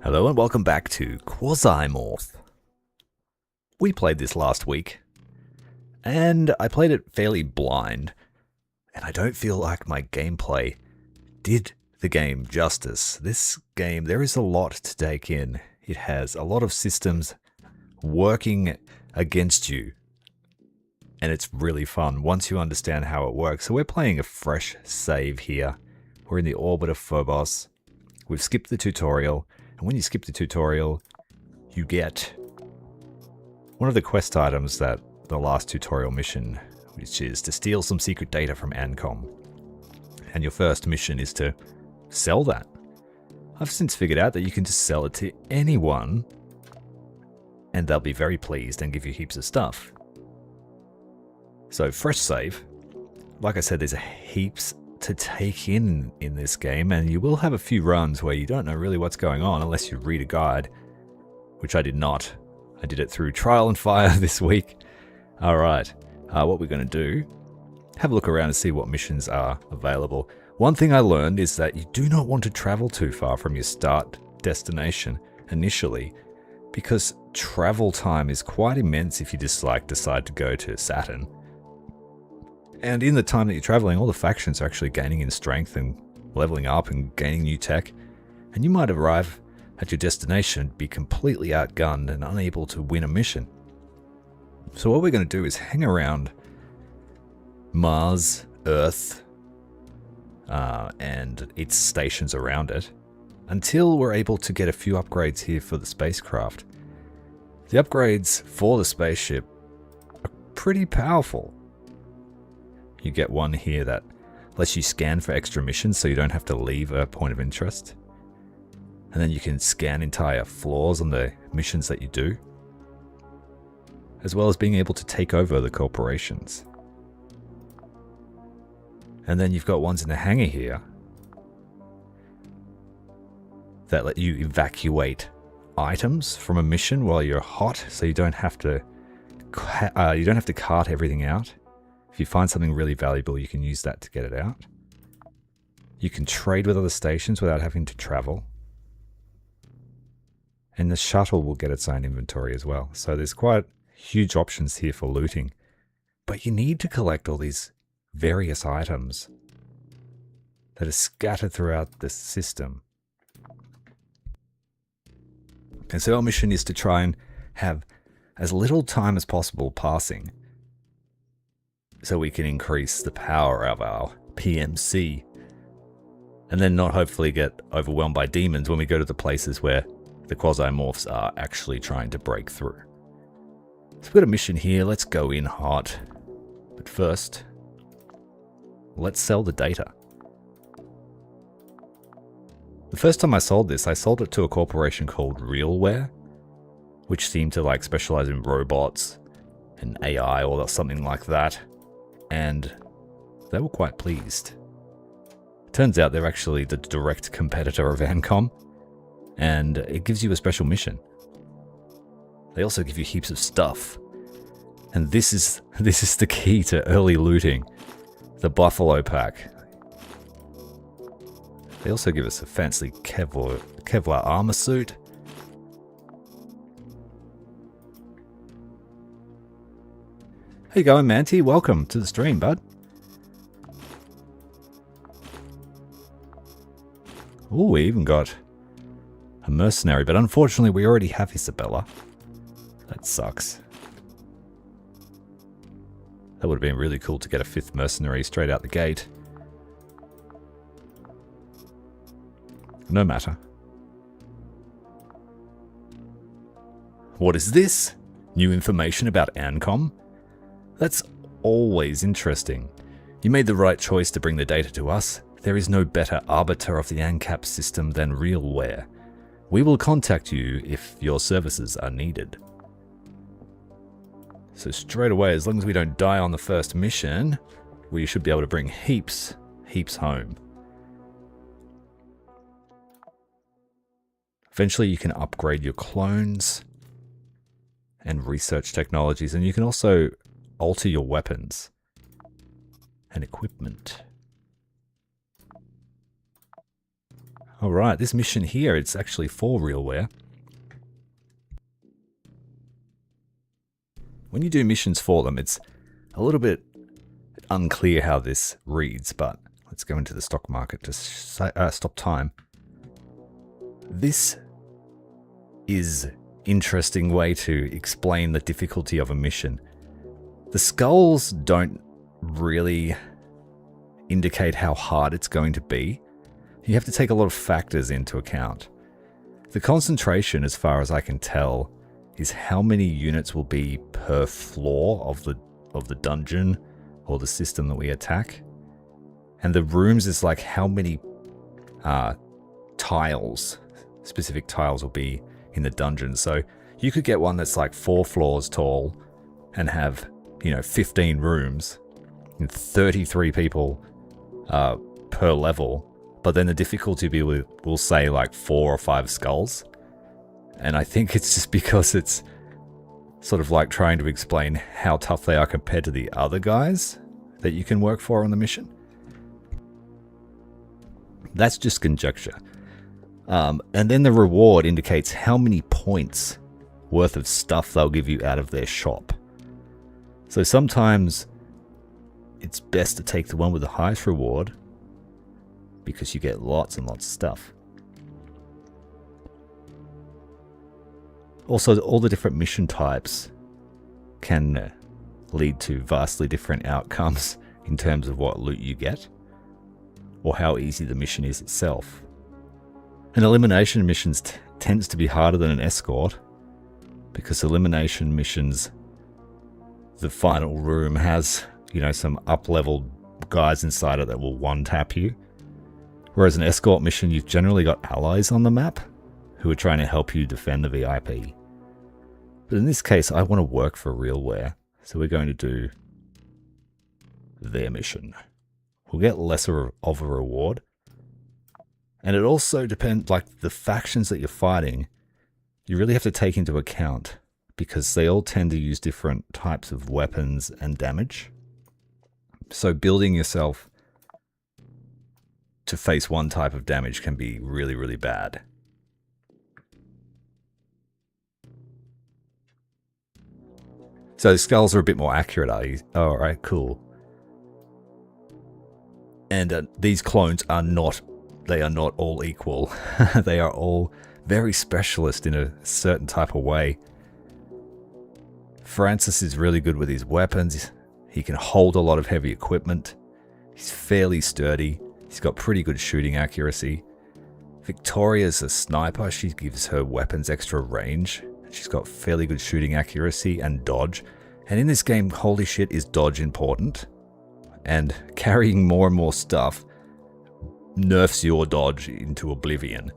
Hello and welcome back to Quasimorph. We played this last week, and I played it fairly blind, and I don't feel like my gameplay did the game justice. This game, there is a lot to take in. It has a lot of systems working against you, and it's really fun once you understand how it works. So we're playing a fresh save here. We're in the orbit of Phobos. We've skipped the tutorial. And when you skip the tutorial, you get one of the quest items that the last tutorial mission, which is to steal some secret data from Ancom. And your first mission is to sell that. I've since figured out that you can just sell it to anyone, and they'll be very pleased and give you heaps of stuff. So, fresh save. Like I said, there's heaps to take in this game, and you will have a few runs where you don't know really what's going on unless you read a guide, which I did not. I did it through trial and fire this week. Alright, what we're going to do, have a look around and see what missions are available. One thing I learned is that you do not want to travel too far from your start destination initially, because travel time is quite immense if you just decide to go to Saturn. And in the time that you're traveling, all the factions are actually gaining in strength and leveling up and gaining new tech. And you might arrive at your destination, be completely outgunned and unable to win a mission. So what we're going to do is hang around Mars, Earth, and its stations around it, until we're able to get a few upgrades here for the spacecraft. The upgrades for the spaceship are pretty powerful. You get one here that lets you scan for extra missions so you don't have to leave a point of interest. And then you can scan entire floors on the missions that you do, as well as being able to take over the corporations. And then you've got ones in the hangar here that let you evacuate items from a mission while you're hot, so you don't have to cart everything out. If you find something really valuable, you can use that to get it out. You can trade with other stations without having to travel. And the shuttle will get its own inventory as well. So there's quite huge options here for looting. But you need to collect all these various items that are scattered throughout the system. And so our mission is to try and have as little time as possible passing, so we can increase the power of our PMC, and then not hopefully get overwhelmed by demons when we go to the places where the Quasimorphs are actually trying to break through. So we've got a mission here, let's go in hot. But first, let's sell the data. The first time I sold this, I sold it to a corporation called Realware, which seemed to specialize in robots and AI or something like that. And they were quite pleased. Turns out they're actually the direct competitor of Ancom, and it gives you a special mission. They also give you heaps of stuff, and this is the key to early looting, the Buffalo Pack. They also give us a fancy Kevlar armor suit. How you going, Manty? Welcome to the stream, bud. Oh, we even got a mercenary, but unfortunately we already have Isabella. That sucks. That would have been really cool to get a 5th mercenary straight out the gate. No matter. What is this? New information about Ancom? That's always interesting. You made the right choice to bring the data to us. There is no better arbiter of the ANCAP system than Realware. We will contact you if your services are needed. So straight away, as long as we don't die on the first mission, we should be able to bring heaps home. Eventually you can upgrade your clones and research technologies, and you can also alter your weapons and equipment. Alright, this mission here, it's actually for Realware. When you do missions for them, it's a little bit unclear how this reads, but let's go into the stock market to stop time. This is interesting way to explain the difficulty of a mission. The skulls don't really indicate how hard it's going to be. You have to take a lot of factors into account. The concentration, as far as I can tell, is how many units will be per floor of the dungeon or the system that we attack. And the rooms is like how many tiles, specific tiles will be in the dungeon. So you could get one that's like 4 floors tall and have, 15 rooms and 33 people per level. But then the difficulty will say like 4 or 5 skulls. And I think it's just because it's sort of like trying to explain how tough they are compared to the other guys that you can work for on the mission. That's just conjecture. And then the reward indicates how many points worth of stuff they'll give you out of their shop. So sometimes it's best to take the one with the highest reward because you get lots and lots of stuff. Also, all the different mission types can lead to vastly different outcomes in terms of what loot you get or how easy the mission is itself. An elimination missions tends to be harder than an escort because elimination missions, the final room has, some up-leveled guys inside it that will one-tap you. Whereas an escort mission, you've generally got allies on the map who are trying to help you defend the VIP. But in this case, I want to work for Realware, so we're going to do their mission. We'll get lesser of a reward. And it also depends, like the factions that you're fighting, you really have to take into account because they all tend to use different types of weapons and damage. So building yourself to face one type of damage can be really, really bad. So the skulls are a bit more accurate, are you? Oh, alright, cool. And these clones are not, they are not all equal. They are all very specialist in a certain type of way. Francis is really good with his weapons. He can hold a lot of heavy equipment. He's fairly sturdy. He's got pretty good shooting accuracy. Victoria's a sniper. She gives her weapons extra range. She's got fairly good shooting accuracy and dodge. And in this game, holy shit, is dodge important. And carrying more and more stuff nerfs your dodge into oblivion.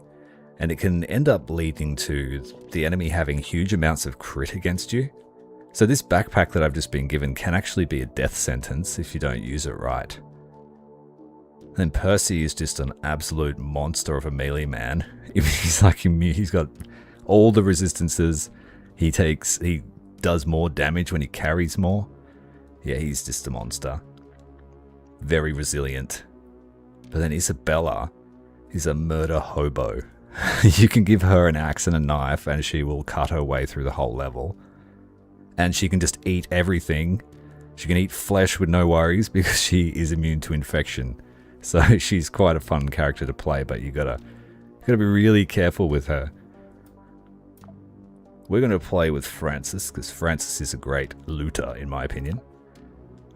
And it can end up leading to the enemy having huge amounts of crit against you. So this backpack that I've just been given can actually be a death sentence if you don't use it right. And Percy is just an absolute monster of a melee man. He's like immune. He's got all the resistances. He does more damage when he carries more. Yeah, he's just a monster. Very resilient. But then Isabella is a murder hobo. You can give her an axe and a knife and she will cut her way through the whole level. And she can just eat everything. She can eat flesh with no worries because she is immune to infection. So she's quite a fun character to play, but you gotta be really careful with her. We're going to play with Francis, because Francis is a great looter, in my opinion.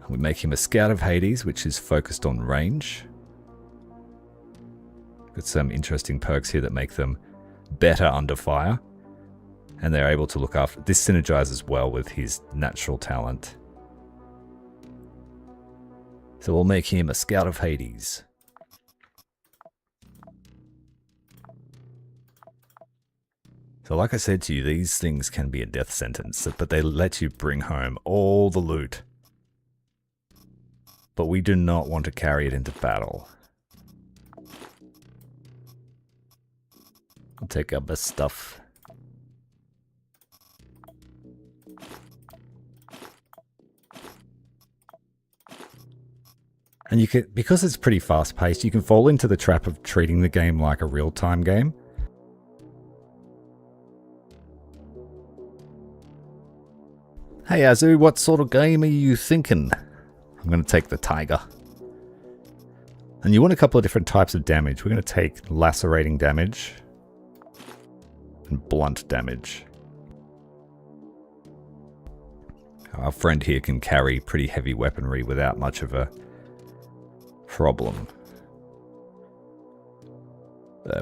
We make him a Scout of Hades, which is focused on range. Got some interesting perks here that make them better under fire. And they're able to look after... This synergizes well with his natural talent. So we'll make him a Scout of Hades. So like I said to you, these things can be a death sentence, but they let you bring home all the loot. But we do not want to carry it into battle. We'll take our best stuff. And you can, because it's pretty fast paced, you can fall into the trap of treating the game like a real-time game. Hey Azu, what sort of game are you thinking? I'm going to take the tiger. And you want a couple of different types of damage. We're going to take lacerating damage and blunt damage. Our friend here can carry pretty heavy weaponry without much of a problem.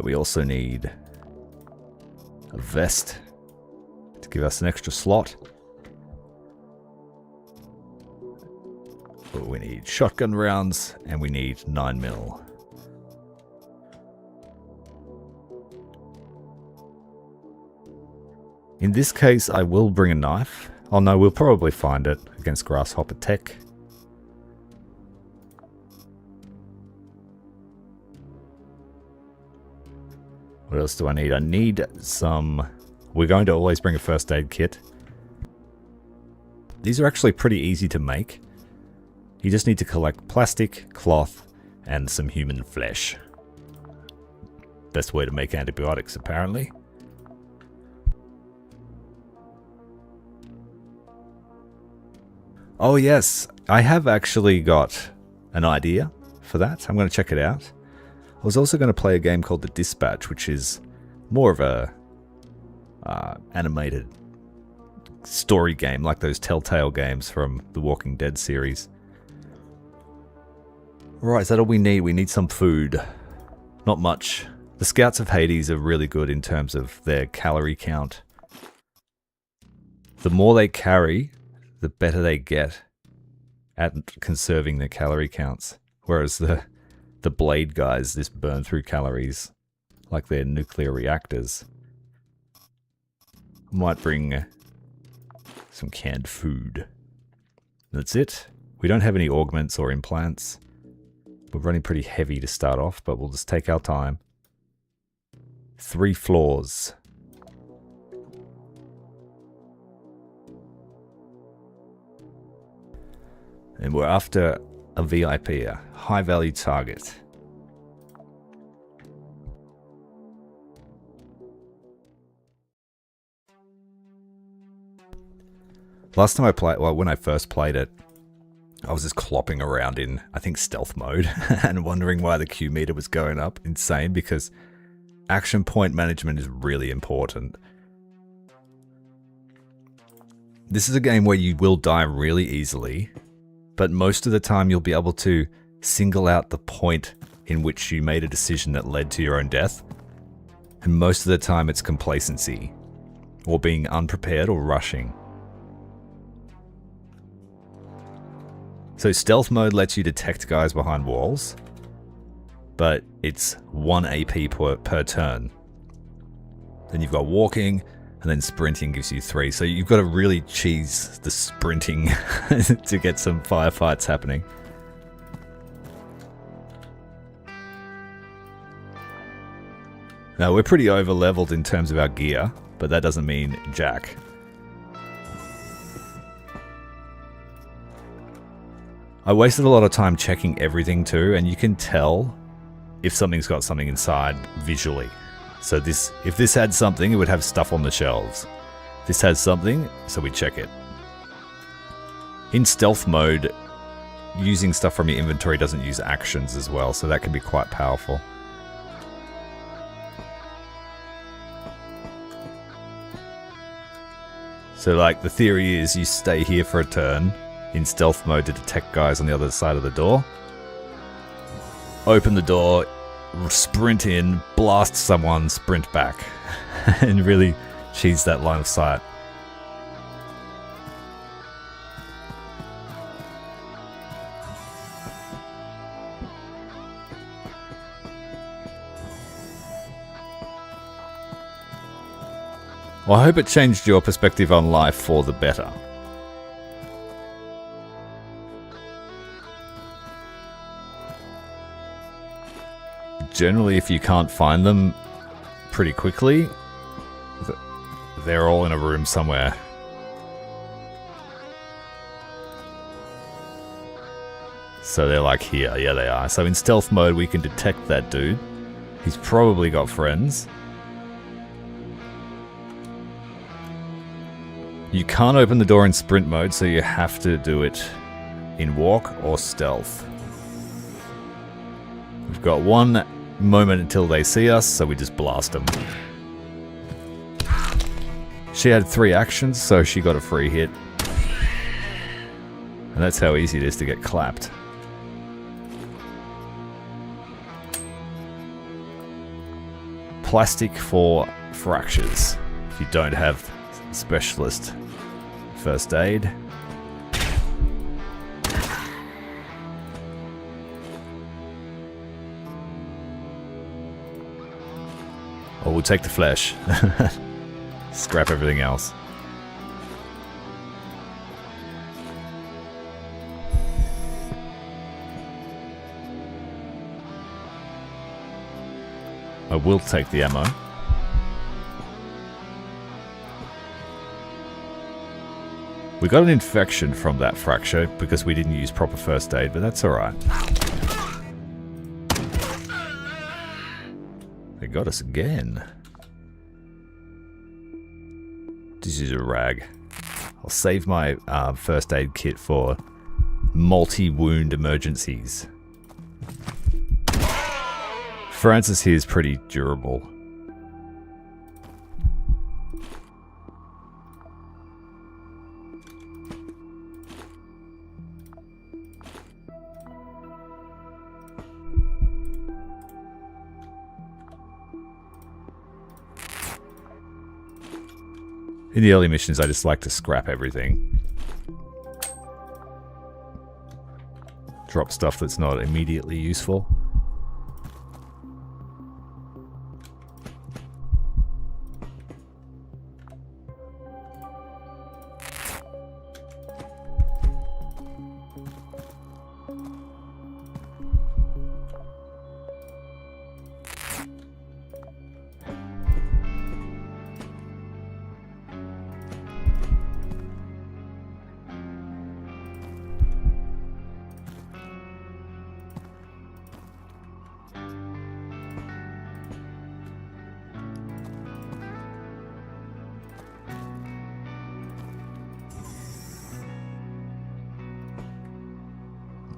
We also need a vest to give us an extra slot. But we need shotgun rounds and we need 9mm. In this case, I will bring a knife. Oh no, we'll probably find it against Grasshopper Tech. What else do I need? I need some... We're going to always bring a first aid kit. These are actually pretty easy to make. You just need to collect plastic, cloth, and some human flesh. Best way to make antibiotics, apparently. Oh yes, I have actually got an idea for that. I'm going to check it out. I was also going to play a game called The Dispatch, which is more of a animated story game, like those Telltale games from the Walking Dead series. Right, is that all we need? We need some food. Not much. The Scouts of Hades are really good in terms of their calorie count. The more they carry, the better they get at conserving their calorie counts. Whereas the blade guys just burn through calories like they're nuclear reactors. Might bring some canned food. That's it. We don't have any augments or implants. We're running pretty heavy to start off, but we'll just take our time. 3 floors. And we're after a VIP, a high value target. Last time I played, well, when I first played it, I was just clopping around in, I think, stealth mode and wondering why the Q meter was going up. Insane, because action point management is really important. This is a game where you will die really easily, but most of the time you'll be able to single out the point in which you made a decision that led to your own death. And most of the time it's complacency, or being unprepared or rushing. So stealth mode lets you detect guys behind walls, but it's 1 AP per turn. Then you've got walking, and then sprinting gives you 3. So you've got to really cheese the sprinting to get some firefights happening. Now we're pretty over leveled in terms of our gear, but that doesn't mean jack. I wasted a lot of time checking everything too, and you can tell if something's got something inside visually. So if this had something, it would have stuff on the shelves. This has something, so we check it. In stealth mode, using stuff from your inventory doesn't use actions as well, so that can be quite powerful. So like the theory is you stay here for a turn in stealth mode to detect guys on the other side of the door. Open the door, sprint in, blast someone, sprint back, and really cheese that line of sight. Well, I hope it changed your perspective on life for the better. Generally, if you can't find them pretty quickly, they're all in a room somewhere. So they're like here. Yeah, they are. So in stealth mode, we can detect that dude. He's probably got friends. You can't open the door in sprint mode, so you have to do it in walk or stealth. We've got 1 moment until they see us, so we just blast them. She had 3 actions, so she got a free hit. And that's how easy it is to get clapped. Plastic for fractures. If you don't have specialist first aid. Or we'll take the flesh. Scrap everything else. I will take the ammo. We got an infection from that fracture because we didn't use proper first aid, but that's alright. They got us again. This is a rag. I'll save my first aid kit for multi-wound emergencies. Francis here is pretty durable. In the early missions, I just like to scrap everything. Drop stuff that's not immediately useful.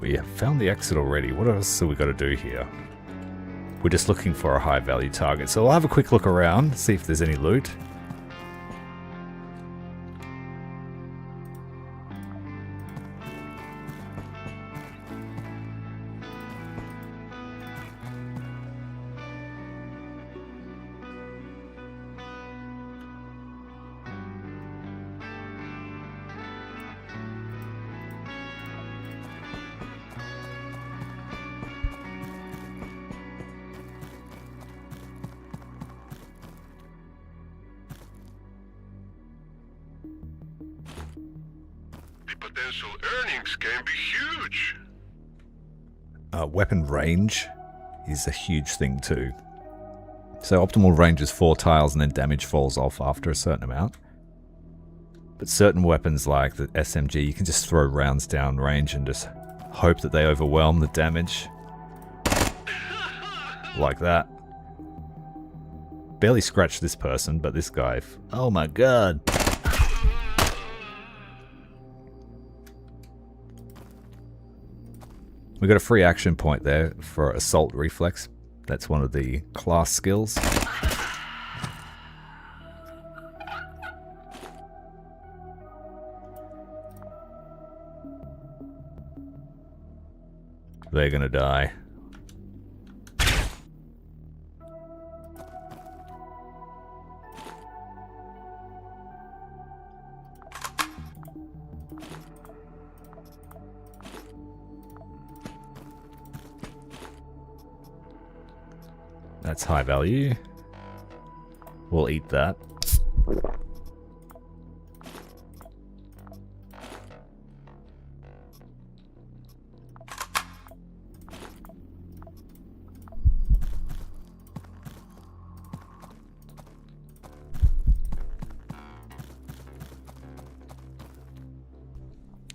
We have found the exit already. What else have we got to do here? We're just looking for a high value target. So I'll have a quick look around, see if there's any loot. Potential earnings can be huge. Weapon range is a huge thing too. So optimal range is 4 tiles and then damage falls off after a certain amount. But certain weapons like the SMG, you can just throw rounds down range and just hope that they overwhelm the damage. Like that. Barely scratched this person, but this guy... Oh my god! We got a free action point there for Assault Reflex. That's one of the class skills. They're gonna die. That's high value. We'll eat that.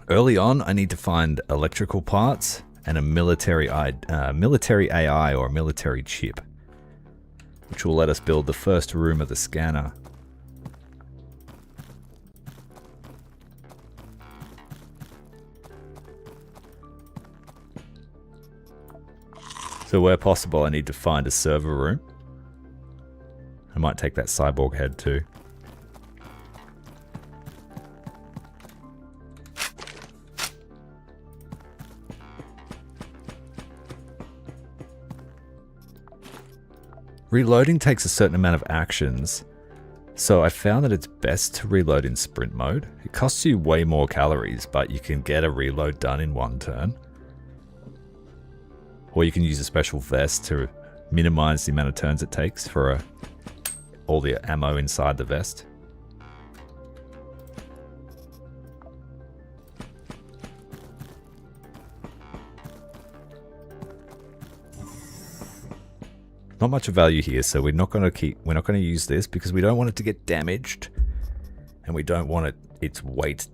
Early on, I need to find electrical parts and a military AI or a military chip, which will let us build the first room of the scanner. So where possible, I need to find a server room. I might take that cyborg head too. Reloading takes a certain amount of actions, so I found that it's best to reload in sprint mode. It costs you way more calories, but you can get a reload done in one turn. Or you can use a special vest to minimize the amount of turns it takes for all the ammo inside the vest. Not much of value here, so we're not going to use this because we don't want it to get damaged, and we don't want its weight.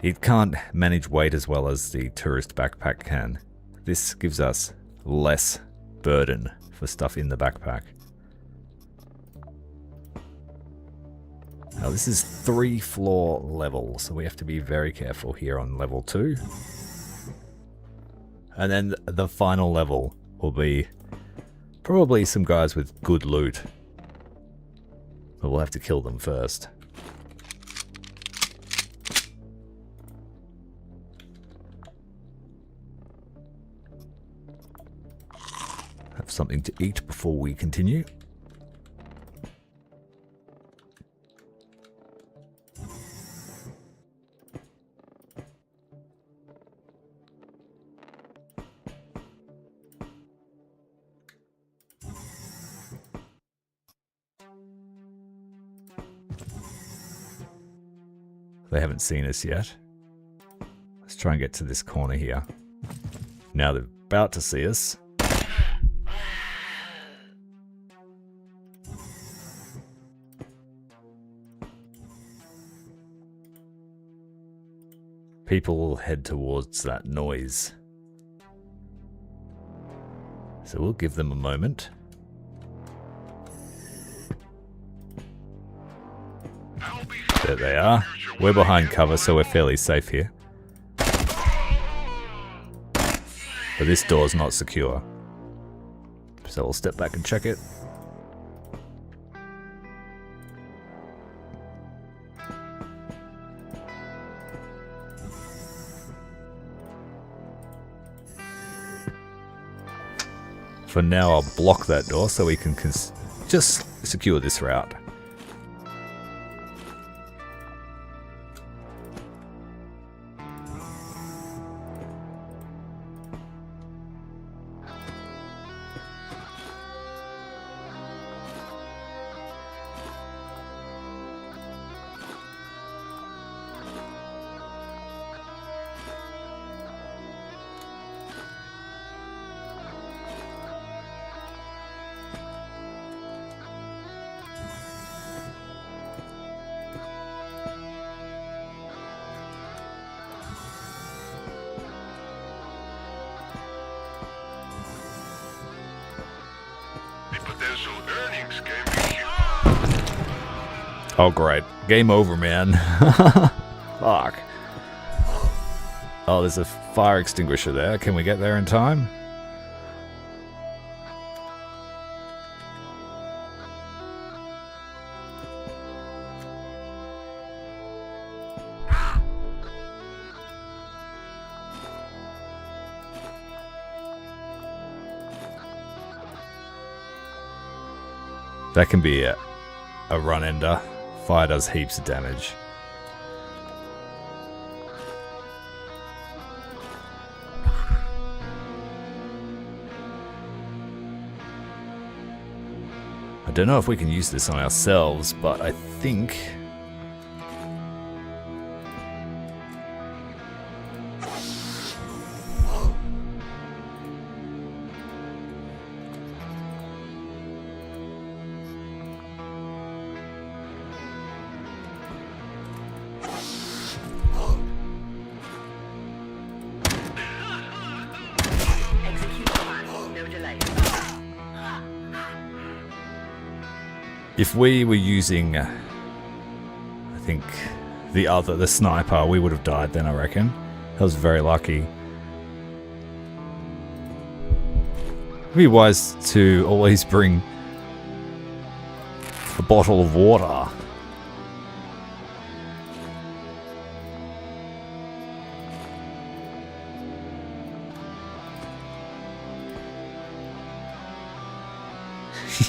It can't manage weight as well as the tourist backpack can. This gives us less burden for stuff in the backpack. Now this is 3-floor level, so we have to be very careful here on level 2. And then the final level will be probably some guys with good loot. But we'll have to kill them first. Have something to eat before we continue. They haven't seen us yet. Let's try and get to this corner here. Now they're about to see us. People will head towards that noise. So we'll give them a moment. There they are. We're behind cover, so we're fairly safe here. But this door's not secure. So we'll step back and check it. For now, I'll block that door so we can just secure this route. Oh great. Game over, man. Fuck. Oh, there's a fire extinguisher there. Can we get there in time? That can be a run ender. Fire does heaps of damage. I don't know if we can use this on ourselves, but I think... If we were using, I think, the sniper, we would have died then, I reckon. That was very lucky. It'd be wise to always bring a bottle of water.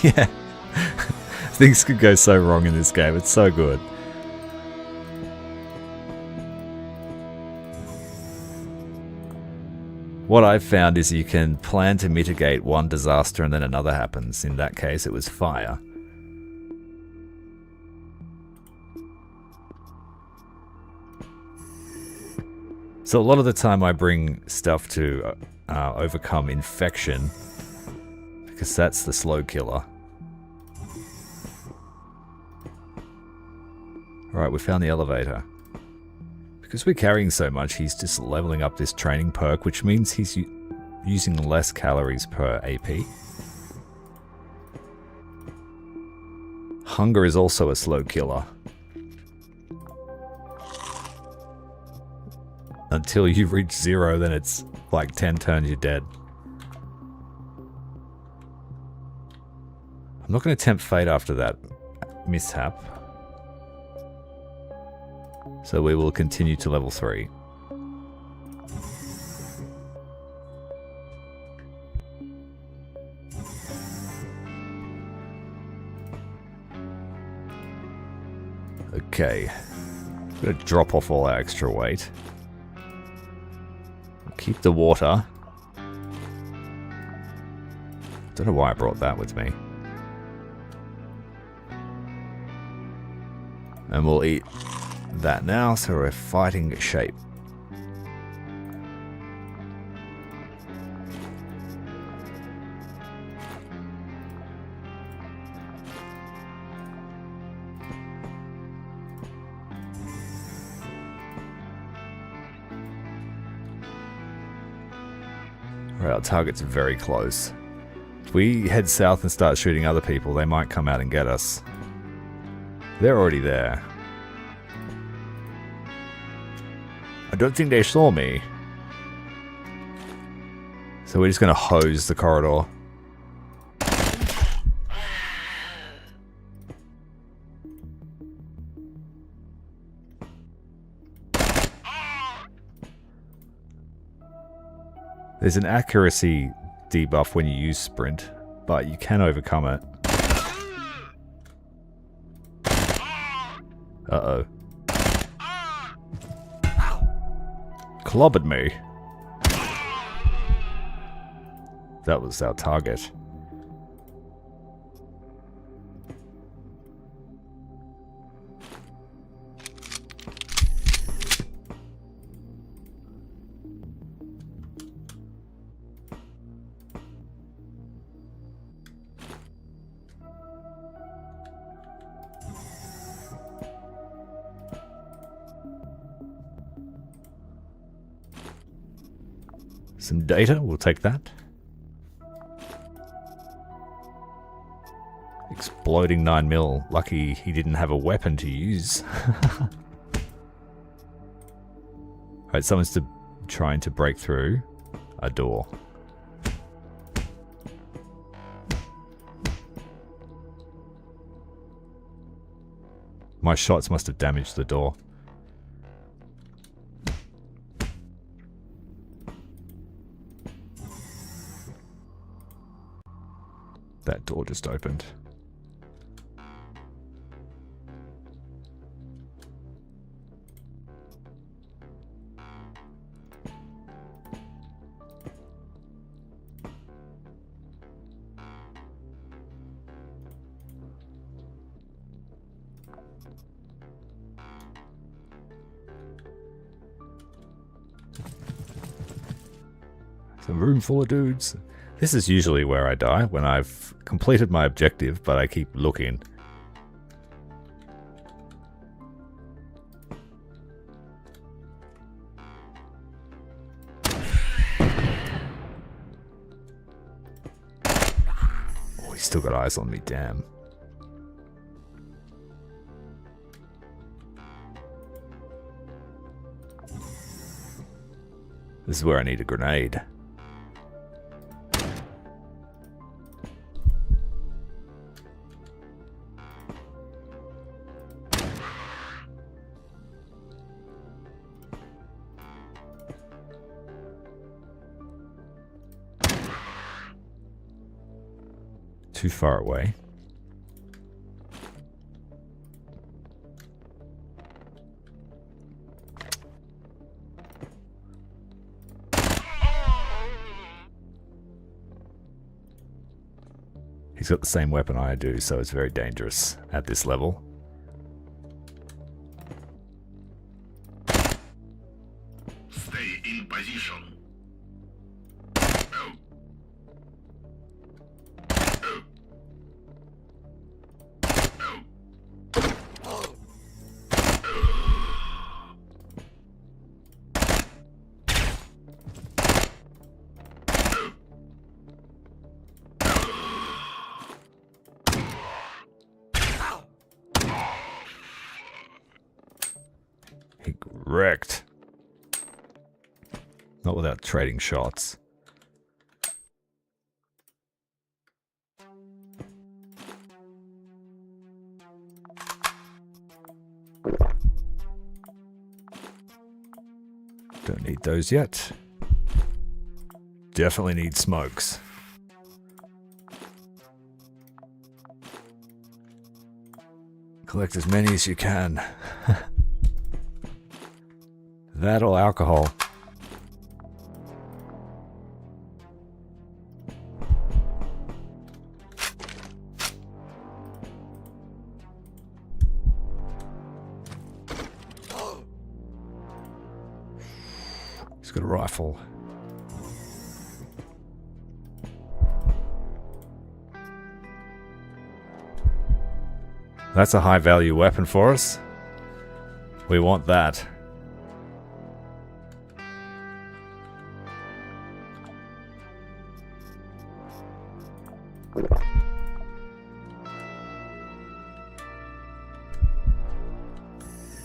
Yeah. Things could go so wrong in this game. It's so good. What I've found is you can plan to mitigate one disaster and then another happens. In that case, it was fire. So a lot of the time I bring stuff to overcome infection, because that's the slow killer. Alright, we found the elevator. Because we're carrying so much, he's just leveling up this training perk, which means he's using less calories per AP. Hunger is also a slow killer. Until you reach 0, then it's like 10 turns you're dead. I'm not going to tempt fate after that mishap. So we will continue to level 3. Okay. I'm going to drop off all our extra weight. Keep the water. Don't know why I brought that with me. And we'll eat that now, so we're fighting shape. Right, our target's very close. If we head south and start shooting other people, they might come out and get us. They're already there. I don't think they saw me. So we're just going to hose the corridor. There's an accuracy debuff when you use sprint, but you can overcome it. Uh-oh. Clobbered me. That was our target. Some data, we'll take that. Exploding 9mm. Lucky he didn't have a weapon to use. Alright, someone's trying to break through a door. My shots must have damaged the door. That door just opened. It's a room full of dudes. This is usually where I die, when I've completed my objective, but I keep looking. Oh, he's still got eyes on me, damn. This is where I need a grenade. Too far away. He's got the same weapon I do, so it's very dangerous at this level. Stay in position. Wrecked. Not without trading shots. Don't need those yet. Definitely need smokes. Collect as many as you can. That or alcohol. He's got a rifle. That's a high value weapon for us. We want that.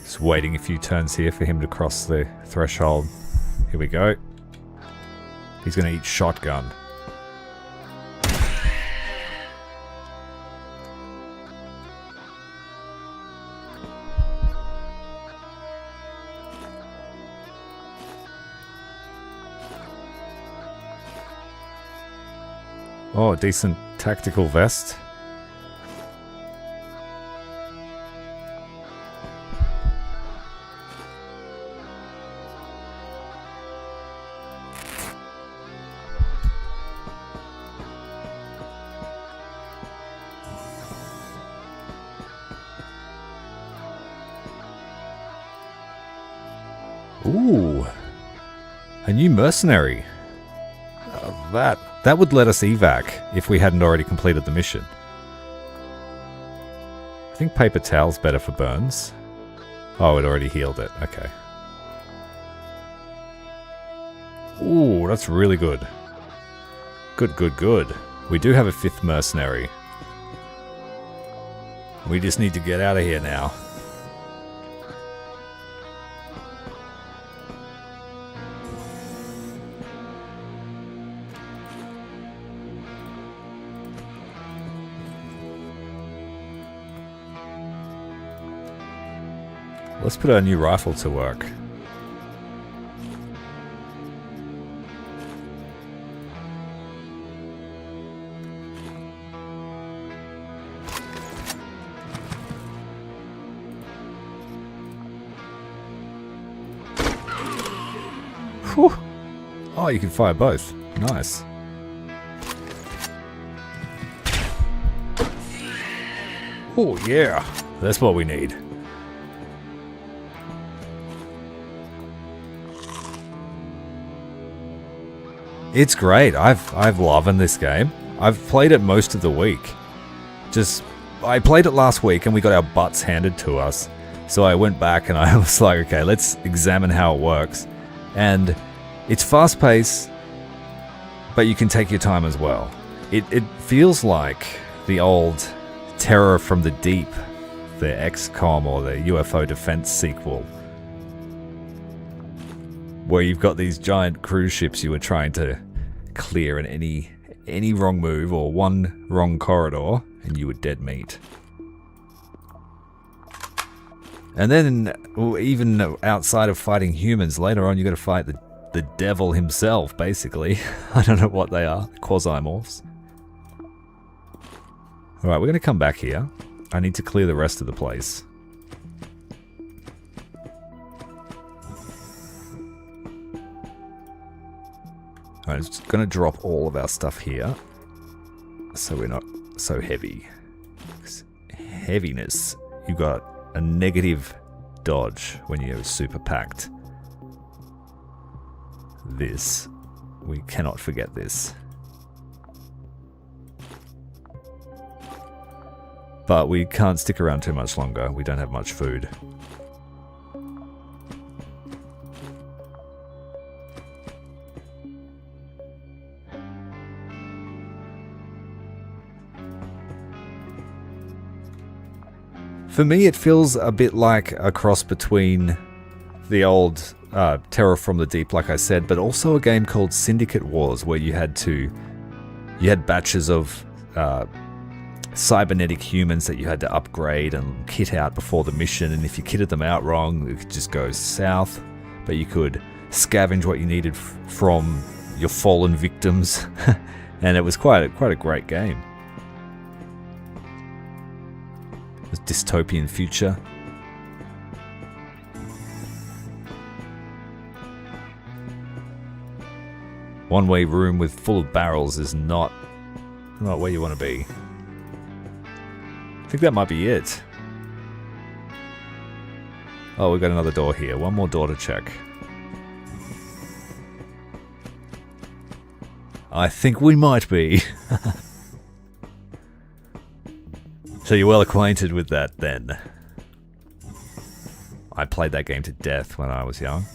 Just waiting a few turns here for him to cross the threshold. Here we go. He's going to eat shotgun. Oh, decent tactical vest. Ooh, a new mercenary. That would let us evac if we hadn't already completed the mission. I think paper towel's better for burns. Oh, it already healed it. Okay. Ooh, that's really good. Good, good, good. We do have a 5th mercenary. We just need to get out of here now. Let's put our new rifle to work. Whew. Oh, you can fire both. Nice. Oh yeah, that's what we need. It's great. I've loving this game. I've played it most of the week. I played it last week and we got our butts handed to us. So I went back and I was like, okay, let's examine how it works. And it's fast paced, but you can take your time as well. It feels like the old Terror from the Deep, the XCOM or the UFO Defense sequel. where you've got these giant cruise ships you were trying to clear, and any wrong move or one wrong corridor and you were dead meat. And then, even outside of fighting humans, later on you got to fight the devil himself, basically. I don't know what they are. Quasimorphs. Alright, we're going to come back here. I need to clear the rest of the place. Alright, I'm just going to drop all of our stuff here, so we're not so heavy. Heaviness. You got a negative dodge when you're super packed. This. We cannot forget this. But we can't stick around too much longer. We don't have much food. For me, it feels a bit like a cross between the old Terror from the Deep, like I said, but also a game called Syndicate Wars, where you had batches of cybernetic humans that you had to upgrade and kit out before the mission, and if you kitted them out wrong, it could just go south, but you could scavenge what you needed from your fallen victims, and it was quite a great game. This dystopian future. One-way room with full of barrels is not where you want to be. I think that might be it. Oh, we've got another door here. One more door to check. I think we might be. So you're well acquainted with that then. I played that game to death when I was young.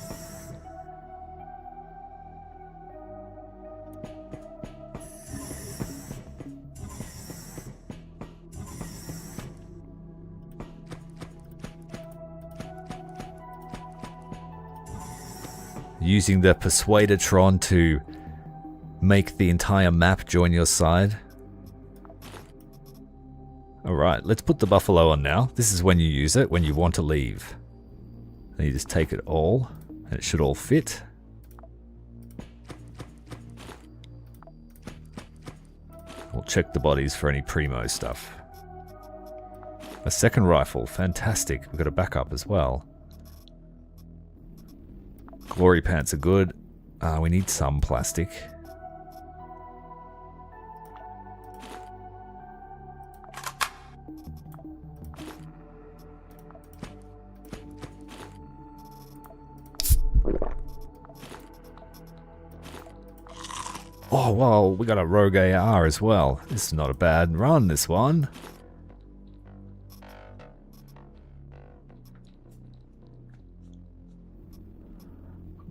Using the Persuadertron to make the entire map join your side. Alright, let's put the buffalo on now. This is when you use it, when you want to leave. And you just take it all, and it should all fit. We'll check the bodies for any primo stuff. A second rifle, fantastic. We've got a backup as well. Glory pants are good. We need some plastic. Oh, wow, we got a rogue AR as well. This is not a bad run, this one.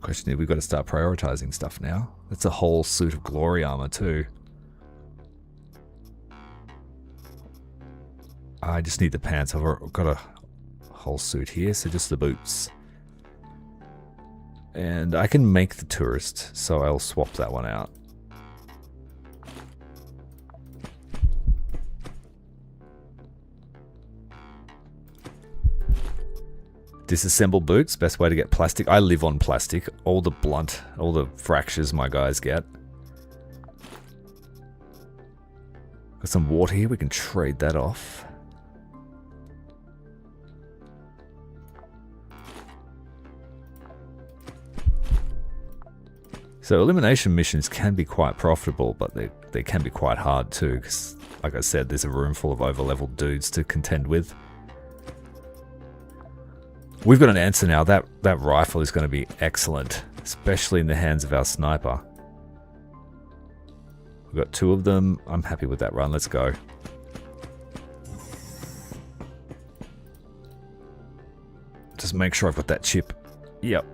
Question is, we've got to start prioritizing stuff now. That's a whole suit of glory armor too. I just need the pants. I've got a whole suit here, so just the boots. And I can make the tourist, so I'll swap that one out. Disassemble boots, best way to get plastic. I live on plastic. All the fractures my guys get. Got some water here, we can trade that off. So elimination missions can be quite profitable, but they can be quite hard too, because like I said, there's a room full of over-leveled dudes to contend with. We've got an answer now. That rifle is going to be excellent, especially in the hands of our sniper. We've got 2 of them. I'm happy with that run. Let's go. Just make sure I've got that chip. Yep.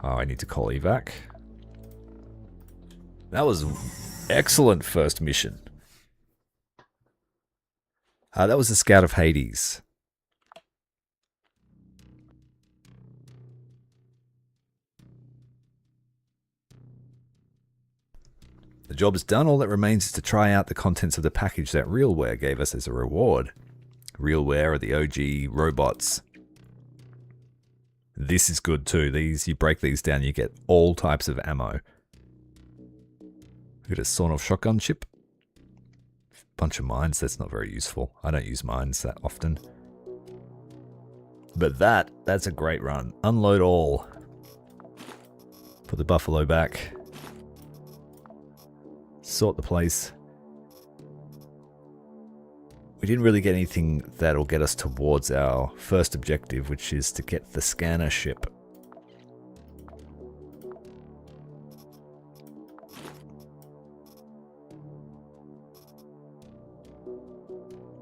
Oh, I need to call evac. That was excellent first mission. That was the Scout of Hades. The job is done. All that remains is to try out the contents of the package that Realware gave us as a reward. Realware are the OG robots. This is good too. These, you break these down, you get all types of ammo. We got a sawn-off shotgun chip. Bunch of mines. That's not very useful. I don't use mines that often. But that's a great run. Unload all. Put the buffalo back. Sort the place. We didn't really get anything that'll get us towards our first objective, which is to get the scanner ship.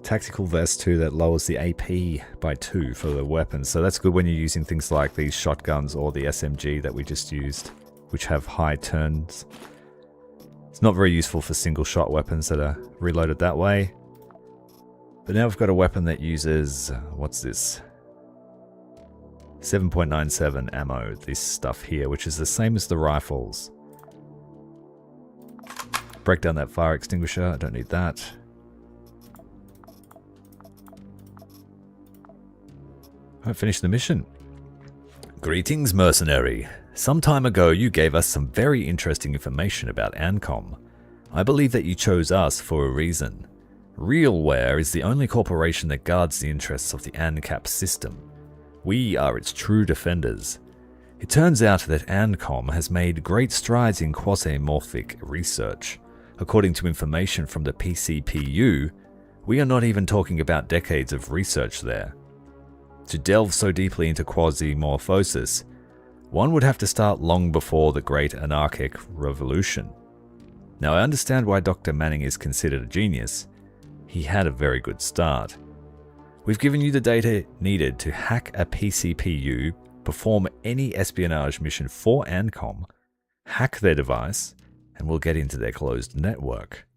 Tactical vest too, that lowers the AP by 2 for the weapons. So that's good when you're using things like these shotguns or the SMG that we just used, which have high turns. It's not very useful for single shot weapons that are reloaded that way. But now we've got a weapon that uses, what's this? 7.97 ammo, this stuff here, which is the same as the rifles. Break down that fire extinguisher, I don't need that. I finished the mission. Greetings, mercenary. Some time ago you gave us some very interesting information about Ancom. I believe that you chose us for a reason. Realware is the only corporation that guards the interests of the ANCAP system. We are its true defenders. It turns out that Ancom has made great strides in quasimorphic research. According to information from the PCPU, we are not even talking about decades of research there. To delve so deeply into quasimorphosis, one would have to start long before the Great Anarchic Revolution. Now I understand why Dr. Manning is considered a genius. He had a very good start. We've given you the data needed to hack a PCPU, perform any espionage mission for Ancom, hack their device, and we'll get into their closed network.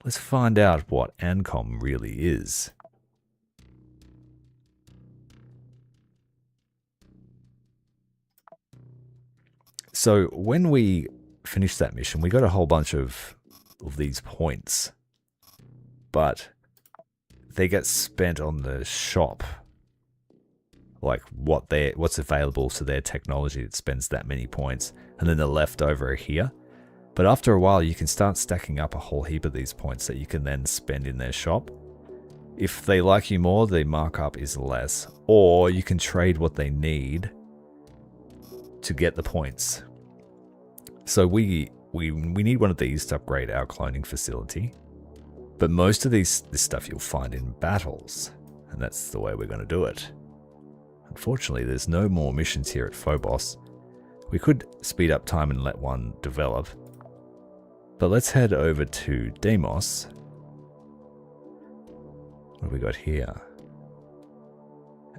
Let's find out what Ancom really is. So when we finished that mission, we got a whole bunch of these points, but they get spent on the shop, like what's available to their technology that spends that many points, and then the leftover here. But after a while, you can start stacking up a whole heap of these points that you can then spend in their shop. If they like you more, the markup is less, or you can trade what they need to get the points. So we need one of these to upgrade our cloning facility. But most of this stuff you'll find in battles, and that's the way we're going to do it. Unfortunately, there's no more missions here at Phobos. We could speed up time and let one develop. But let's head over to Deimos. What have we got here?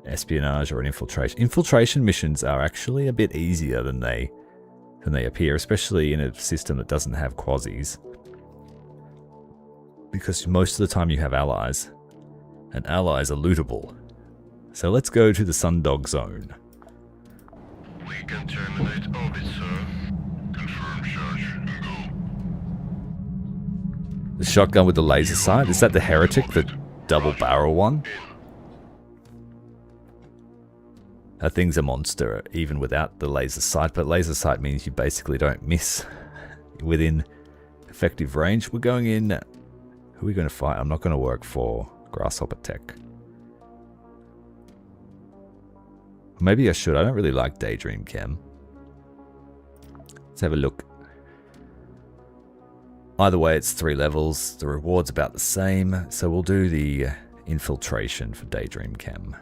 Espionage or an infiltration. Infiltration missions are actually a bit easier than they appear, especially in a system that doesn't have quasis. Because most of the time you have allies, and allies are lootable. So let's go to the Sundog Zone. We can terminate orbit, sir. Confirm charge and go. The shotgun with the laser sight, is that the Heretic, the double barrel one? That thing's a monster, even without the laser sight, but laser sight means you basically don't miss within effective range. We're going in. Who are we going to fight? I'm not going to work for Grasshopper Tech. Maybe I should. I don't really like Daydream Chem. Let's have a look. Either way, it's 3 levels. The reward's about the same, so we'll do the infiltration for Daydream Chem.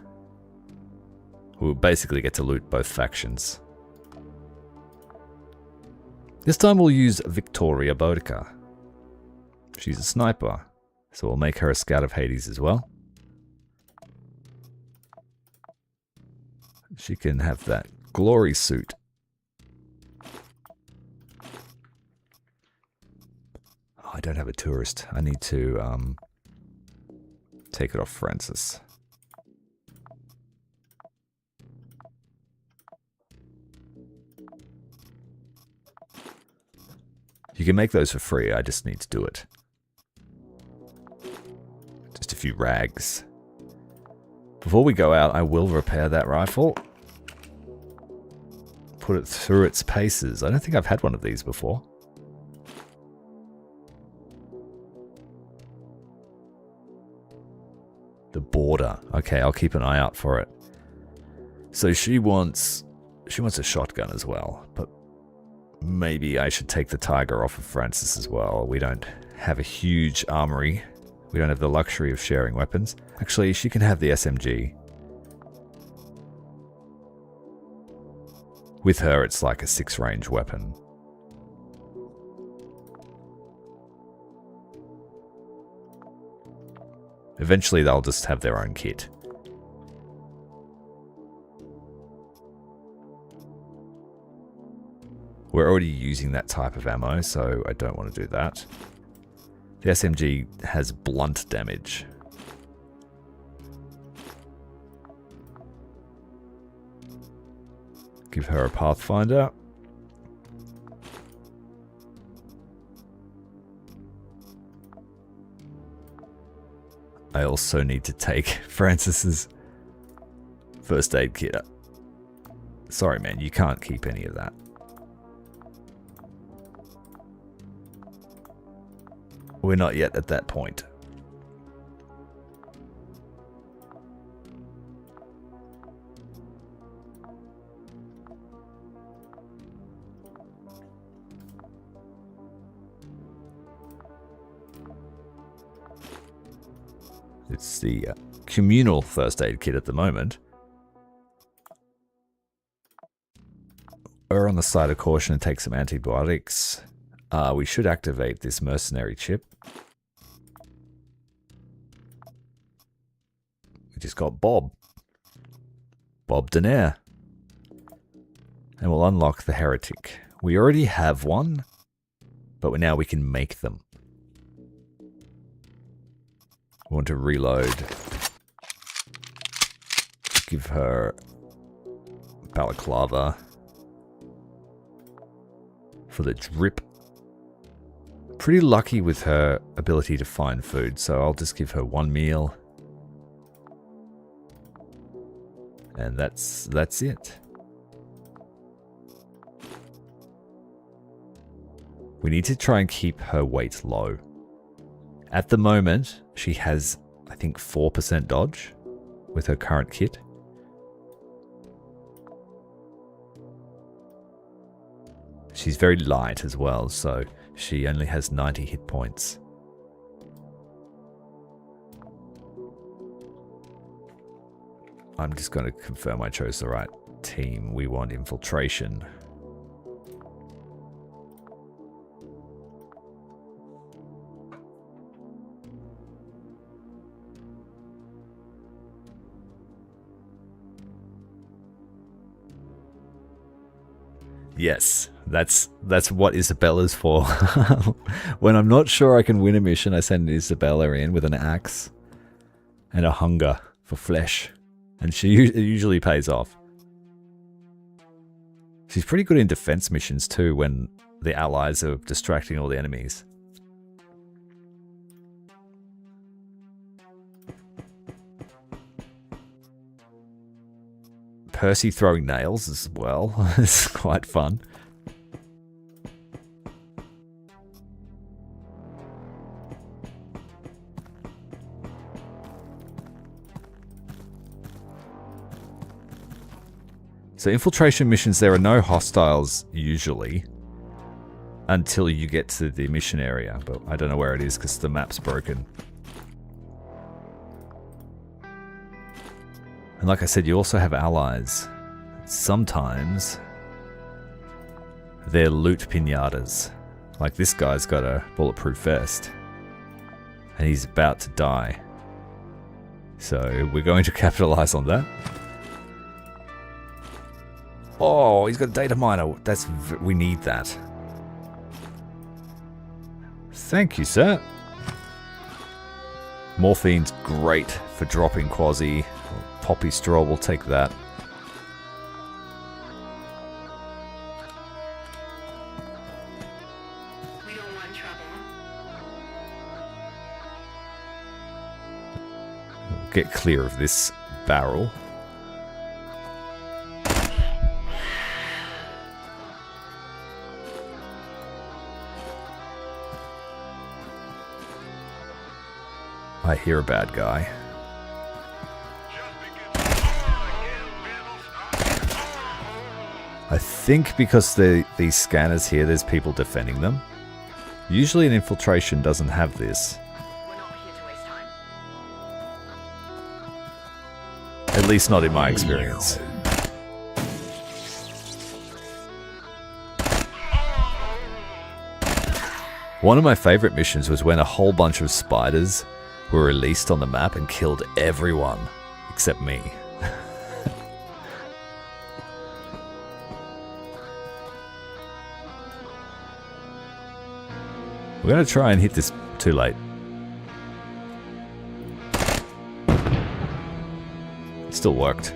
We'll basically get to loot both factions. This time we'll use Victoria Boudica. She's a sniper, so we'll make her a scout of Hades as well. She can have that glory suit. Oh, I don't have a tourist. I need to take it off Francis. You can make those for free, I just need to do it. Just a few rags. Before we go out, I will repair that rifle. Put it through its paces. I don't think I've had one of these before. The border. Okay, I'll keep an eye out for it. So she wants a shotgun as well, but maybe I should take the tiger off of Francis as well. We don't have a huge armory. We don't have the luxury of sharing weapons. Actually, she can have the SMG. With her, it's like a 6-range weapon. Eventually, they'll just have their own kit. We're already using that type of ammo, so I don't want to do that. The SMG has blunt damage. Give her a Pathfinder. I also need to take Francis's first aid kit. Sorry, man, you can't keep any of that. We're not yet at that point. It's the communal first aid kit at the moment. Err on the side of caution and take some antibiotics. We should activate this mercenary chip. We just got Bob. Bob Denaire. And we'll unlock the heretic. We already have one, but now we can make them. We want to reload. Give her balaclava for the drip. Pretty lucky with her ability to find food, so I'll just give her one meal. And that's it. We need to try and keep her weight low. At the moment, she has, I think, 4% dodge with her current kit. She's very light as well, so she only has 90 hit points. I'm just going to confirm I chose the right team. We want infiltration. Yes, that's what Isabella's for. When I'm not sure I can win a mission, I send Isabella in with an axe and a hunger for flesh. And it usually pays off. She's pretty good in defense missions too when the allies are distracting all the enemies. Percy throwing nails as well. It's quite fun. So infiltration missions, there are no hostiles usually until you get to the mission area, but I don't know where it is because the map's broken. And like I said, you also have allies. Sometimes they're loot pinatas. Like this guy's got a bulletproof vest and he's about to die. So we're going to capitalize on that. Oh, he's got a data miner. We need that. Thank you, sir. Morphine's great for dropping Quasi. Poppy straw, we'll take that. We get clear of this barrel. I hear a bad guy. I think because these scanners here, there's people defending them. Usually an infiltration doesn't have this. We're not here to waste time. At least not in my experience. One of my favorite missions was when a whole bunch of spiders were released on the map and killed everyone except me. We're going to try and hit this too late. It still worked.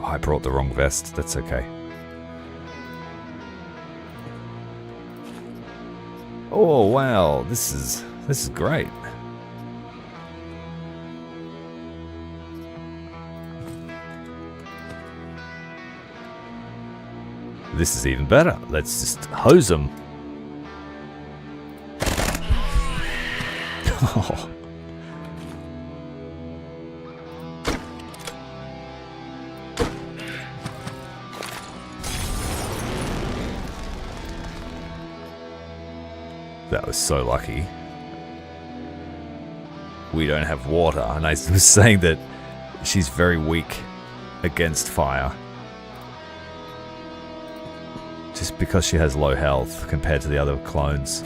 Oh, I brought the wrong vest. That's okay. Oh wow, this is great. This is even better. Let's just hose them. Oh. That was so lucky. We don't have water, and I was saying that she's very weak against fire. Just because she has low health compared to the other clones.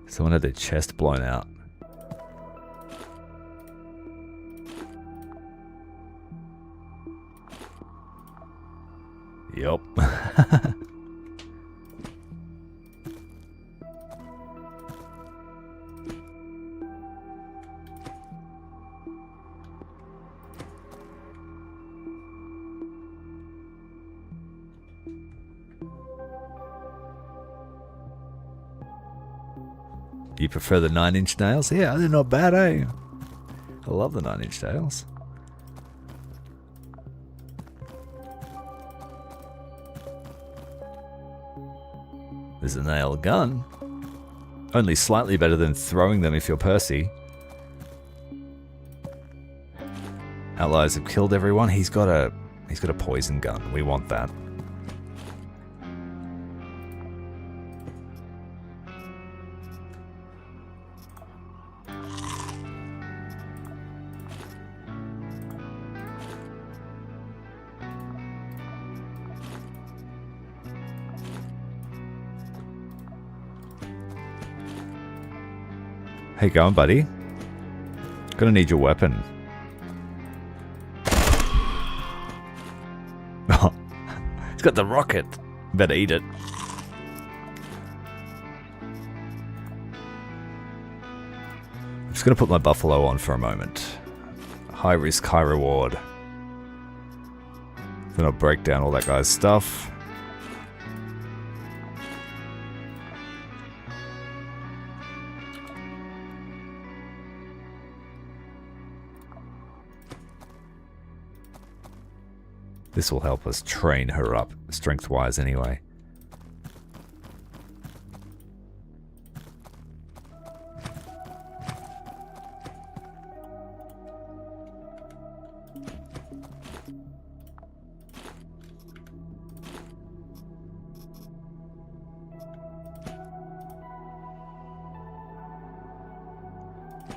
Someone had their chest blown out. Yup. You prefer the 9-inch nails? Yeah, they're not bad, eh? I love the 9-inch nails. There's a nail gun. Only slightly better than throwing them if you're Percy. Allies have killed everyone. He's got a poison gun. We want that. Hey, going, buddy? Gonna need your weapon. Oh, he's got the rocket. Better eat it. I'm just gonna put my buffalo on for a moment. High risk, high reward. Then I'll break down all that guy's stuff. This will help us train her up, strength-wise anyway.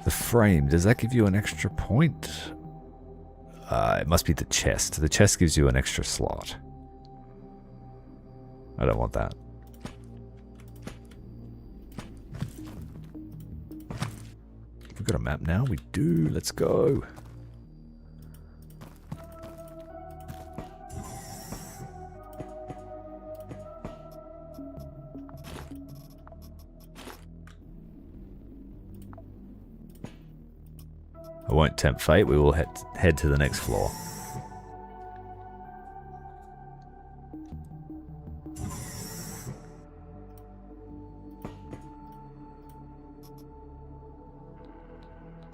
The frame, does that give you an extra point? It must be the chest. The chest gives you an extra slot. I don't want that. We've got a map now. We do. Let's go. I won't tempt fate. We will head to the next floor.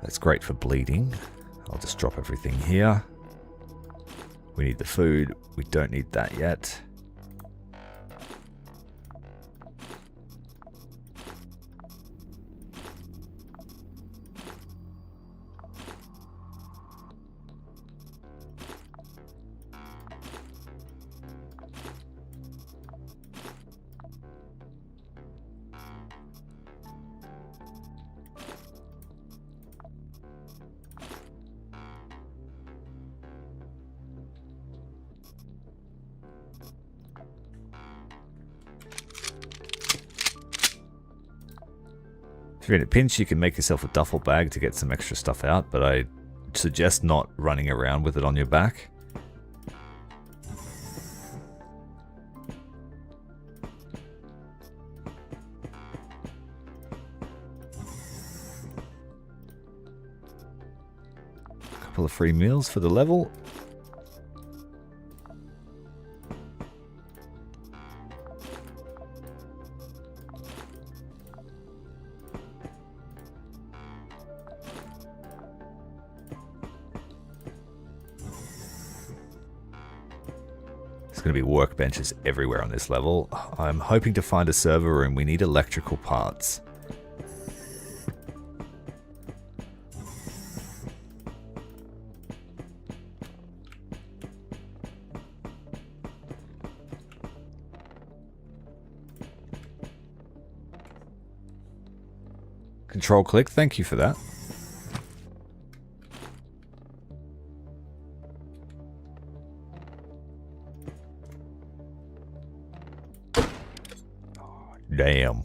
That's great for bleeding. I'll just drop everything here. We need the food. We don't need that yet. If you're in a pinch, you can make yourself a duffel bag to get some extra stuff out, but I suggest not running around with it on your back. A couple of free meals for the level. There's going to be workbenches everywhere on this level. I'm hoping to find a server room. We need electrical parts. Control click, thank you for that. Damn.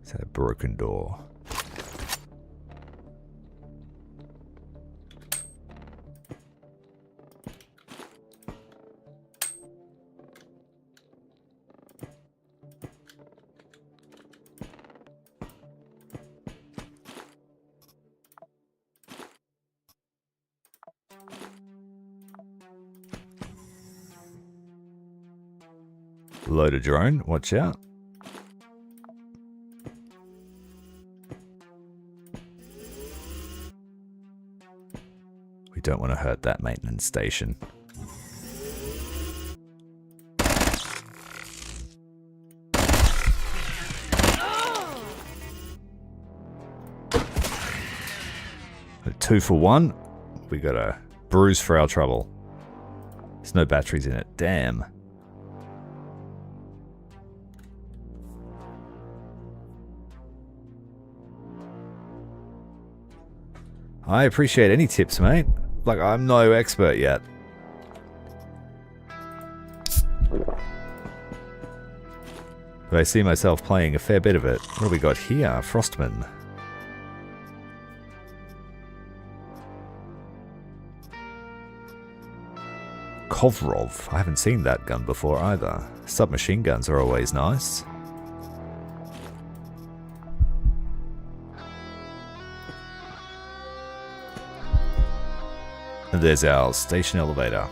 Is that a broken door? Load a drone, watch out. We don't want to hurt that maintenance station. A 2 for 1. We got a bruise for our trouble. There's no batteries in it, damn. I appreciate any tips, mate. Like, I'm no expert yet. But I see myself playing a fair bit of it. What do we got here? Frostman. Kovrov. I haven't seen that gun before either. Submachine guns are always nice. And there's our station elevator.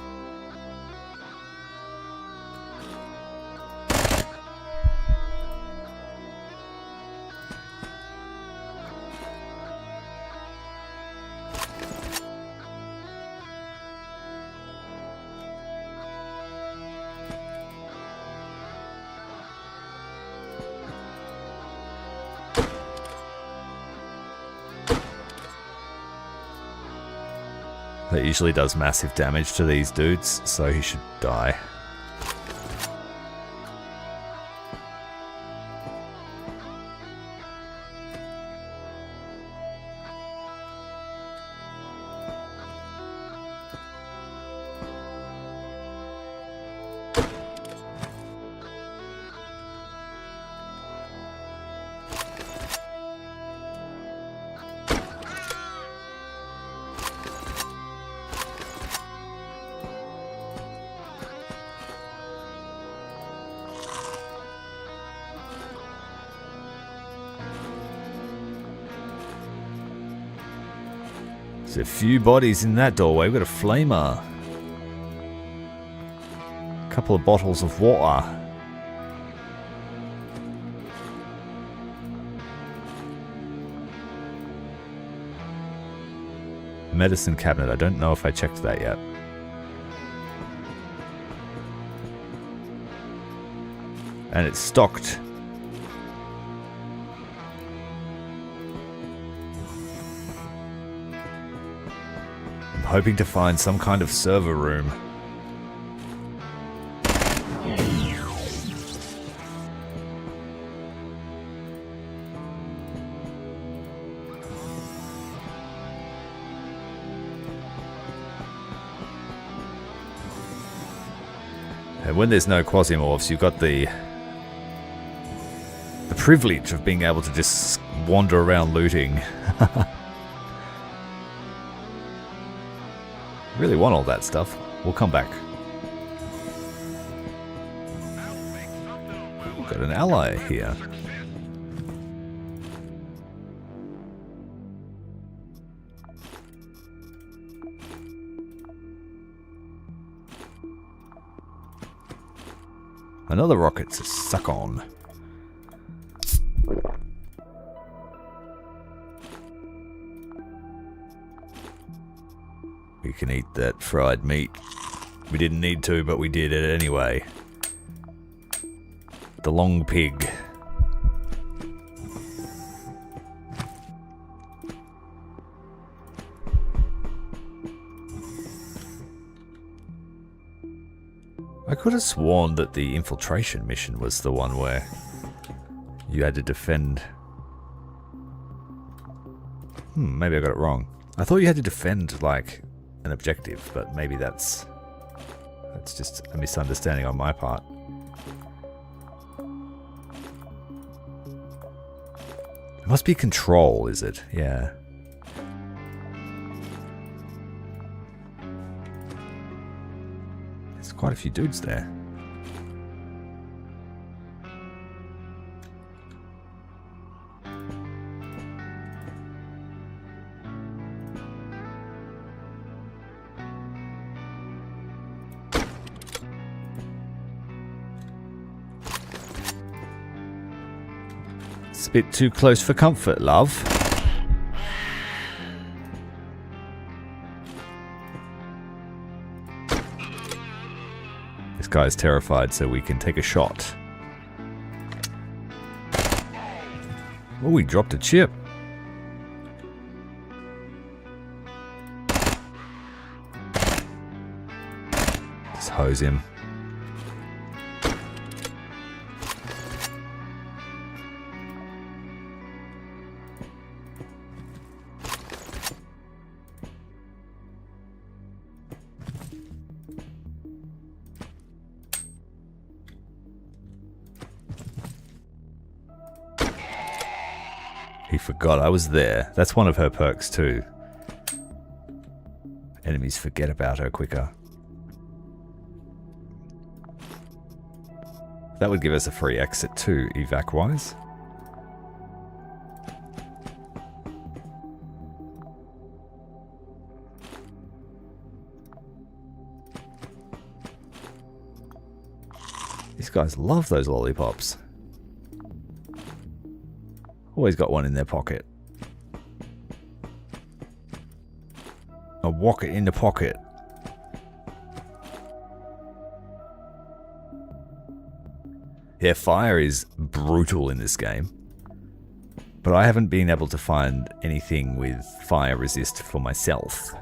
That usually does massive damage to these dudes, so he should die. There's a few bodies in that doorway. We've got a flamer. A couple of bottles of water. Medicine cabinet. I don't know if I checked that yet. And it's stocked. I'm hoping to find some kind of server room. And when there's no Quasimorphs, you've got the privilege of being able to just wander around looting. Really want all that stuff. We'll come back. We've got an ally here. Another rocket to suck on. We can eat that fried meat. We didn't need to, but we did it anyway. The long pig. I could have sworn that the infiltration mission was the one where you had to defend... maybe I got it wrong. I thought you had to defend, like, an objective, but maybe that's just a misunderstanding on my part. It must be control, is it? Yeah. There's quite a few dudes there. It's a bit too close for comfort, love. This guy's terrified, so we can take a shot. Oh, he dropped a chip. Just hose him. He forgot I was there. That's one of her perks too. Enemies forget about her quicker. That would give us a free exit too, evac-wise. These guys love those lollipops. Always got one in their pocket. A walk it in the pocket. Yeah, fire is brutal in this game. But I haven't been able to find anything with fire resist for myself.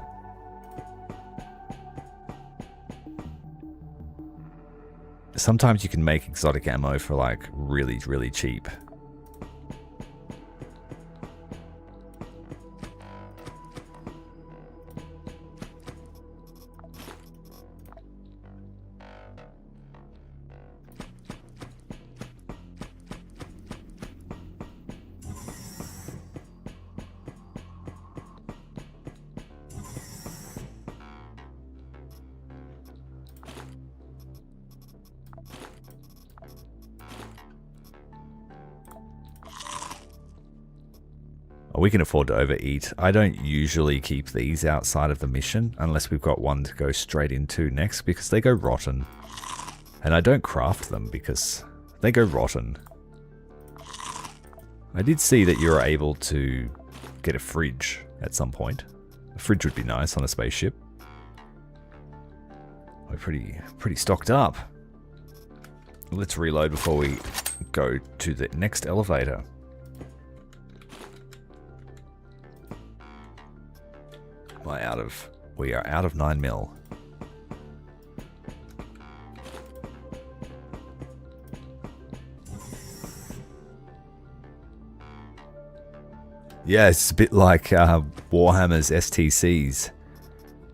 Sometimes you can make exotic ammo for like really, really cheap. We can afford to overeat. I don't usually keep these outside of the mission unless we've got one to go straight into next because they go rotten. And I don't craft them because they go rotten. I did see that you're able to get a fridge at some point. A fridge would be nice on a spaceship. We're pretty stocked up. Let's reload before we go to the next elevator. We are out of 9mm. Yeah, it's a bit like Warhammer's STCs.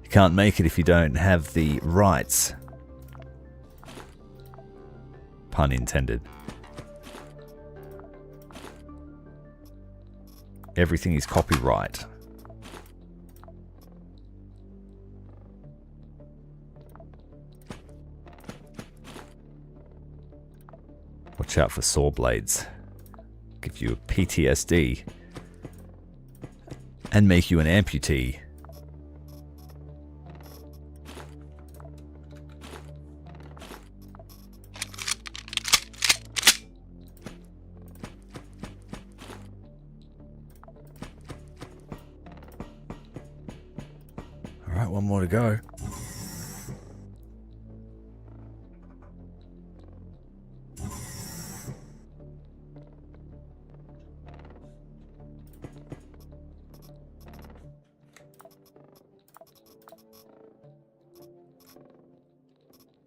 You can't make it if you don't have the rights. Pun intended. Everything is copyright. Watch out for saw blades. Give you a PTSD. And make you an amputee. Alright, one more to go.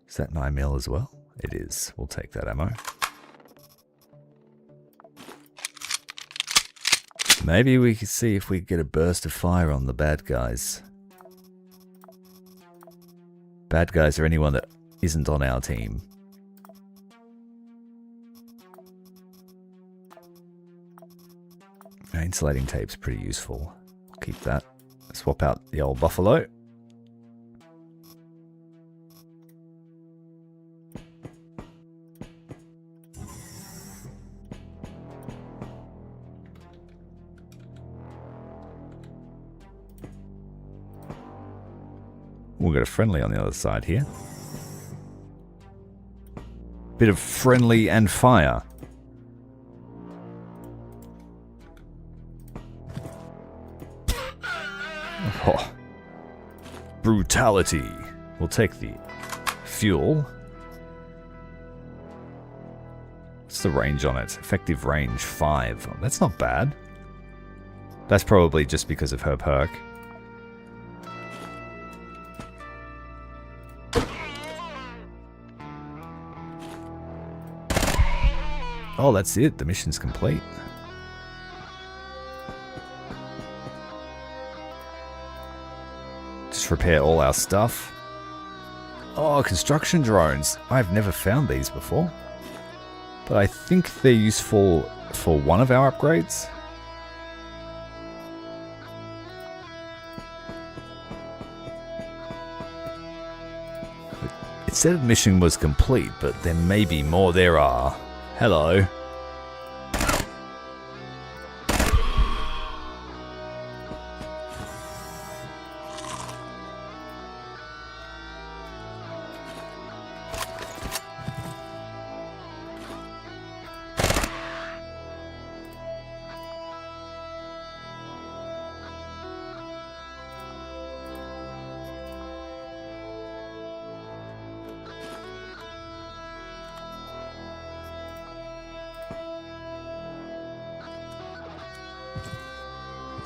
Is that 9mm as well? It is. We'll take that ammo. Maybe we could see if we get a burst of fire on the bad guys. Bad guys are anyone that isn't on our team. Insulating tape's pretty useful. I'll keep that. Swap out the old buffalo. We'll get a friendly on the other side here. Bit of friendly and fire. Oh. Brutality. We'll take the fuel. What's the range on it? Effective range 5. Oh, that's not bad. That's probably just because of her perk. Oh, that's it. The mission's complete. Just repair all our stuff. Oh, construction drones. I've never found these before. But I think they're useful for one of our upgrades. It said the mission was complete, but there may be more. There are. Hello.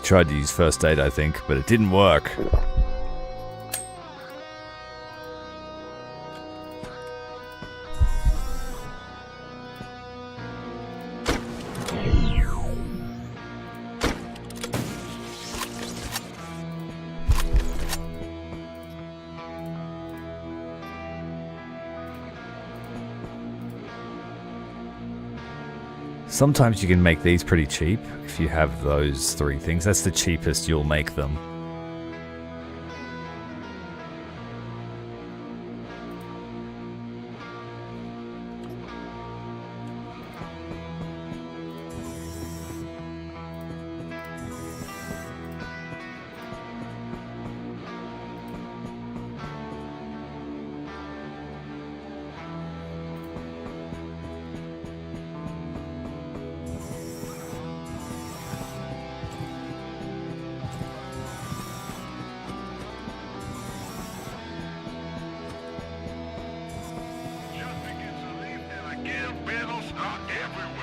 Tried to use first aid, I think, but it didn't work. Sometimes you can make these pretty cheap if you have those 3 things. That's the cheapest you'll make them.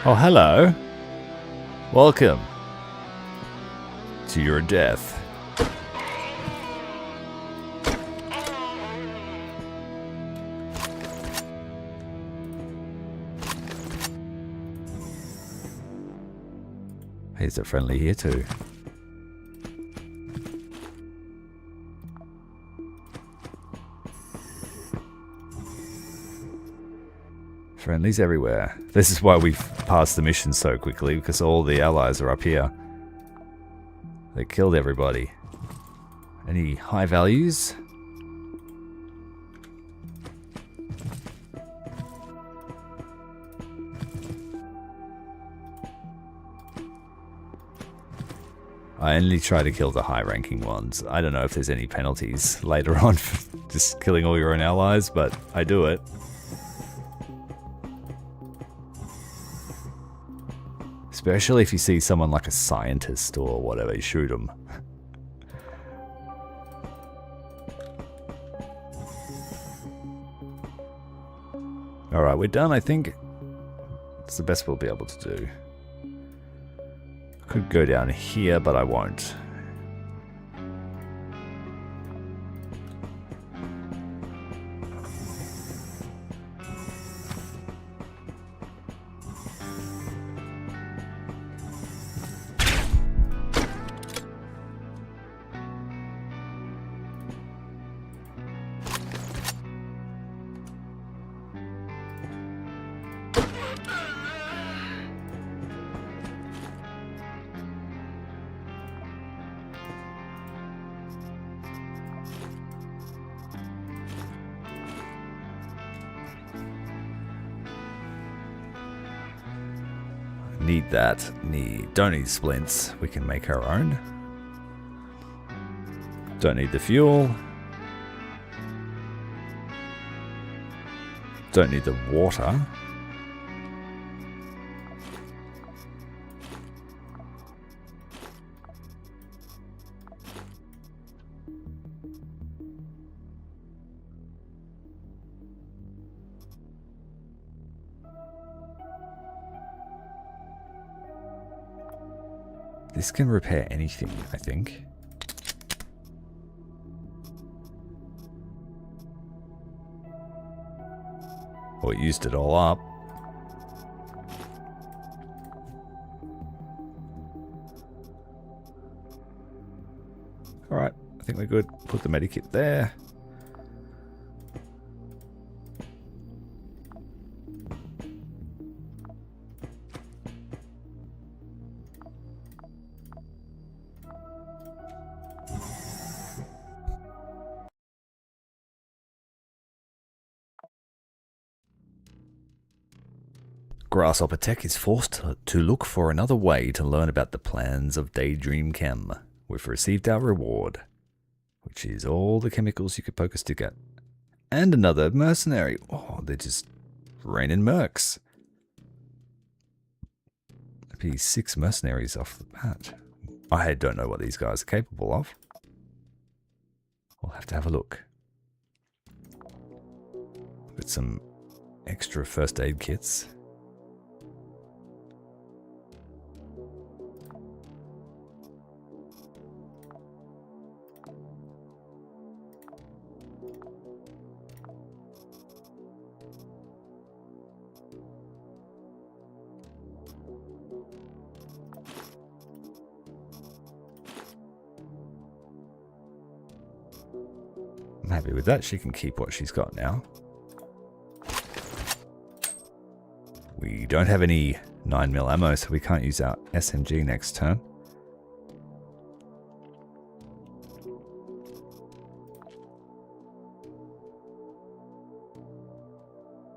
Oh, hello. Welcome to your death. Here's a friendly here too. Friendlies everywhere. This is why we've passed the mission so quickly, because all the allies are up here. They killed everybody. Any high values? I only try to kill the high-ranking ones. I don't know if there's any penalties later on for just killing all your own allies, but I do it. Especially if you see someone like a scientist or whatever, you shoot them. Alright, we're done, I think. It's the best we'll be able to do. Could go down here, but I won't. Need that. Don't need splints. We can make our own. Don't need the fuel. Don't need the water. This can repair anything, I think. Or it used it all up. Alright, I think we're good. Put the medikit there. Grasshopper Tech is forced to look for another way to learn about the plans of Daydream Chem. We've received our reward, which is all the chemicals you could poke a stick at. And another mercenary. Oh, they're just raining mercs. That'd be 6 mercenaries off the bat. I don't know what these guys are capable of. We'll have to have a look. With some extra first aid kits. I'm happy with that. She can keep what she's got now. We don't have any 9mm ammo, so we can't use our SMG next turn.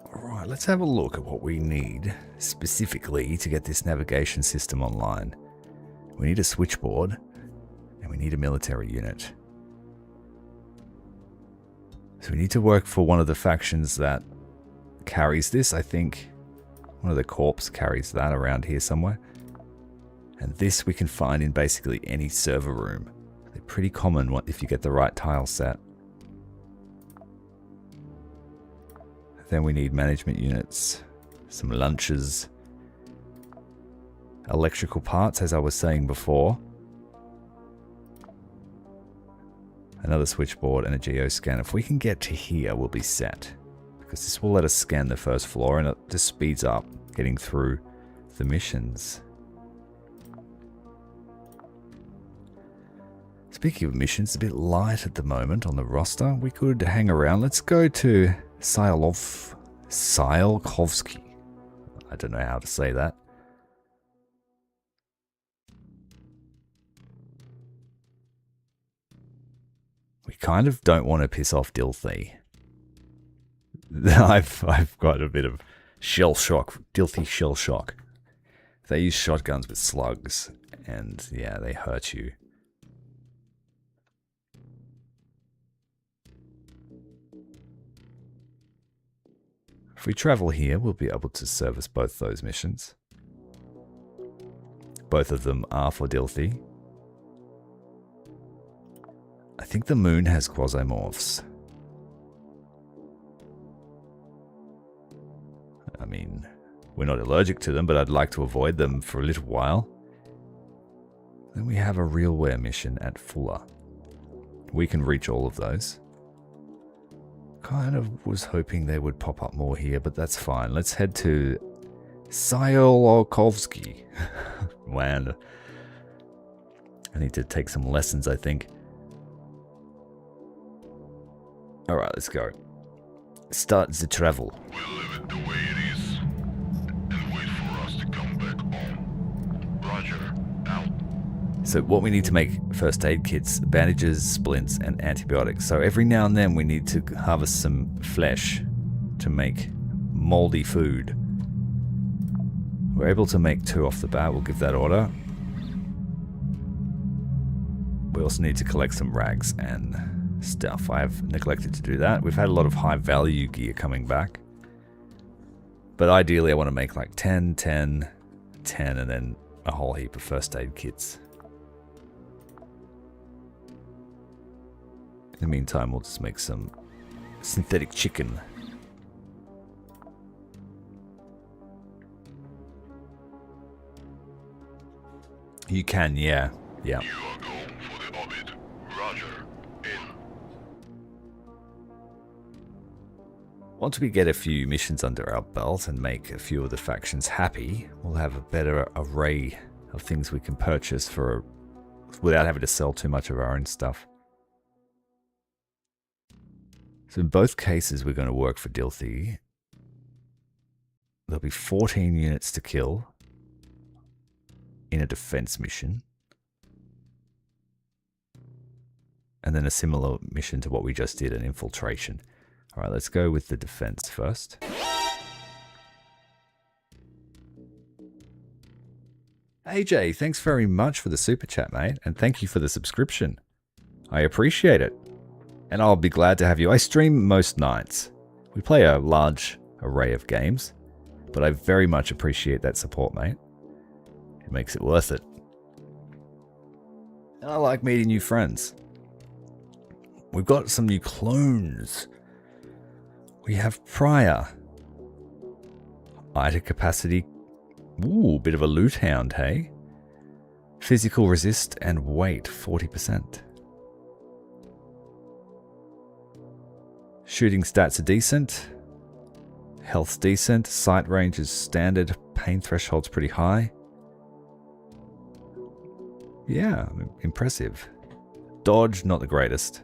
Alright, let's have a look at what we need specifically to get this navigation system online. We need a switchboard, and we need a military unit. So we need to work for one of the factions that carries this. I think one of the corps carries that around here somewhere. And this we can find in basically any server room. They're pretty common if you get the right tile set. Then we need management units, some lunches, electrical parts, as I was saying before. Another switchboard and a geoscan. If we can get to here, we'll be set. Because this will let us scan the first floor and it just speeds up getting through the missions. Speaking of missions, it's a bit light at the moment on the roster. We could hang around. Let's go to Tsiolkovsky. I don't know how to say that. We kind of don't want to piss off Dilthy. I've got a bit of shell shock, Dilthy shell shock. They use shotguns with slugs, and yeah, they hurt you. If we travel here, we'll be able to service both those missions. Both of them are for Dilthy. I think the moon has Quasimorphs. I mean, we're not allergic to them, but I'd like to avoid them for a little while. Then we have a Realware mission at Fuller. We can reach all of those. Kind of was hoping they would pop up more here, but that's fine. Let's head to Tsiolkovsky. Man, I need to take some lessons, I think. Alright, let's go. Start the travel. We'll leave it the way it is and wait for us to come back home. Roger, out. So what we need to make first aid kits, bandages, splints, and antibiotics. So every now and then we need to harvest some flesh to make moldy food. We're able to make 2 off the bat, we'll give that order. We also need to collect some rags and stuff. I've neglected to do that. We've had a lot of high value gear coming back. But ideally I want to make like 10, 10, 10, and then a whole heap of first aid kits. In the meantime, we'll just make some synthetic chicken. You can, yeah. Yeah. You are going for the orbit. Roger, in. Once we get a few missions under our belt and make a few of the factions happy, we'll have a better array of things we can purchase for without having to sell too much of our own stuff. So in both cases, we're going to work for Dilthy. There'll be 14 units to kill in a defense mission. And then a similar mission to what we just did, an infiltration. Alright, let's go with the defense first. AJ, thanks very much for the super chat, mate. And thank you for the subscription. I appreciate it. And I'll be glad to have you. I stream most nights. We play a large array of games. But I very much appreciate that support, mate. It makes it worth it. And I like meeting new friends. We've got some new clones. We have Prior. Iter capacity. Ooh, bit of a loot hound, hey? Physical resist and weight 40%. Shooting stats are decent. Health's decent. Sight range is standard. Pain threshold's pretty high. Yeah, impressive. Dodge, not the greatest.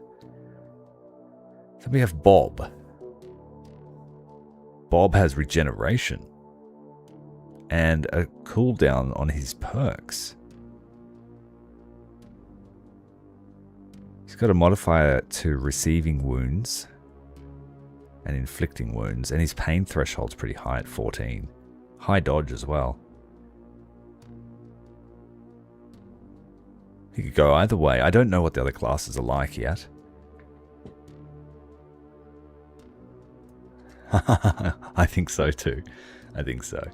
Then we have Bob. Bob has regeneration. And a cooldown on his perks. He's got a modifier to receiving wounds and inflicting wounds, and his pain threshold's pretty high at 14. High dodge as well. He could go either way. I don't know what the other classes are like yet. I think so too. I think so.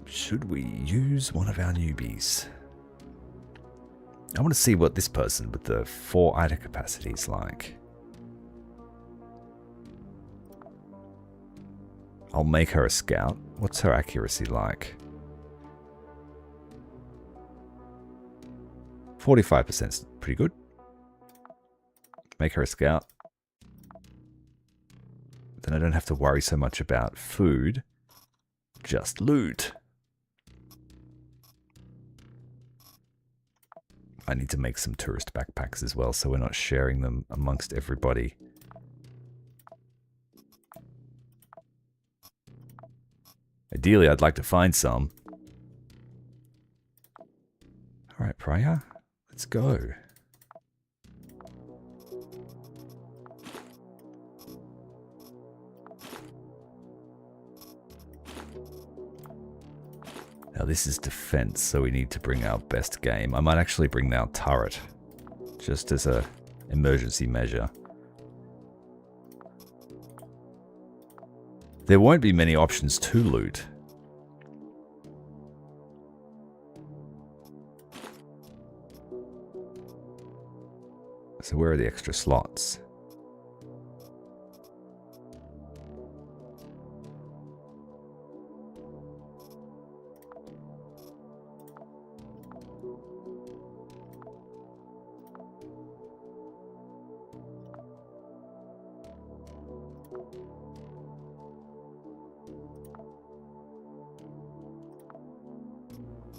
Should we use one of our newbies? I want to see what this person with the 4 Iter capacity is like. I'll make her a scout. What's her accuracy like? 45% is pretty good. Make her a scout. Then I don't have to worry so much about food. Just loot. I need to make some tourist backpacks as well, so we're not sharing them amongst everybody. Ideally, I'd like to find some. Alright, Priya, let's go. Now this is defense, so we need to bring our best game. I might actually bring our turret, just as a emergency measure. There won't be many options to loot. So where are the extra slots?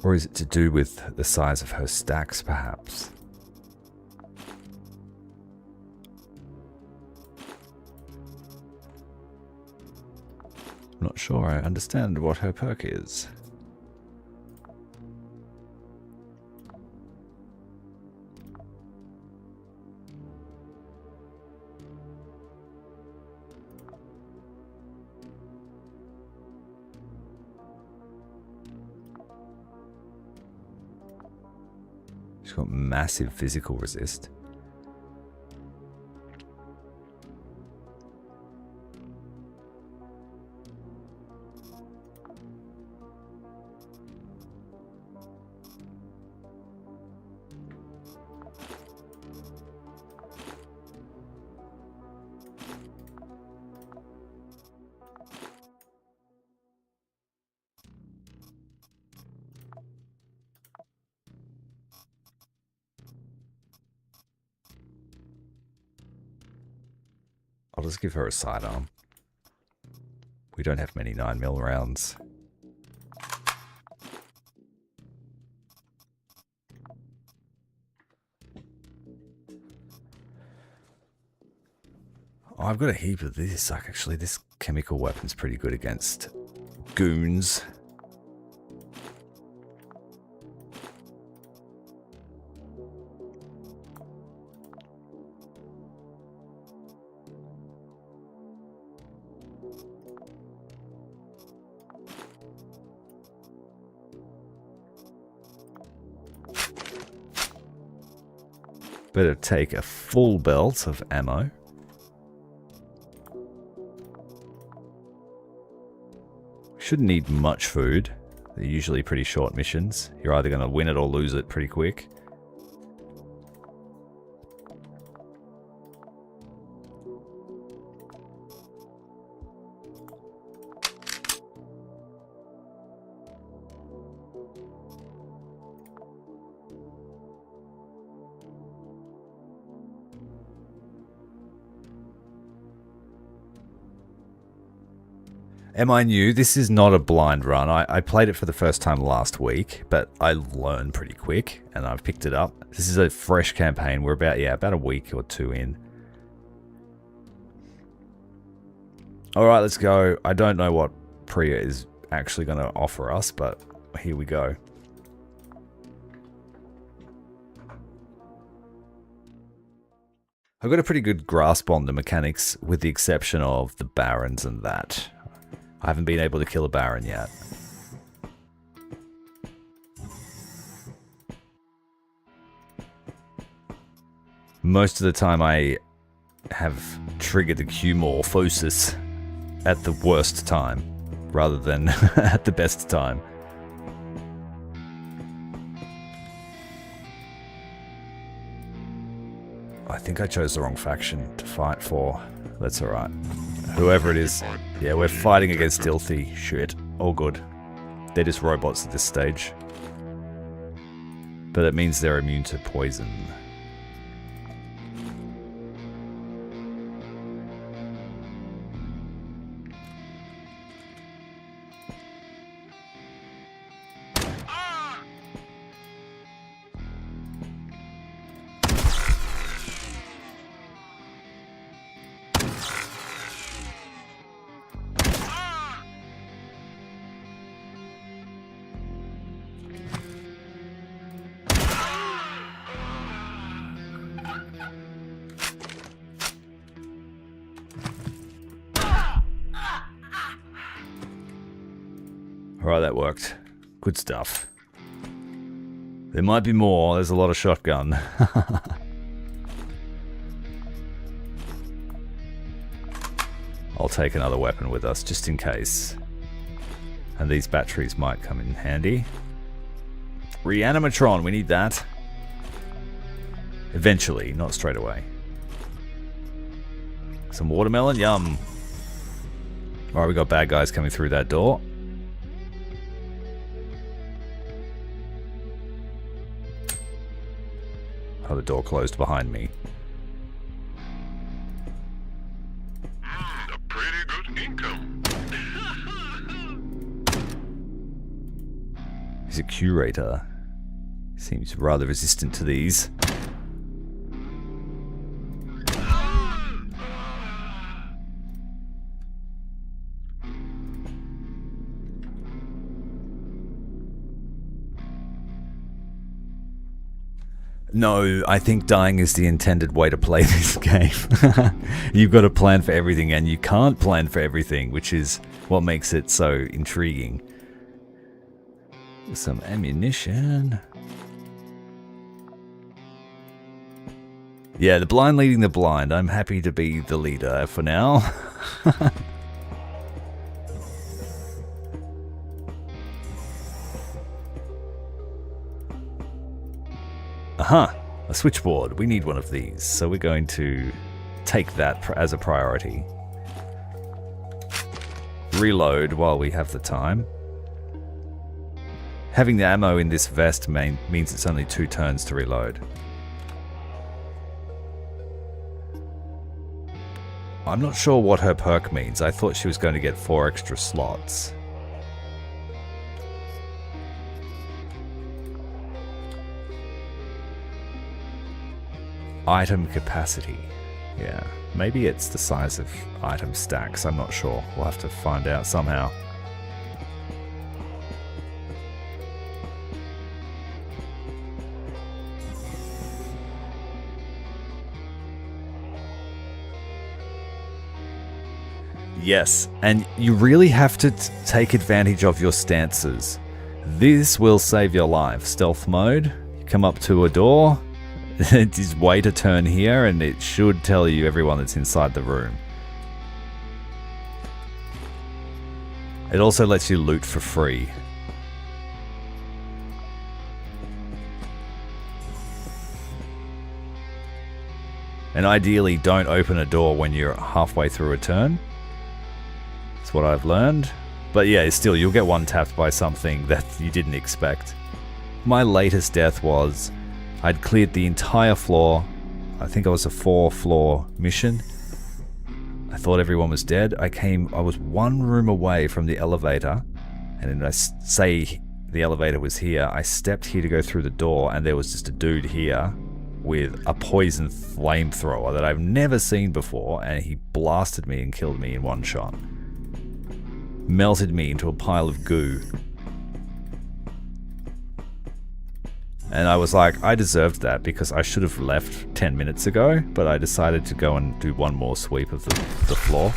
Or is it to do with the size of her stacks, perhaps? I'm not sure I understand what her perk is. She's got massive physical resist. I'll just give her a sidearm. We don't have many 9mm rounds. Oh, I've got a heap of this. Like, actually, this chemical weapon's pretty good against goons. Better take a full belt of ammo. Shouldn't need much food. They're usually pretty short missions. You're either going to win it or lose it pretty quick. Am I new? This is not a blind run. I played it for the first time last week, but I learned pretty quick, and I've picked it up. This is a fresh campaign. We're about a week or two in. Alright, let's go. I don't know what Priya is actually going to offer us, but here we go. I've got a pretty good grasp on the mechanics, with the exception of the barons and that. I haven't been able to kill a baron yet. Most of the time I have triggered the Q-morphosis at the worst time, rather than at the best time. I think I chose the wrong faction to fight for. That's alright. Whoever it is. Yeah, we're fighting against stealthy shit. All good. They're just robots at this stage. But it means they're immune to poison. Alright, that worked. Good stuff. There might be more. There's a lot of shotgun. I'll take another weapon with us, just in case. And these batteries might come in handy. Reanimatron, we need that. Eventually, not straight away. Some watermelon, yum. Alright, we got bad guys coming through that door. Oh, the door closed behind me. A pretty good income. He's a curator. Seems rather resistant to these. No, I think dying is the intended way to play this game. You've got to plan for everything, and you can't plan for everything, which is what makes it so intriguing. Some ammunition. Yeah, the blind leading the blind. I'm happy to be the leader for now. Aha, a switchboard. We need one of these, so we're going to take that as a priority. Reload while we have the time. Having the ammo in this vest means it's only 2 turns to reload. I'm not sure what her perk means. I thought she was going to get 4 extra slots. Item capacity. Yeah, maybe it's the size of item stacks. I'm not sure. We'll have to find out somehow. Yes, and you really have to take advantage of your stances. This will save your life. Stealth mode. You come up to a door. Just wait a turn here and it should tell you everyone that's inside the room. It also lets you loot for free. And ideally don't open a door when you're halfway through a turn. That's what I've learned. But yeah, still you'll get one tapped by something that you didn't expect. My latest death was I'd cleared the entire floor. I think it was a 4-floor mission. I thought everyone was dead. I was 1 room away from the elevator. And then I say the elevator was here. I stepped here to go through the door and there was just a dude here with a poison flamethrower that I've never seen before. And he blasted me and killed me in 1 shot. Melted me into a pile of goo. And I was like, I deserved that because I should have left 10 minutes ago, but I decided to go and do 1 more sweep of the floor.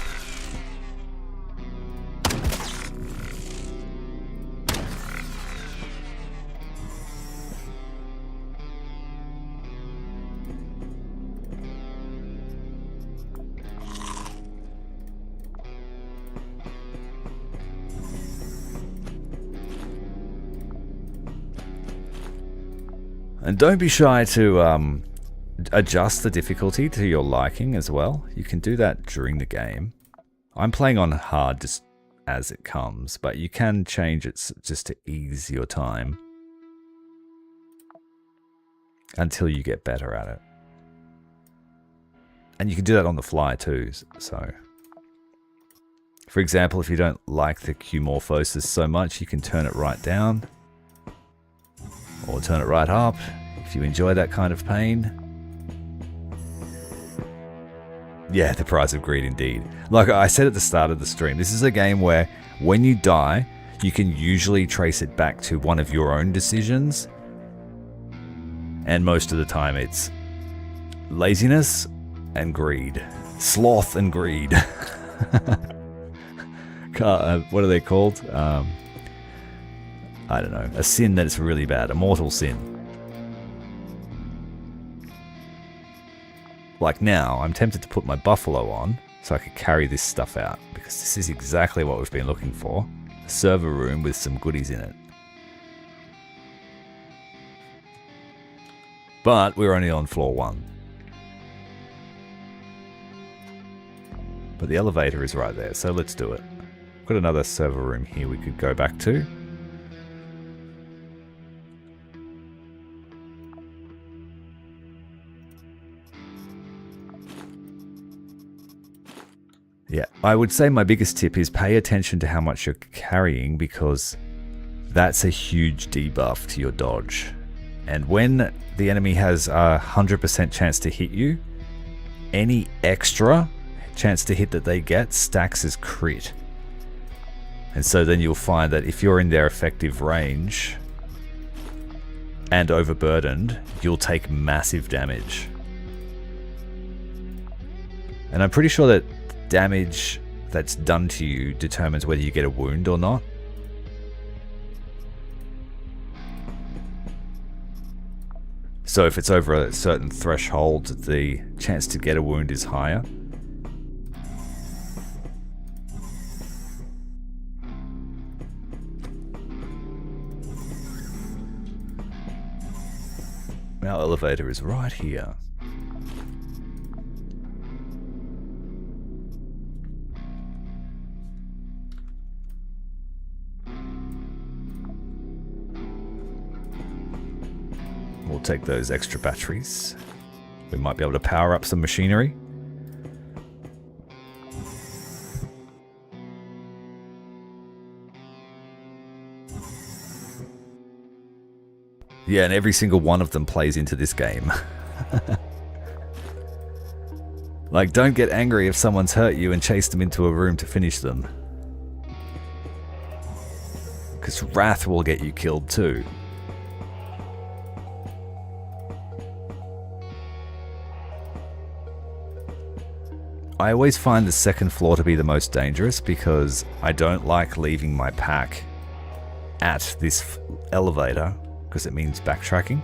And don't be shy to adjust the difficulty to your liking as well. You can do that during the game. I'm playing on hard just as it comes, but you can change it just to ease your time until you get better at it. And you can do that on the fly too, so... For example, if you don't like the Q-morphosis so much, you can turn it right down. Or turn it right up, if you enjoy that kind of pain. Yeah, the price of greed indeed. Like I said at the start of the stream, this is a game where when you die, you can usually trace it back to one of your own decisions. And most of the time it's laziness and greed. Sloth and greed. What are they called? I don't know. A sin that is really bad. A mortal sin. Like now, I'm tempted to put my buffalo on so I could carry this stuff out. Because this is exactly what we've been looking for. A server room with some goodies in it. But we're only on floor 1. But the elevator is right there, so let's do it. Got another server room here we could go back to. Yeah, I would say my biggest tip is pay attention to how much you're carrying, because that's a huge debuff to your dodge. And when the enemy has a 100% chance to hit you, any extra chance to hit that they get stacks as crit. And so then you'll find that if you're in their effective range and overburdened, you'll take massive damage. And I'm pretty sure that damage that's done to you determines whether you get a wound or not. So if it's over a certain threshold, the chance to get a wound is higher. Our elevator is right here. We'll take those extra batteries. We might be able to power up some machinery. Yeah, and every single one of them plays into this game. Like, don't get angry if someone's hurt you and chase them into a room to finish them. Because Wrath will get you killed too. I always find the second floor to be the most dangerous because I don't like leaving my pack at this elevator because it means backtracking.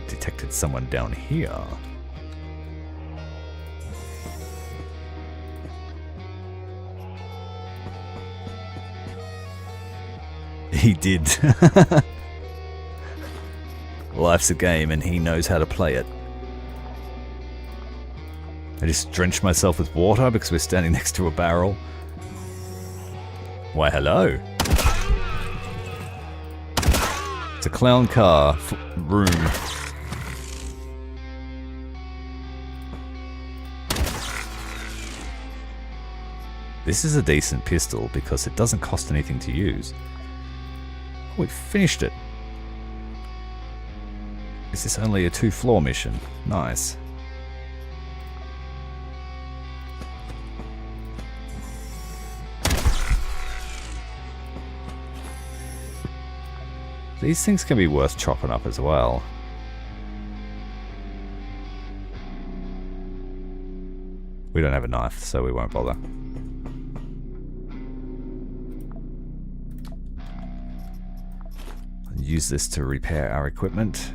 Detected someone down here. He did. Life's a game and he knows how to play it. I just drenched myself with water because we're standing next to a barrel. Why, hello. It's a clown car room. This is a decent pistol because it doesn't cost anything to use. We finished it. Is this only a 2-floor mission? Nice. These things can be worth chopping up as well. We don't have a knife, so we won't bother. Use this to repair our equipment.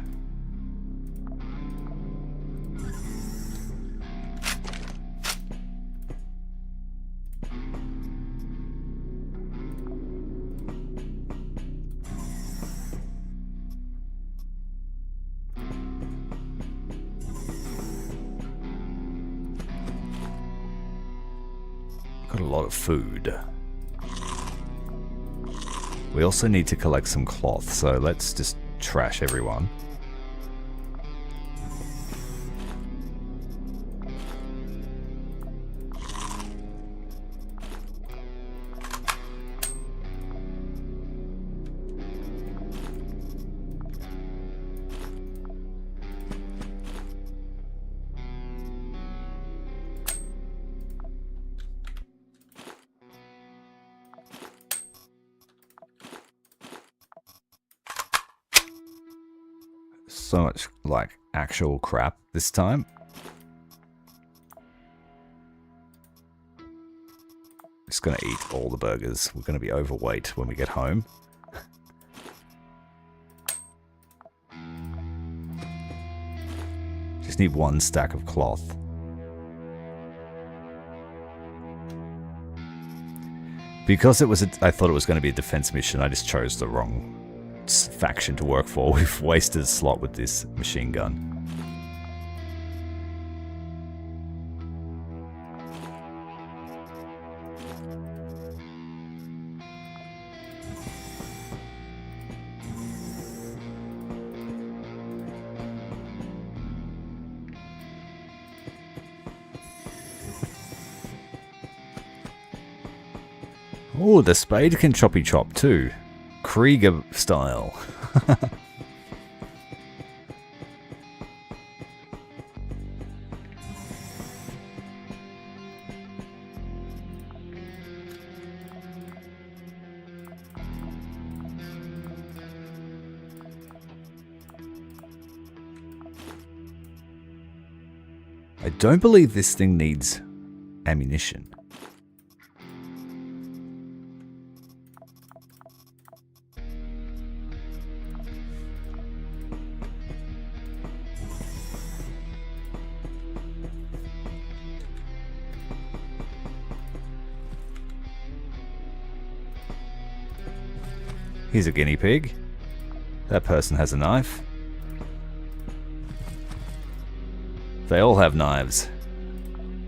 Got a lot of food. We also need to collect some cloth, so let's just trash everyone. So much, like, actual crap this time. Just gonna eat all the burgers. We're gonna be overweight when we get home. Just need one stack of cloth. Because it was I thought it was going to be a defense mission, I just chose the wrong faction to work for. We've wasted a slot with this machine gun. Oh, the spade can choppy chop too. Krieger style. I don't believe this thing needs ammunition. Here's a guinea pig. That person has a knife. They all have knives.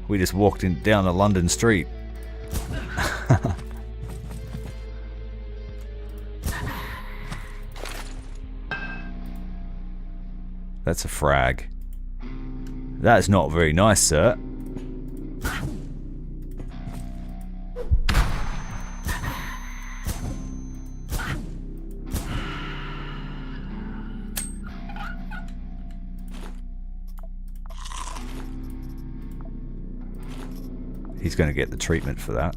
We just walked down a London street. That's a frag. That is not very nice, sir. He's going to get the treatment for that.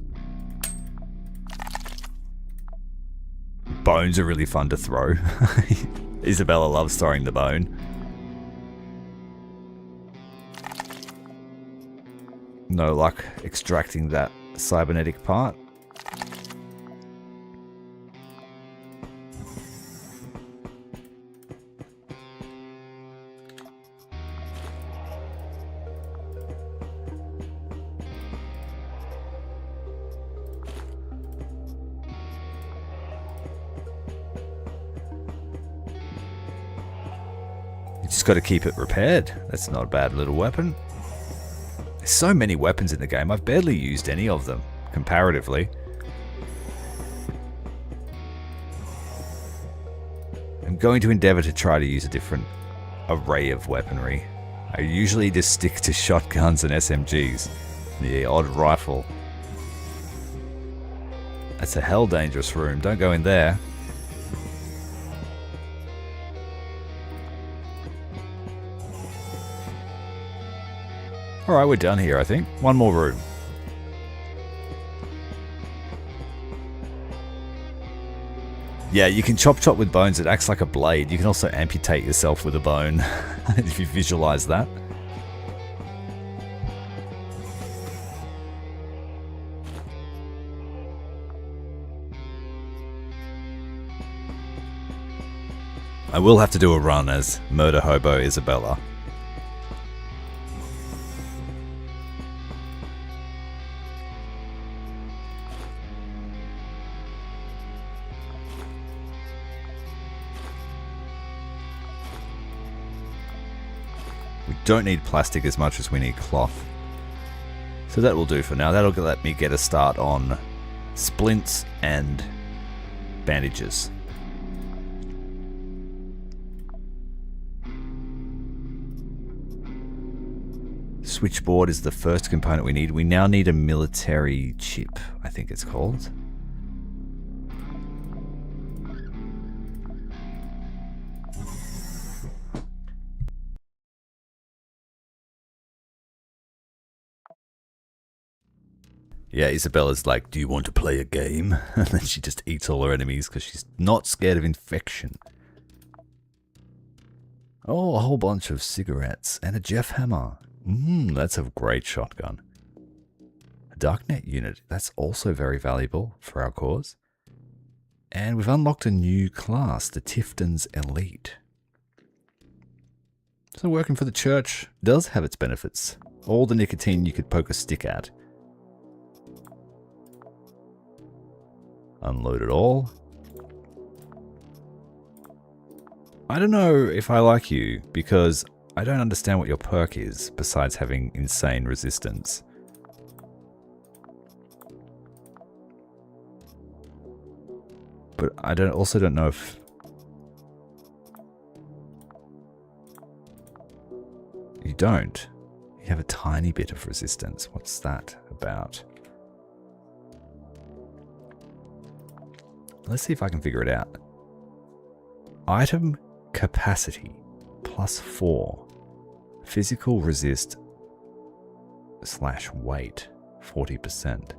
Bones are really fun to throw. Isabella loves throwing the bone. No luck extracting that cybernetic part. You just got to keep it repaired. That's not a bad little weapon. There's so many weapons in the game. I've barely used any of them, comparatively. I'm going to endeavor to try to use a different array of weaponry. I usually just stick to shotguns and SMGs. The odd rifle. That's a hell dangerous room. Don't go in there. Alright, we're done here, I think. One more room. Yeah, you can chop with bones. It acts like a blade. You can also amputate yourself with a bone, if you visualize that. I will have to do a run as Murder Hobo Isabella. Don't need plastic as much as we need cloth. So that will do for now. That'll let me get a start on splints and bandages. Switchboard is the first component we need. We now need a military chip, I think it's called. Yeah, Isabella's like, do you want to play a game? And then she just eats all her enemies because she's not scared of infection. Oh, a whole bunch of cigarettes and a Jeff hammer. That's a great shotgun. A darknet unit. That's also very valuable for our cause. And we've unlocked a new class, the Tifton's Elite. So working for the church does have its benefits. All the nicotine you could poke a stick at. Unload it all. I don't know if I like you, because I don't understand what your perk is, besides having insane resistance. But I also don't know if... You don't. You have a tiny bit of resistance. What's that about? Let's see if I can figure it out. Item capacity +4. Physical resist / weight 40%.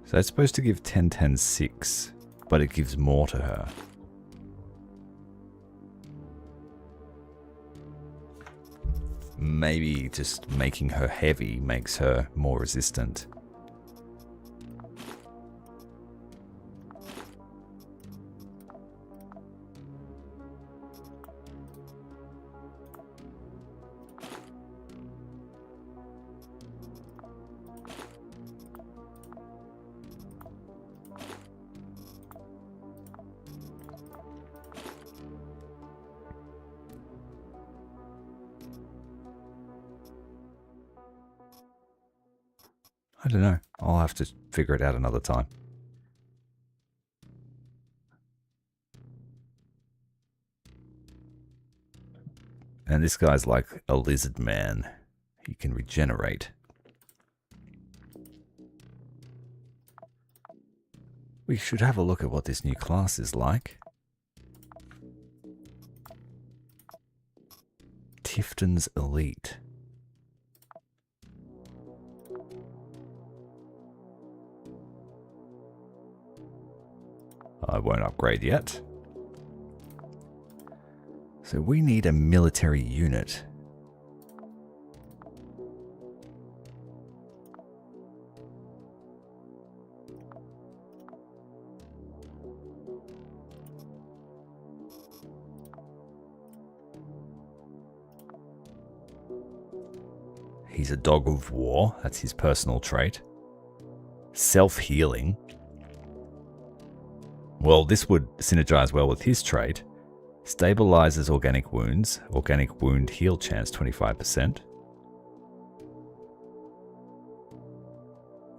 So it's supposed to give 10, 10, 6, but it gives more to her. Maybe just making her heavy makes her more resistant. I don't know. I'll have to figure it out another time. And this guy's like a lizard man. He can regenerate. We should have a look at what this new class is like. Tifton's Elite. I won't upgrade yet. So we need a military unit. He's a dog of war. That's his personal trait. Self-healing. Well, this would synergize well with his trait. Stabilizes organic wounds. Organic wound heal chance 25%.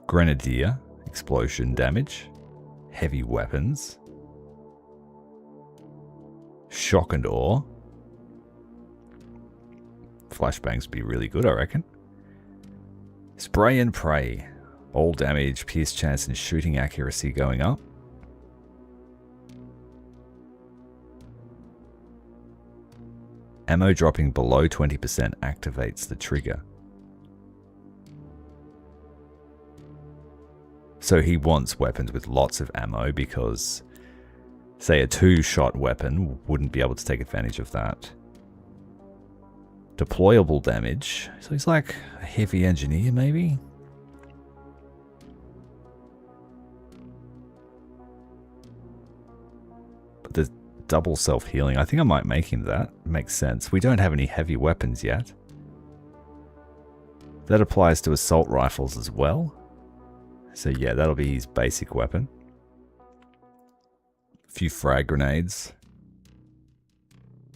Grenadier. Explosion damage. Heavy weapons. Shock and awe. Flashbangs would be really good, I reckon. Spray and pray. All damage, pierce chance and shooting accuracy going up. Ammo dropping below 20% activates the trigger. So he wants weapons with lots of ammo because, say, a 2-shot weapon wouldn't be able to take advantage of that. Deployable damage. So he's like a heavy engineer, maybe? But the double self-healing. I think I might make him that. Makes sense. We don't have any heavy weapons yet. That applies to assault rifles as well. So yeah, that'll be his basic weapon. A few frag grenades.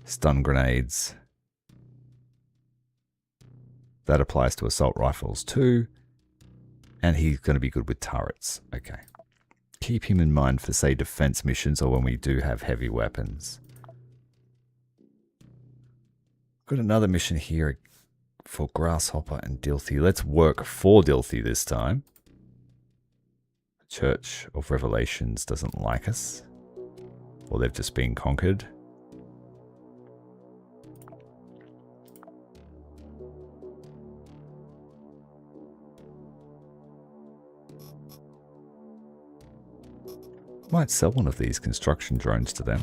Stun grenades. That applies to assault rifles too. And he's going to be good with turrets. Okay. Keep him in mind for, say, defense missions or when we do have heavy weapons. Got another mission here for Grasshopper and Dilthy. Let's work for Dilthy this time. Church of Revelations doesn't like us. Or they've just been conquered. Might sell one of these construction drones to them.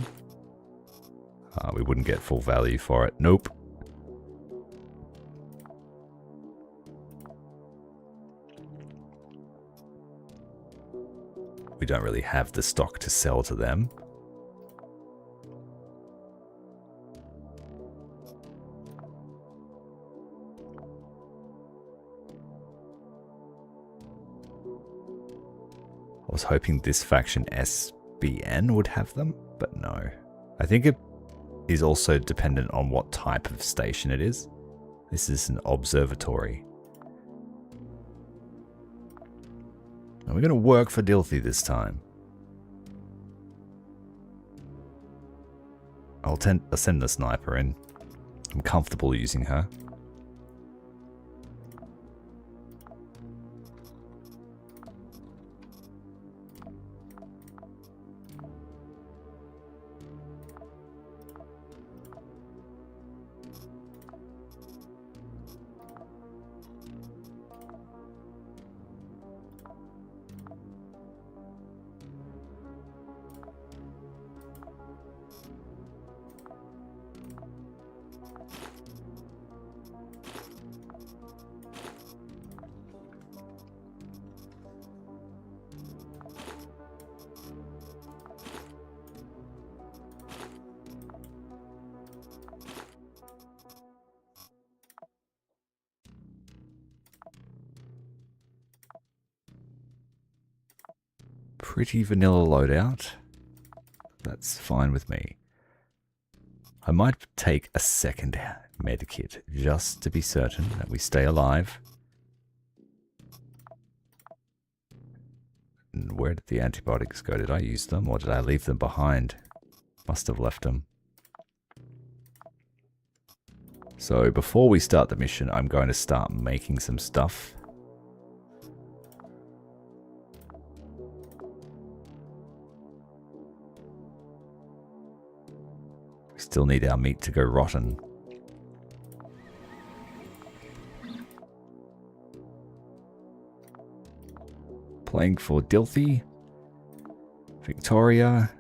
We wouldn't get full value for it. Nope. We don't really have the stock to sell to them. I was hoping this faction SBN would have them, but no. I think it is also dependent on what type of station it is. This is an observatory. And we're going to work for Dilthy this time. I'll send the sniper in. I'm comfortable using her. Pretty vanilla loadout. That's fine with me. I might take a second medikit just to be certain that we stay alive. And where did the antibiotics go? Did I use them or did I leave them behind? Must have left them. So before we start the mission, I'm going to start making some stuff. Still need our meat to go rotten. Playing for Dilthy, Victoria.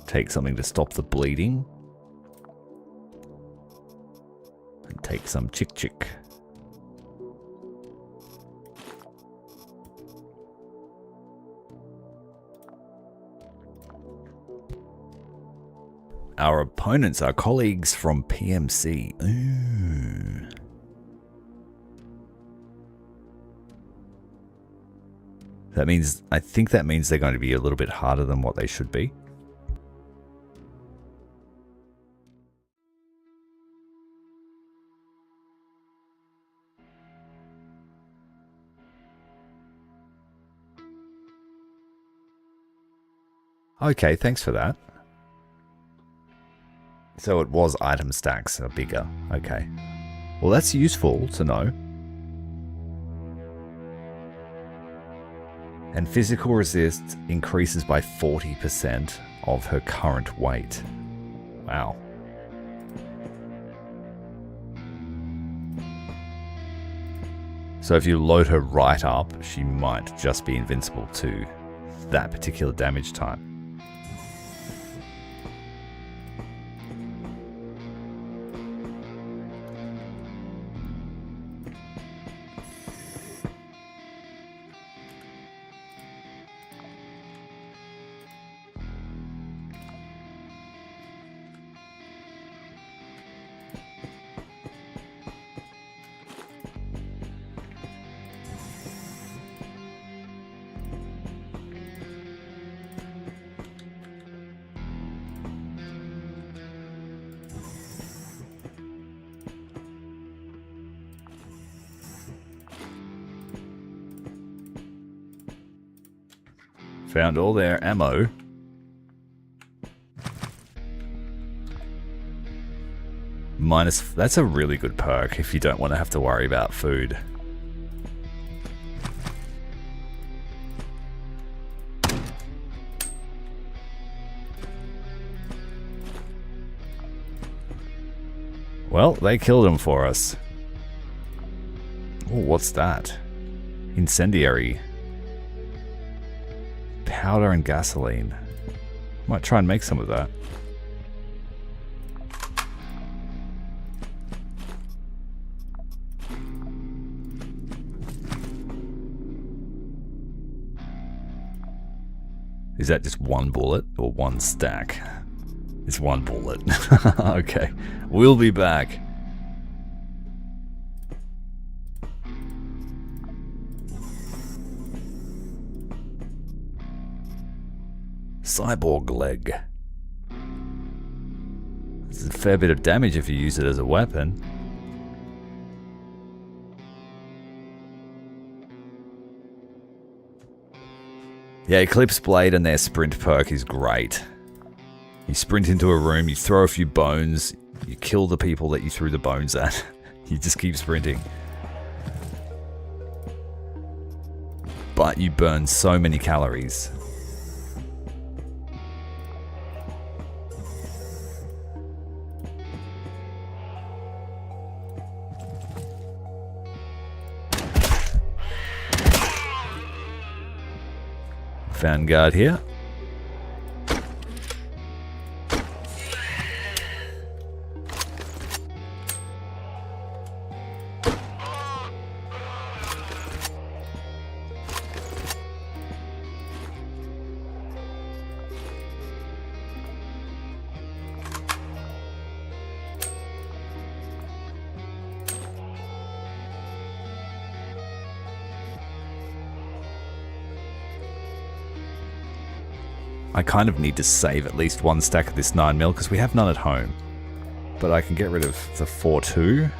Take something to stop the bleeding. And take some chick. Our opponents are colleagues from PMC. Ooh. That means, I think that means they're going to be a little bit harder than what they should be. Okay, thanks for that. So it was item stacks are bigger. Okay. Well, that's useful to know. And physical resist increases by 40% of her current weight. Wow. So if you load her right up, she might just be invincible to that particular damage type. Found all their ammo. Minus, that's a really good perk if you don't want to have to worry about food. Well, they killed him for us. Oh, what's that? Incendiary. Powder and gasoline. Might try and make some of that. Is that just one bullet or one stack? It's one bullet. Okay, we'll be back. Cyborg leg. This is a fair bit of damage if you use it as a weapon. Yeah, Eclipse Blade and their sprint perk is great. You sprint into a room, you throw a few bones, you kill the people that you threw the bones at. You just keep sprinting. But you burn so many calories. Vanguard here. I kind of need to save at least one stack of this 9mm because we have none at home. But I can get rid of the 4.2.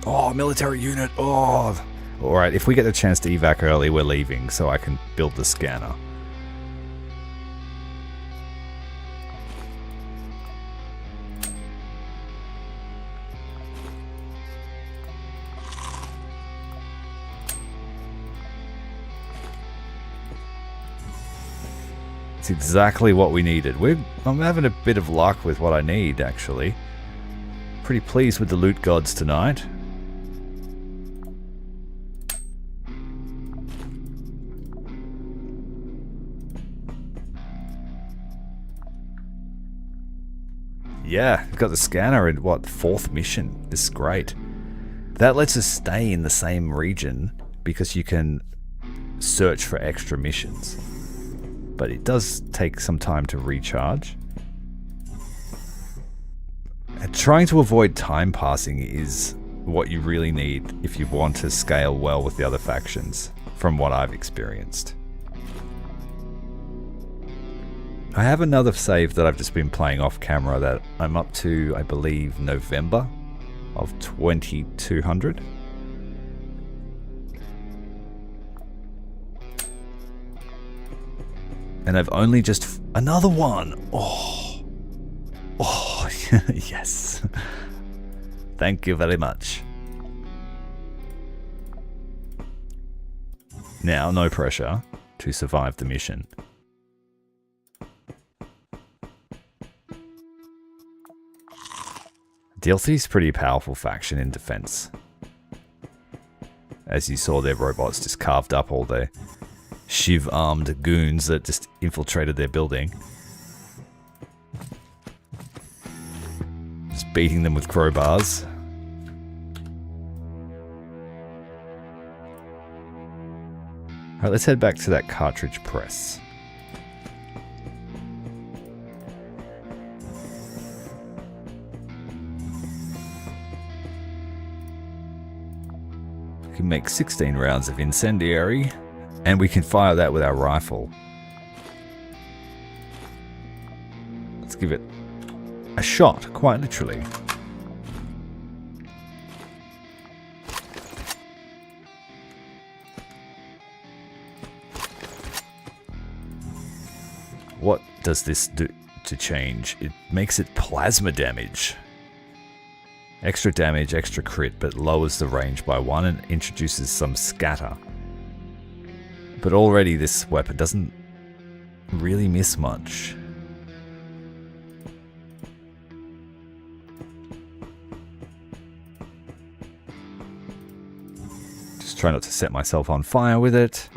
Oh, military unit. Oh. Alright, if we get the chance to evac early, we're leaving so I can build the scanner. It's exactly what we needed. I'm having a bit of luck with what I need, actually. Pretty pleased with the loot gods tonight. Yeah, got the scanner in, what, 4th mission. This is great. That lets us stay in the same region because you can search for extra missions. But it does take some time to recharge. And trying to avoid time passing is what you really need if you want to scale well with the other factions, from what I've experienced. I have another save that I've just been playing off camera that I'm up to, I believe, November of 2200. And I've only just... Another one! Oh! Oh, yes. Thank you very much. Now, no pressure to survive the mission. DLC's pretty powerful faction in defense. As you saw, their robots just carved up all their Shiv-armed goons that just infiltrated their building. Just beating them with crowbars. Alright, let's head back to that cartridge press. We can make 16 rounds of incendiary. And we can fire that with our rifle. Let's give it a shot, quite literally. What does this do to change? It makes it plasma damage. Extra damage, extra crit, but lowers the range by 1 and introduces some scatter. But already this weapon doesn't really miss much. Just try not to set myself on fire with it.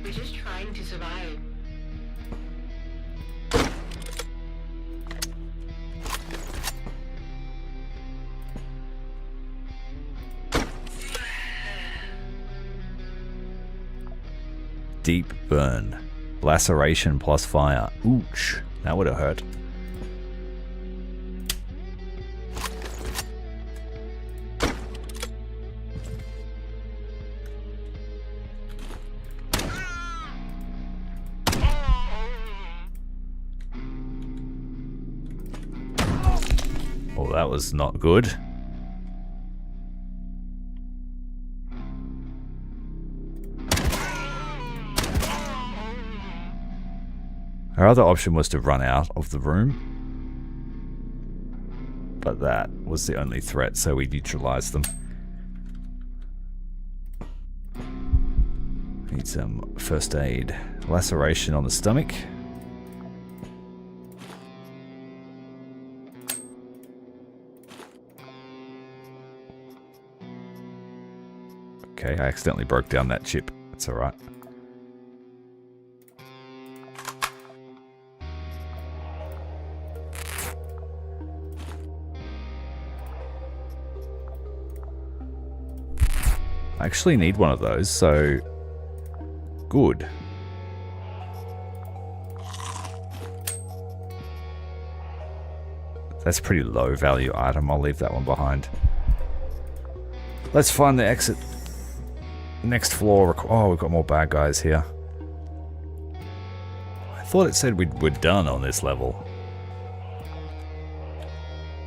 We're just trying to survive. Deep burn. Laceration plus fire. Ouch. That would have hurt. Oh, that was not good. Our other option was to run out of the room, but that was the only threat, so we neutralized them. Need some first aid. Laceration on the stomach. Okay, I accidentally broke down that chip. It's alright. I actually need one of those, so good. That's a pretty low value item. I'll leave that one behind. Let's find the exit. Next floor. Oh, we've got more bad guys here. I thought it said we're done on this level.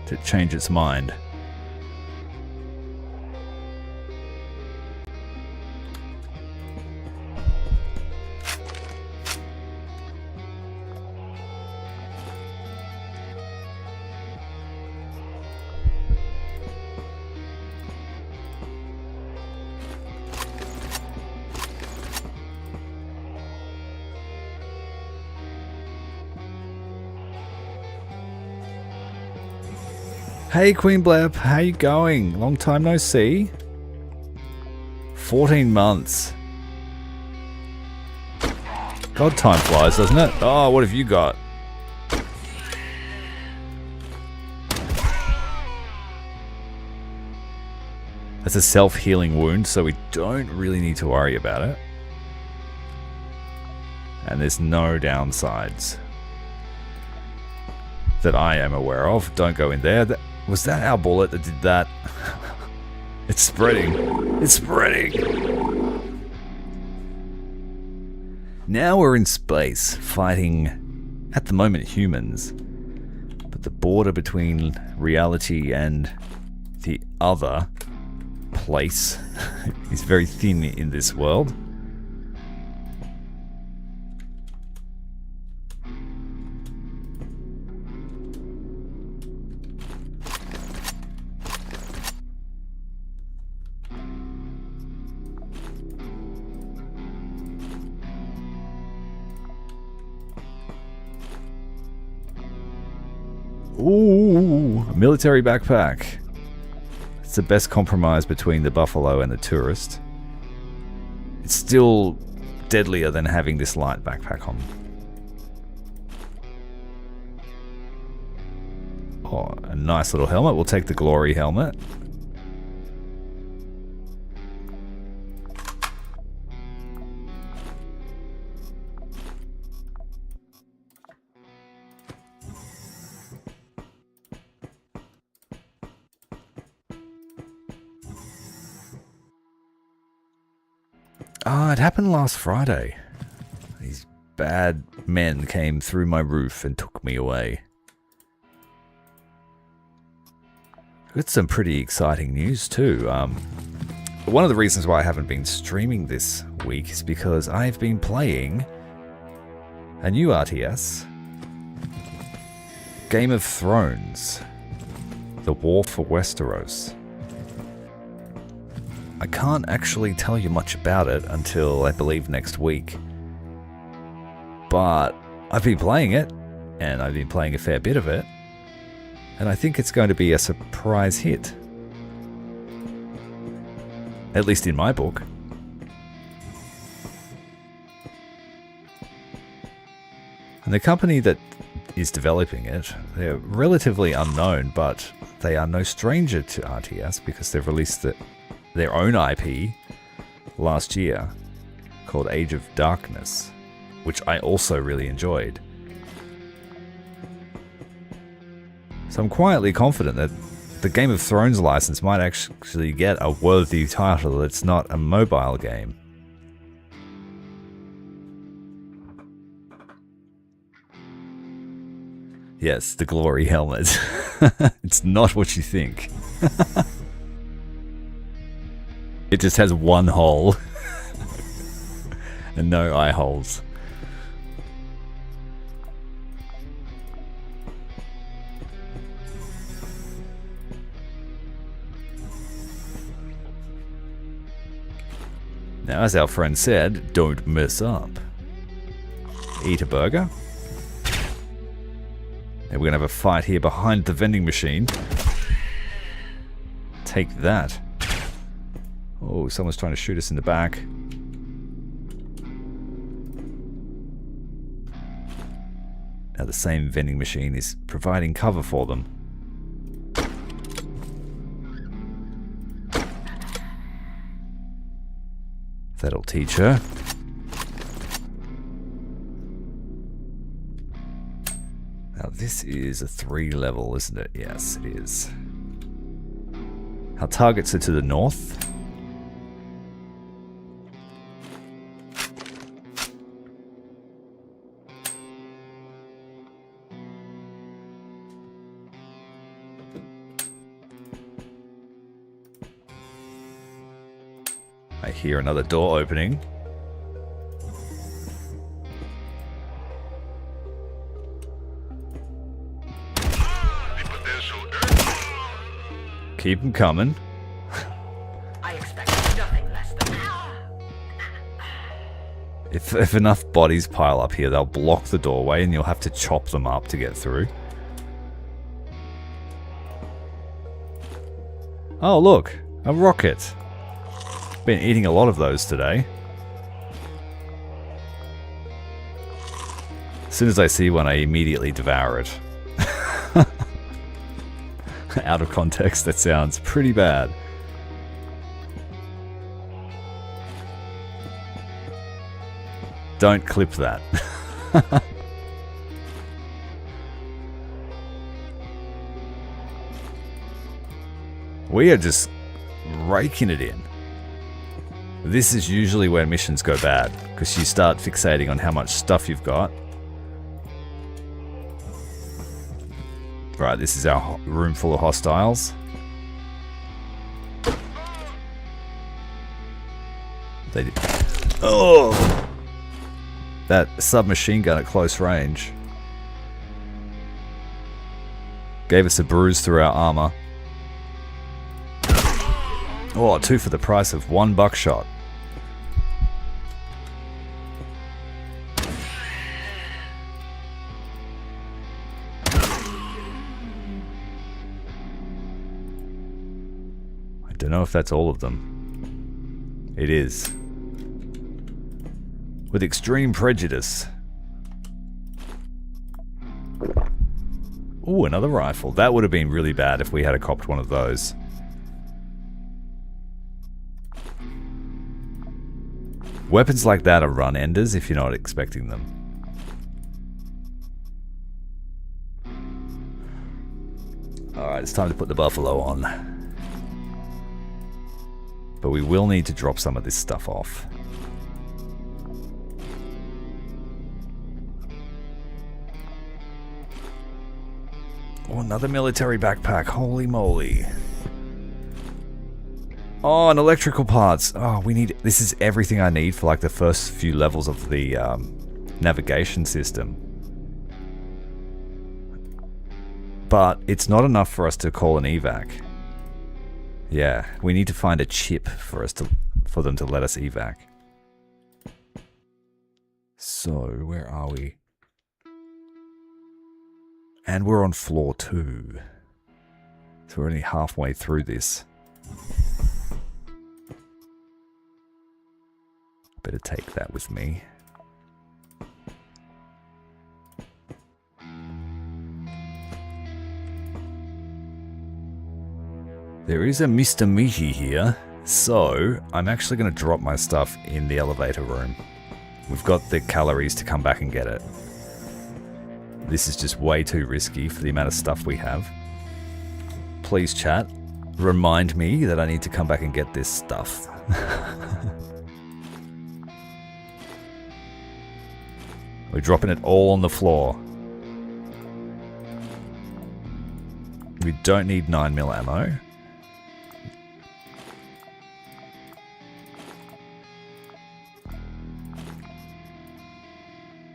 Did it change its mind? Hey Queen Blep, how you going? Long time no see. 14 months. God, time flies, doesn't it? Oh, what have you got? That's a self-healing wound, so we don't really need to worry about it. And there's no downsides that I am aware of. Don't go in there. Was that our bullet that did that? It's spreading. It's spreading. Now we're in space, fighting, at the moment, humans. But the border between reality and the other place is very thin in this world. Ooh, a military backpack. It's the best compromise between the buffalo and the tourist. It's still deadlier than having this light backpack on. Oh, a nice little helmet. We'll take the glory helmet. Ah, it happened last Friday. These bad men came through my roof and took me away. Got some pretty exciting news too. One of the reasons why I haven't been streaming this week is because I've been playing a new RTS, Game of Thrones, The War for Westeros. I can't actually tell you much about it until I believe next week. But I've been playing it, and I've been playing a fair bit of it, and I think it's going to be a surprise hit. At least in my book. And the company that is developing it, they're relatively unknown, but they are no stranger to RTS because they've released their own IP last year called Age of Darkness, which I also really enjoyed. So I'm quietly confident that the Game of Thrones license might actually get a worthy title that's not a mobile game. Yes, the glory helmet. It's not what you think. It just has one hole. And no eye holes. Now, as our friend said, don't mess up. Eat a burger. And we're going to have a fight here behind the vending machine. Take that. Oh, someone's trying to shoot us in the back. Now the same vending machine is providing cover for them. That'll teach her. Now this is a 3 level, isn't it? Yes, it is. Our targets are to the north. I hear another door opening. Keep them coming. I expect nothing less than If enough bodies pile up here, they'll block the doorway and you'll have to chop them up to get through. Oh, look, a rocket. Been eating a lot of those today. As soon as I see one, I immediately devour it. Out of context, that sounds pretty bad. Don't clip that. We are just raking it in. This is usually where missions go bad, because you start fixating on how much stuff you've got. Right, this is our room full of hostiles. They did. Oh! That submachine gun at close range gave us a bruise through our armor. Oh, 2 for the price of 1 buckshot. I don't know if that's all of them. It is. With extreme prejudice. Ooh, another rifle. That would have been really bad if we had copped one of those. Weapons like that are run enders if you're not expecting them. Alright, it's time to put the buffalo on. But we will need to drop some of this stuff off. Oh, another military backpack. Holy moly. Oh, and electrical parts. Oh, we need... This is everything I need for like the first few levels of the navigation system. But it's not enough for us to call an evac. Yeah, we need to find a chip for them to let us evac. So, where are we? And we're on floor 2. So we're only halfway through this. Better take that with me. There is a Mr. Michi here, so I'm actually going to drop my stuff in the elevator room. We've got the calories to come back and get it. This is just way too risky for the amount of stuff we have. Please, chat, remind me that I need to come back and get this stuff. We're dropping it all on the floor. We don't need 9mm ammo.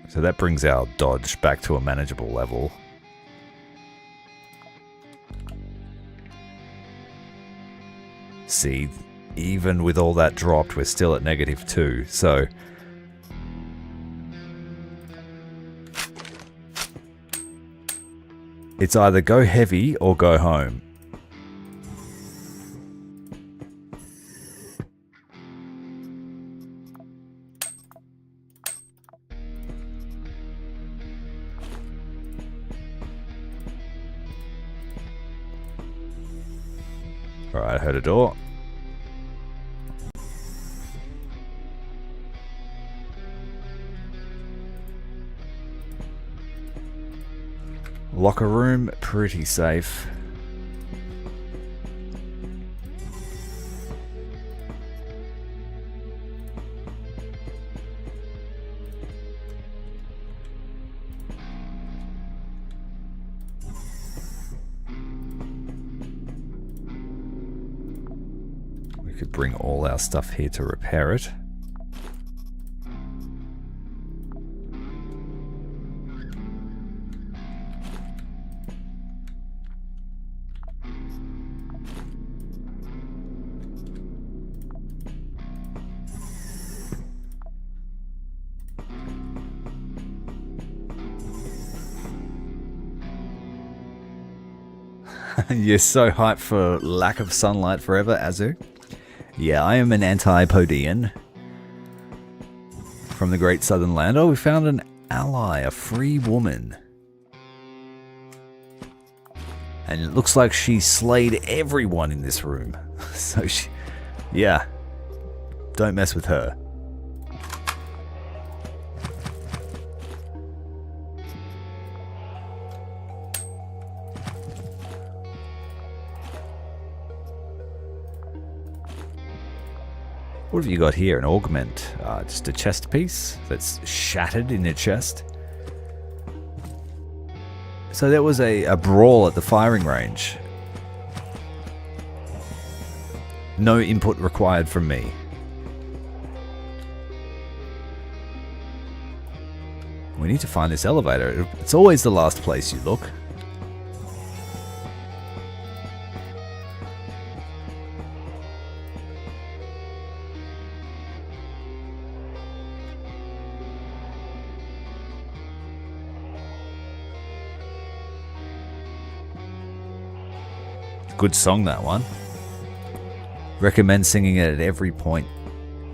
So that brings our dodge back to a manageable level. See, even with all that dropped, we're still at -2, so... It's either go heavy or go home. Alright, I heard a door. Locker room, pretty safe. We could bring all our stuff here to repair it. You're so hyped for lack of sunlight forever, Azu. Yeah, I am an anti-Podian. From the Great Southern Land. Oh, we found an ally, a free woman. And it looks like she slayed everyone in this room. So she... Yeah. Don't mess with her. What have you got here? An augment. Just a chest piece that's shattered in your chest. So there was a brawl at the firing range. No input required from me. We need to find this elevator. It's always the last place you look. Good song, that one. Recommend singing it at every point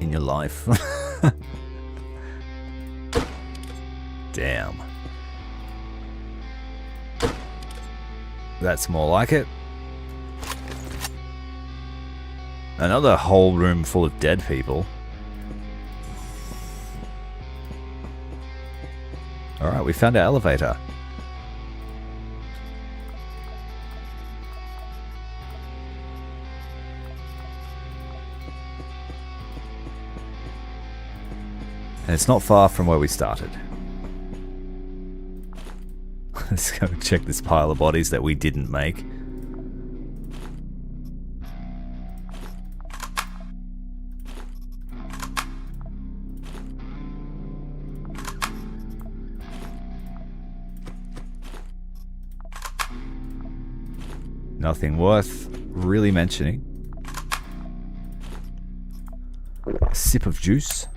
in your life. Damn. That's more like it. Another whole room full of dead people. Alright, we found our elevator. And it's not far from where we started. Let's go check this pile of bodies that we didn't make. Nothing worth really mentioning. A sip of juice.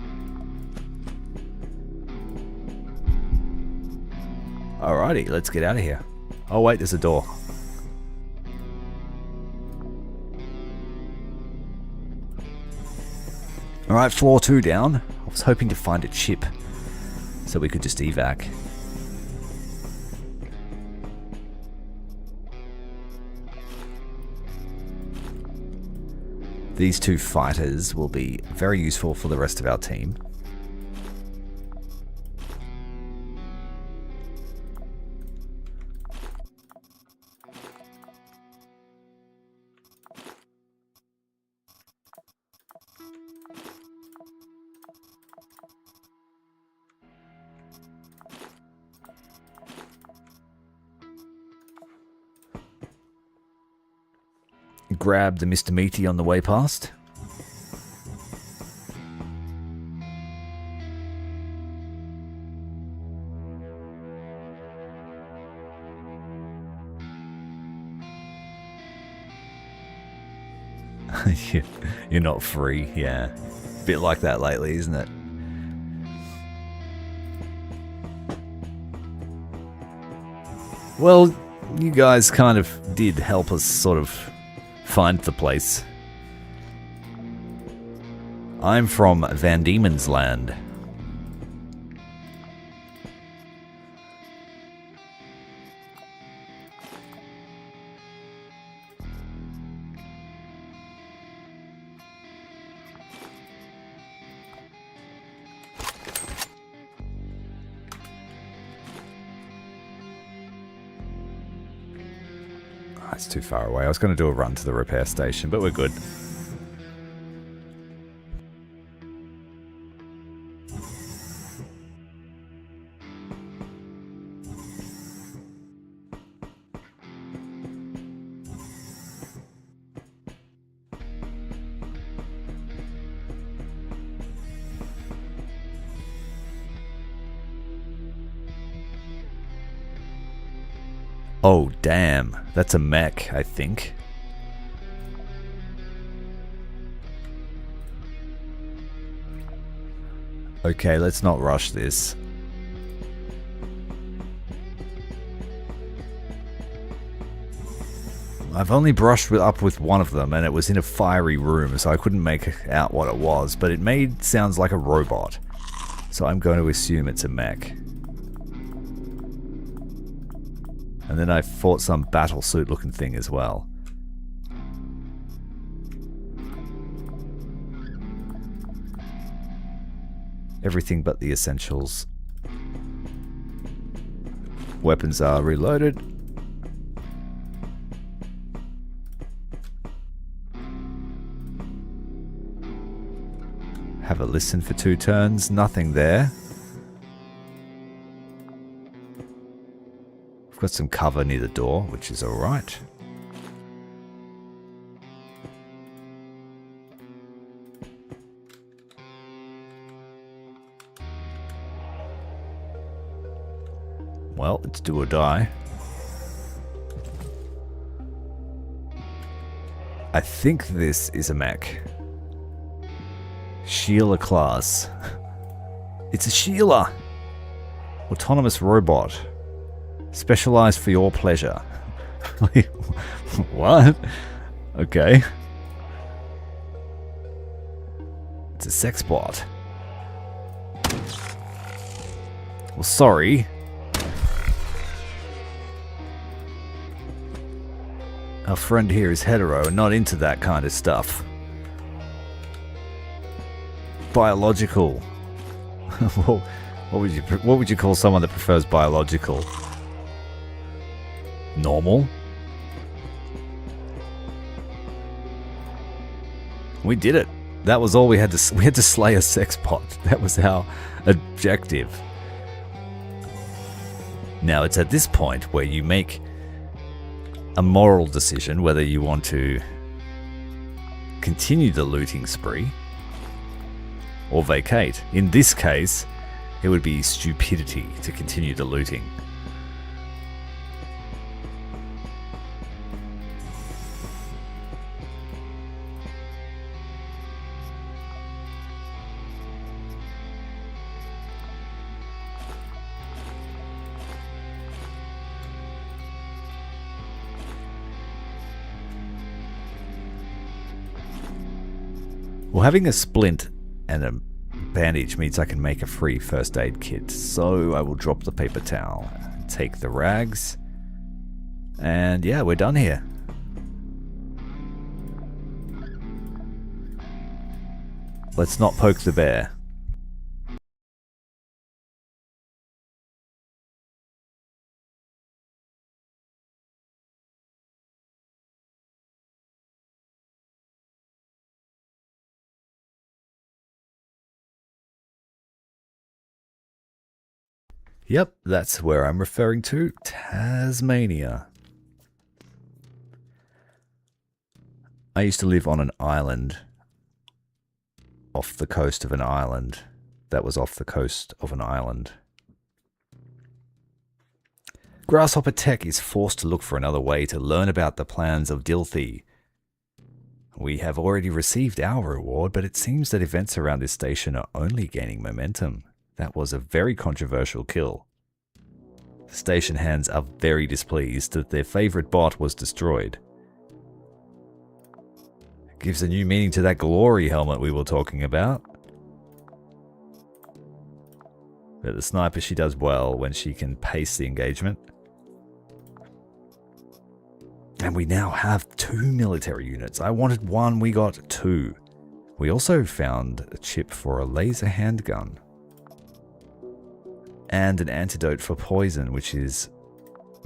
Alrighty, let's get out of here. Oh wait, there's a door. Alright, floor 2 down. I was hoping to find a chip so we could just evac. These 2 fighters will be very useful for the rest of our team. Grabbed the Mr. Meaty on the way past. You're not free, yeah. Bit like that lately, isn't it? Well, you guys kind of did help us sort of find the place. I'm from Van Diemen's Land. It's too far away. I was going to do a run to the repair station, but we're good. Oh, damn. That's a mech, I think. Okay, let's not rush this. I've only brushed up with one of them, and it was in a fiery room, so I couldn't make out what it was, but it made sounds like a robot. So I'm going to assume it's a mech. And then I fought some battlesuit looking thing as well. Everything but the essentials. Weapons are reloaded. Have a listen for 2 turns. Nothing there. We've got some cover near the door, which is alright. Well, it's do or die. I think this is a mech. Sheila class. It's a Sheila! Autonomous robot. Specialized for your pleasure. What? Okay. It's a sex bot. Well, sorry. Our friend here is hetero and not into that kind of stuff. Biological. Well, what would you call someone that prefers biological? Normal? We did it. That was all we had to. We had to slay a sex bot. That was our objective. Now, it's at this point where you make a moral decision whether you want to continue the looting spree or vacate. In this case, it would be stupidity to continue the looting. Well, having a splint and a bandage means I can make a free first aid kit. So I will drop the paper towel, take the rags, and yeah, we're done here. Let's not poke the bear. Yep, that's where I'm referring to, Tasmania. I used to live on an island, off the coast of an island, that was off the coast of an island. Grasshopper Tech is forced to look for another way to learn about the plans of Dilthy. We have already received our reward, but it seems that events around this station are only gaining momentum. That was a very controversial kill. The station hands are very displeased that their favorite bot was destroyed. It gives a new meaning to that glory helmet we were talking about. But the sniper, she does well when she can pace the engagement. And we now have 2 military units. I wanted 1, we got 2. We also found a chip for a laser handgun. And an antidote for poison, which is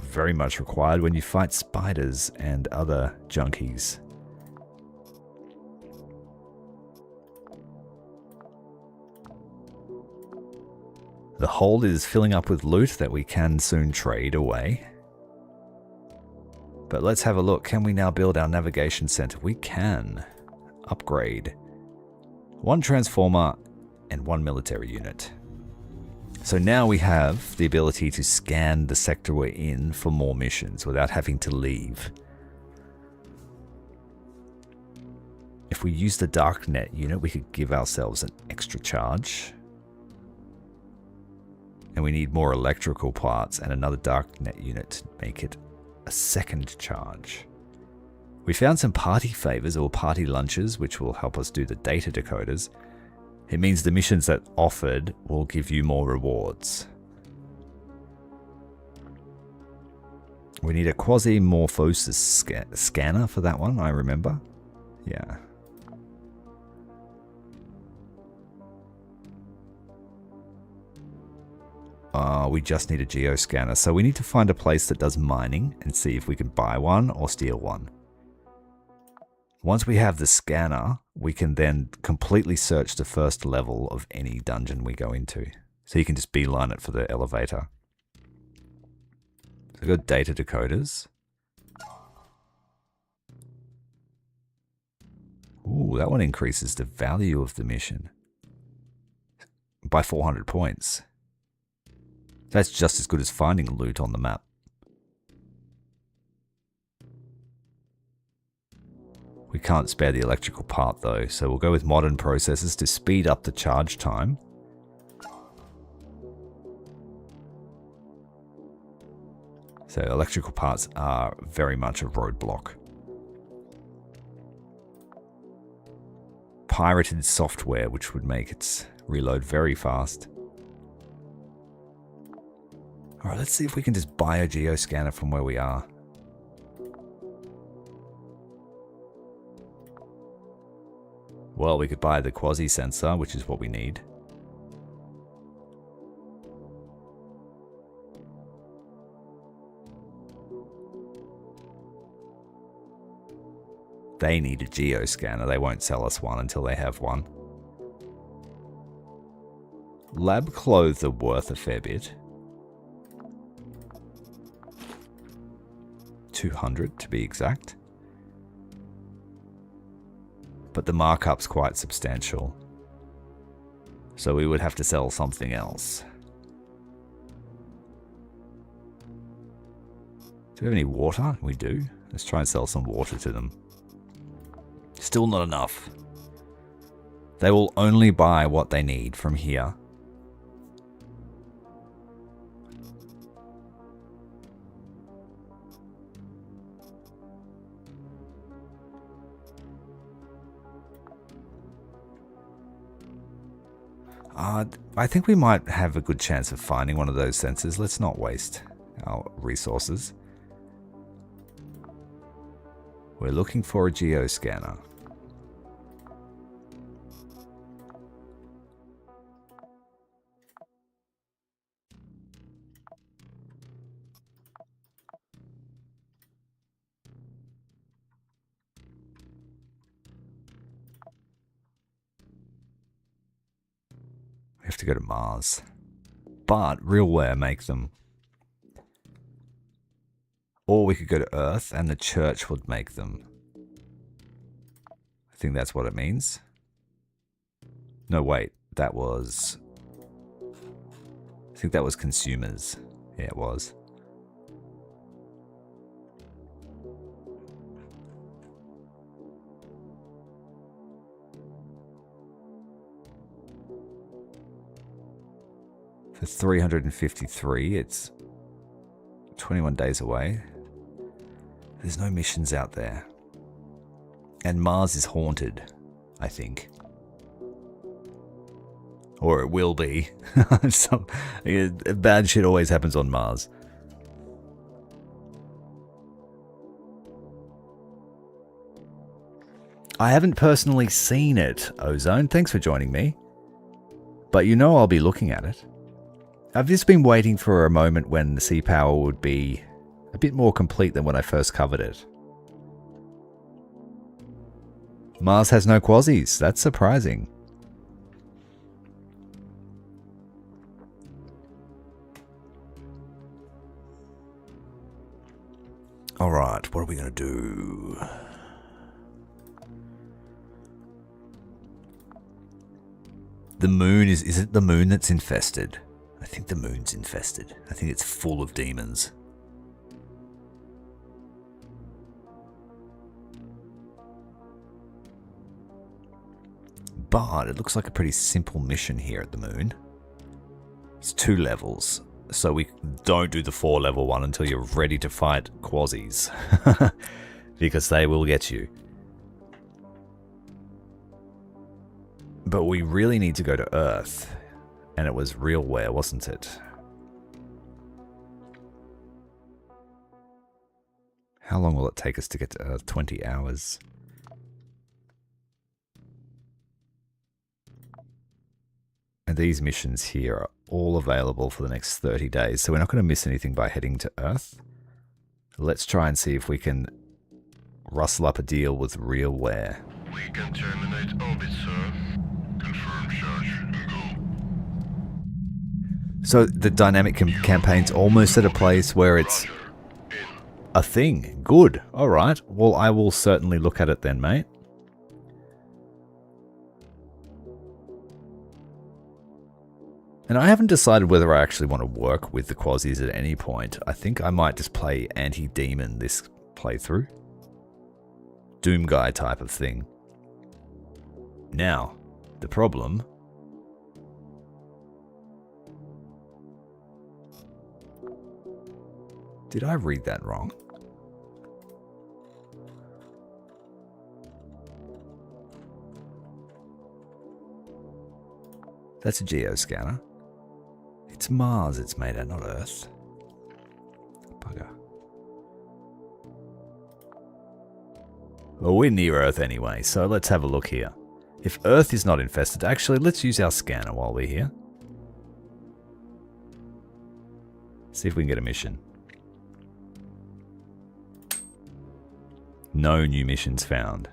very much required when you fight spiders and other junkies. The hold is filling up with loot that we can soon trade away. But let's have a look. Can we now build our navigation center? We can. Upgrade. 1 transformer and 1 military unit. So now we have the ability to scan the sector we're in for more missions without having to leave. If we use the Darknet unit, we could give ourselves an extra charge. And we need more electrical parts and another Darknet unit to make it a second charge. We found some party favors or party lunches, which will help us do the data decoders. It means the missions that offered will give you more rewards. We need a Quasimorphosis scanner for that one, I remember. Yeah. We just need a geoscanner, so we need to find a place that does mining and see if we can buy one or steal one. Once we have the scanner, we can then completely search the first level of any dungeon we go into. So you can just beeline it for the elevator. So we've got data decoders. Ooh, that one increases the value of the mission by 400 points. That's just as good as finding loot on the map. We can't spare the electrical part though, so we'll go with modern processors to speed up the charge time. So electrical parts are very much a roadblock. Pirated software, which would make its reload very fast. Alright, let's see if we can just buy a geoscanner from where we are. Well, we could buy the Quasi sensor, which is what we need. They need a geoscanner. They won't sell us one until they have one. Lab clothes are worth a fair bit. 200 to be exact. But the markup's quite substantial. So we would have to sell something else. Do we have any water? We do. Let's try and sell some water to them. Still not enough. They will only buy what they need from here. I think we might have a good chance of finding one of those sensors. Let's not waste our resources. We're looking for a geoscanner. We have to go to Mars. But Realware make them. Or we could go to Earth and the church would make them. I think that's what it means. No, wait. That was... I think that was consumers. Yeah, it was. For 353, it's 21 days away. There's no missions out there. And Mars is haunted, I think. Or it will be. Bad shit always happens on Mars. I haven't personally seen it, Ozone. Thanks for joining me. But you know I'll be looking at it. I've just been waiting for a moment when the sea power would be a bit more complete than when I first covered it. Mars has no quasis. That's surprising. Alright, what are we going to do? The moon is it the moon that's infested? I think the moon's infested. I think it's full of demons. But it looks like a pretty simple mission here at the moon. It's 2 levels. So we don't do the 4-level one until you're ready to fight quasis. Because they will get you. But we really need to go to Earth. And it was Realware, wasn't it? How long will it take us to get to Earth? 20 hours. And these missions here are all available for the next 30 days, so we're not going to miss anything by heading to Earth. Let's try and see if we can rustle up a deal with Realware. We can terminate orbit, sir. Confirm charge and go. So the dynamic campaign's almost at a place where it's Roger. In. a thing. Good. Alright. Well, I will certainly look at it then, mate. And I haven't decided whether I actually want to work with the quasis at any point. I think I might just play anti-demon this playthrough. Doom guy type of thing. Now, the problem... Did I read that wrong? That's a geoscanner. It's Mars it's made at, not Earth. Bugger. Well, we're near Earth anyway, so let's have a look here. If Earth is not infested, actually, let's use our scanner while we're here. See if we can get a mission. No new missions found.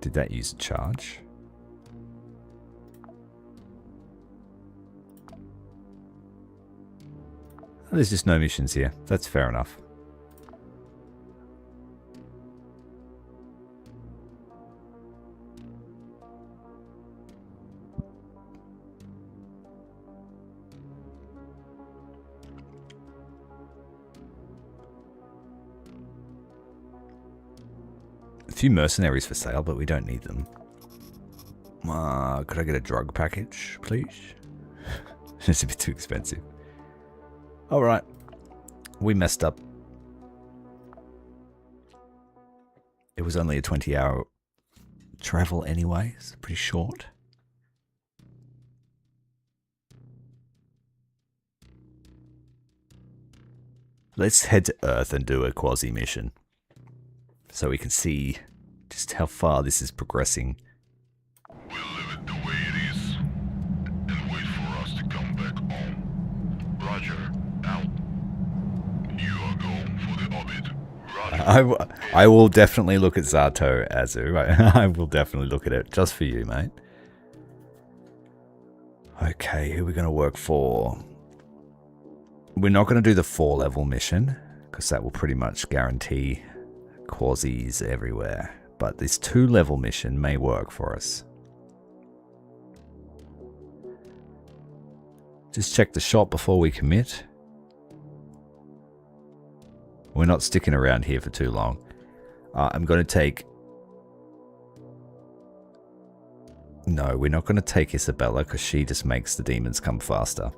Did that use a charge? There's just no missions here. That's fair enough. A few mercenaries for sale, but we don't need them. Could I get a drug package, please? It's a bit too expensive. Alright. We messed up. It was only a 20-hour travel anyway. It's pretty short. Let's head to Earth and do a quasi mission, so we can see just how far this is progressing. We'll leave it the way it is and wait for us to come back home. Roger, out. You are going for the orbit. Roger. I will definitely look at Zato, Azu. I will definitely look at it just for you, mate. Okay, who are we going to work for? We're not going to do the 4-level mission, because that will pretty much guarantee quasis everywhere. But this 2-level mission may work for us. Just check the shop before we commit. We're not sticking around here for too long. I'm going to take... No, we're not going to take Isabella, because she just makes the demons come faster.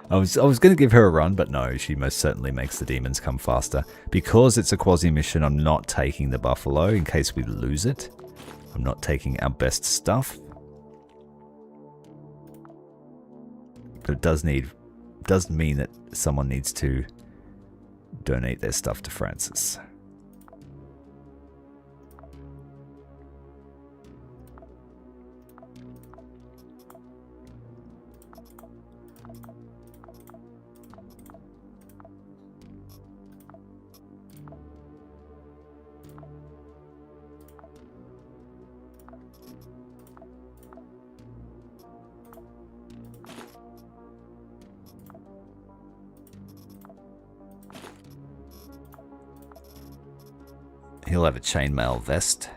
I was going to give her a run, but no, she most certainly makes the demons come faster. Because it's a quasi mission, I'm not taking the buffalo in case we lose it. I'm not taking our best stuff. But it does mean that someone needs to donate their stuff to Francis. He'll have a chainmail vest.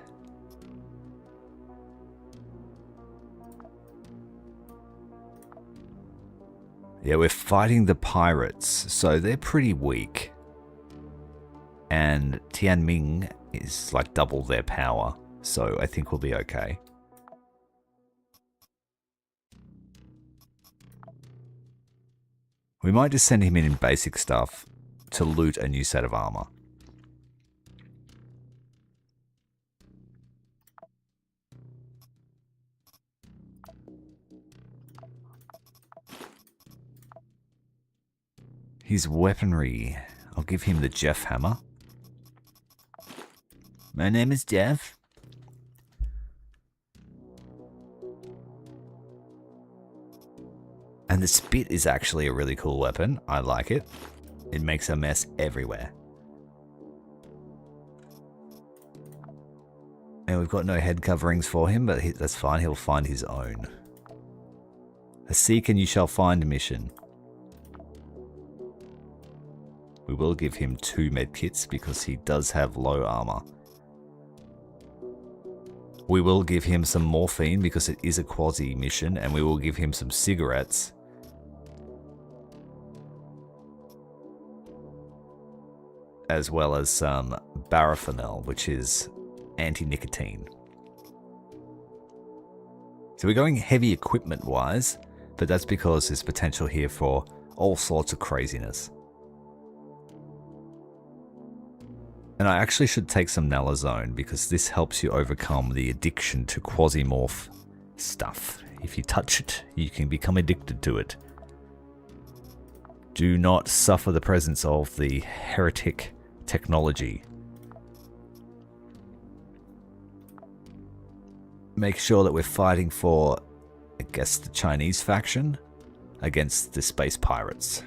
Yeah, we're fighting the pirates, so they're pretty weak. And Tianming is like double their power, so I think we'll be okay. We might just send him in basic stuff to loot a new set of armor. His weaponry. I'll give him the Jeff hammer. My name is Jeff. And the spit is actually a really cool weapon. I like it. It makes a mess everywhere. And we've got no head coverings for him, but that's fine. He'll find his own. A seek and you shall find mission. We will give him 2 medkits because he does have low armor. We will give him some morphine because it is a quasi mission, and we will give him some cigarettes. As well as some baraphanel, which is anti-nicotine. So we're going heavy equipment wise, but that's because there's potential here for all sorts of craziness. And I actually should take some nalazone because this helps you overcome the addiction to Quasimorph stuff. If you touch it, you can become addicted to it. Do not suffer the presence of the heretic technology. Make sure that we're fighting for, I guess, the Chinese faction against the space pirates.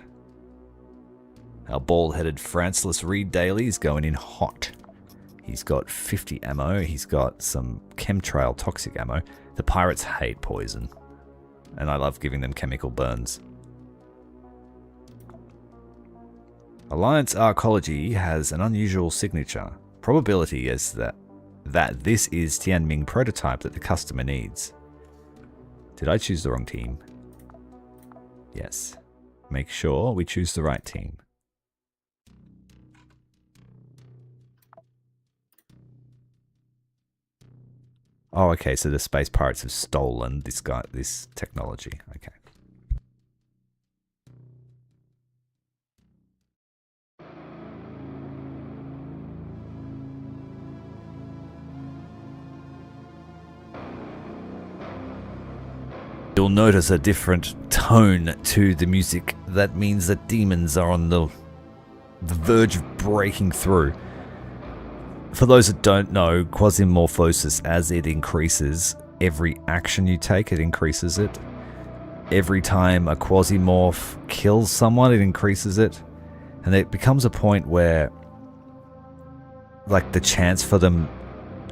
Our bald-headed Francis Reed Daly is going in hot. He's got 50 ammo. He's got some chemtrail toxic ammo. The pirates hate poison, and I love giving them chemical burns. Alliance Arcology has an unusual signature. Probability is that this is Tianming prototype that the customer needs. Did I choose the wrong team? Yes. Make sure we choose the right team. Oh, okay, so the space pirates have stolen this technology. Okay. You'll notice a different tone to the music. That means that demons are on the verge of breaking through. For those that don't know, Quasimorphosis, as it increases, every action you take, it increases it. Every time a Quasimorph kills someone, it increases it. And it becomes a point where, like, the chance for them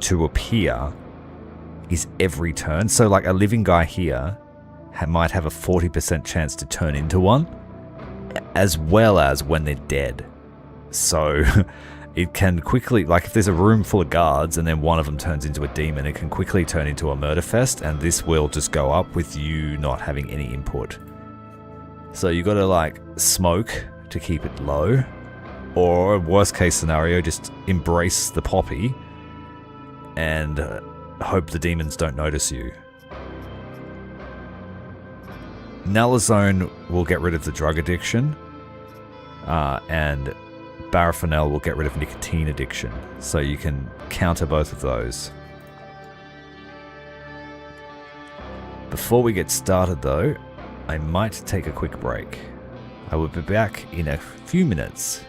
to appear is every turn. So, like, a living guy here might have a 40% chance to turn into one, as well as when they're dead. So it can quickly, like if there's a room full of guards and then one of them turns into a demon, it can quickly turn into a murder fest, and this will just go up with you not having any input. So you got to like smoke to keep it low, or worst case scenario, just embrace the poppy and hope the demons don't notice you. Nalazone will get rid of the drug addiction, and Baraphanel will get rid of nicotine addiction, so you can counter both of those. Before we get started though, I might take a quick break. I will be back in a few minutes.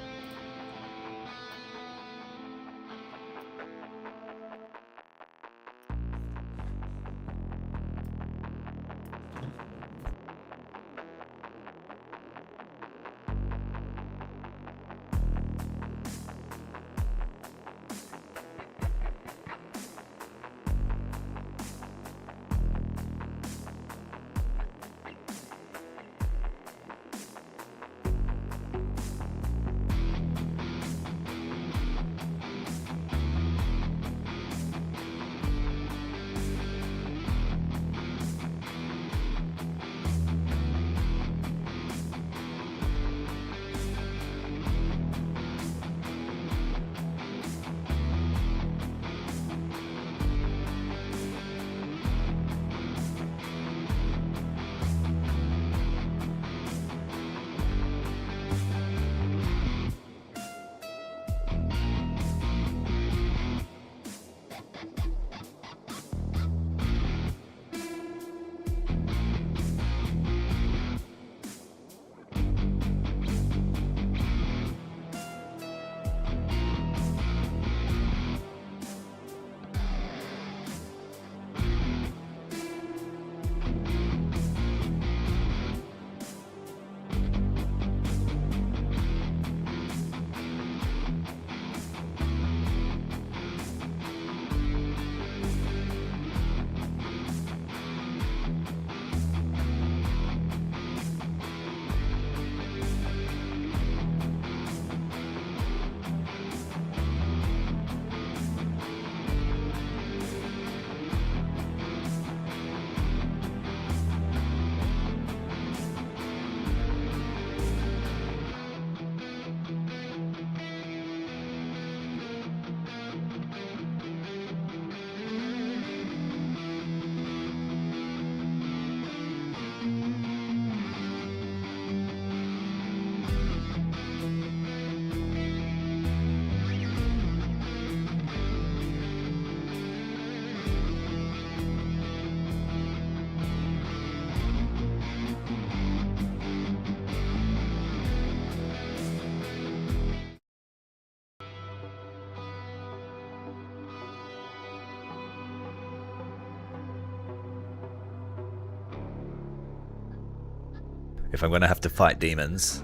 If I'm going to have to fight demons,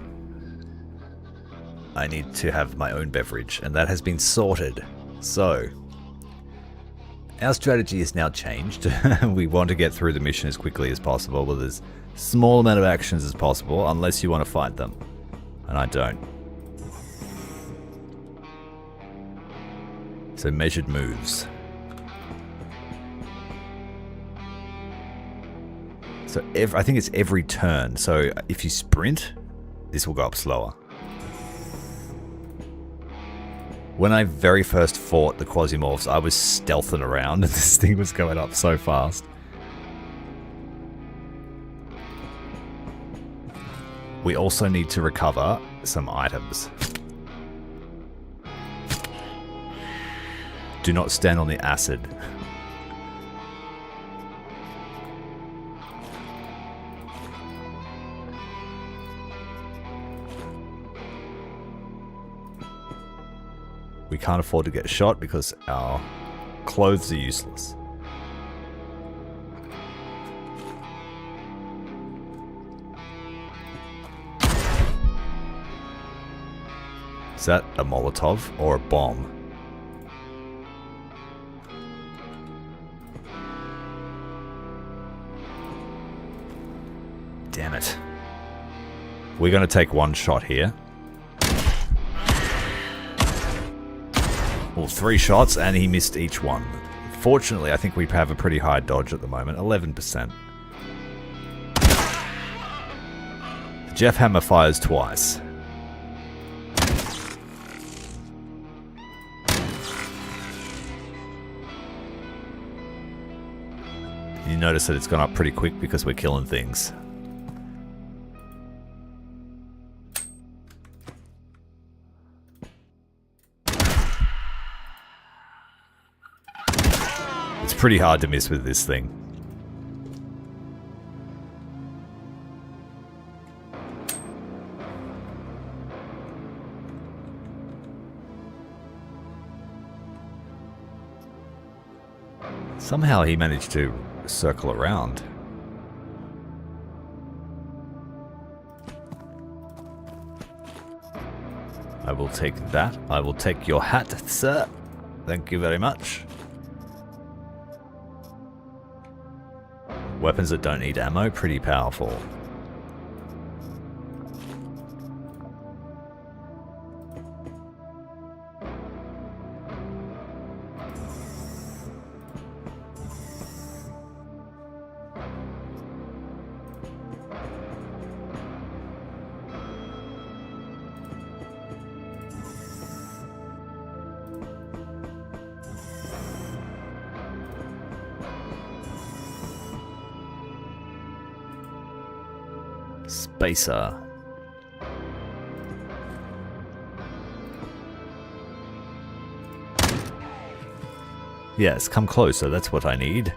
I need to have my own beverage, and that has been sorted. So, our strategy is now changed. We want to get through the mission as quickly as possible with as small amount of actions as possible, unless you want to fight them. And I don't. So measured moves. So I think it's every turn. So if you sprint, this will go up slower. When I very first fought the Quasimorphs, I was stealthing around and this thing was going up so fast. We also need to recover some items. Do not stand on the acid. We can't afford to get shot because our clothes are useless. Is that a Molotov or a bomb? Damn it. We're going to take one shot here. Well, 3 shots and he missed each one. Fortunately, I think we have a pretty high dodge at the moment, 11%. The Jeff Hammer fires twice. You notice that it's gone up pretty quick because we're killing things. It's pretty hard to miss with this thing. Somehow he managed to circle around. I will take that. I will take your hat, sir. Thank you very much. Weapons that don't need ammo, pretty powerful. Spacer. Yes, come closer, that's what I need.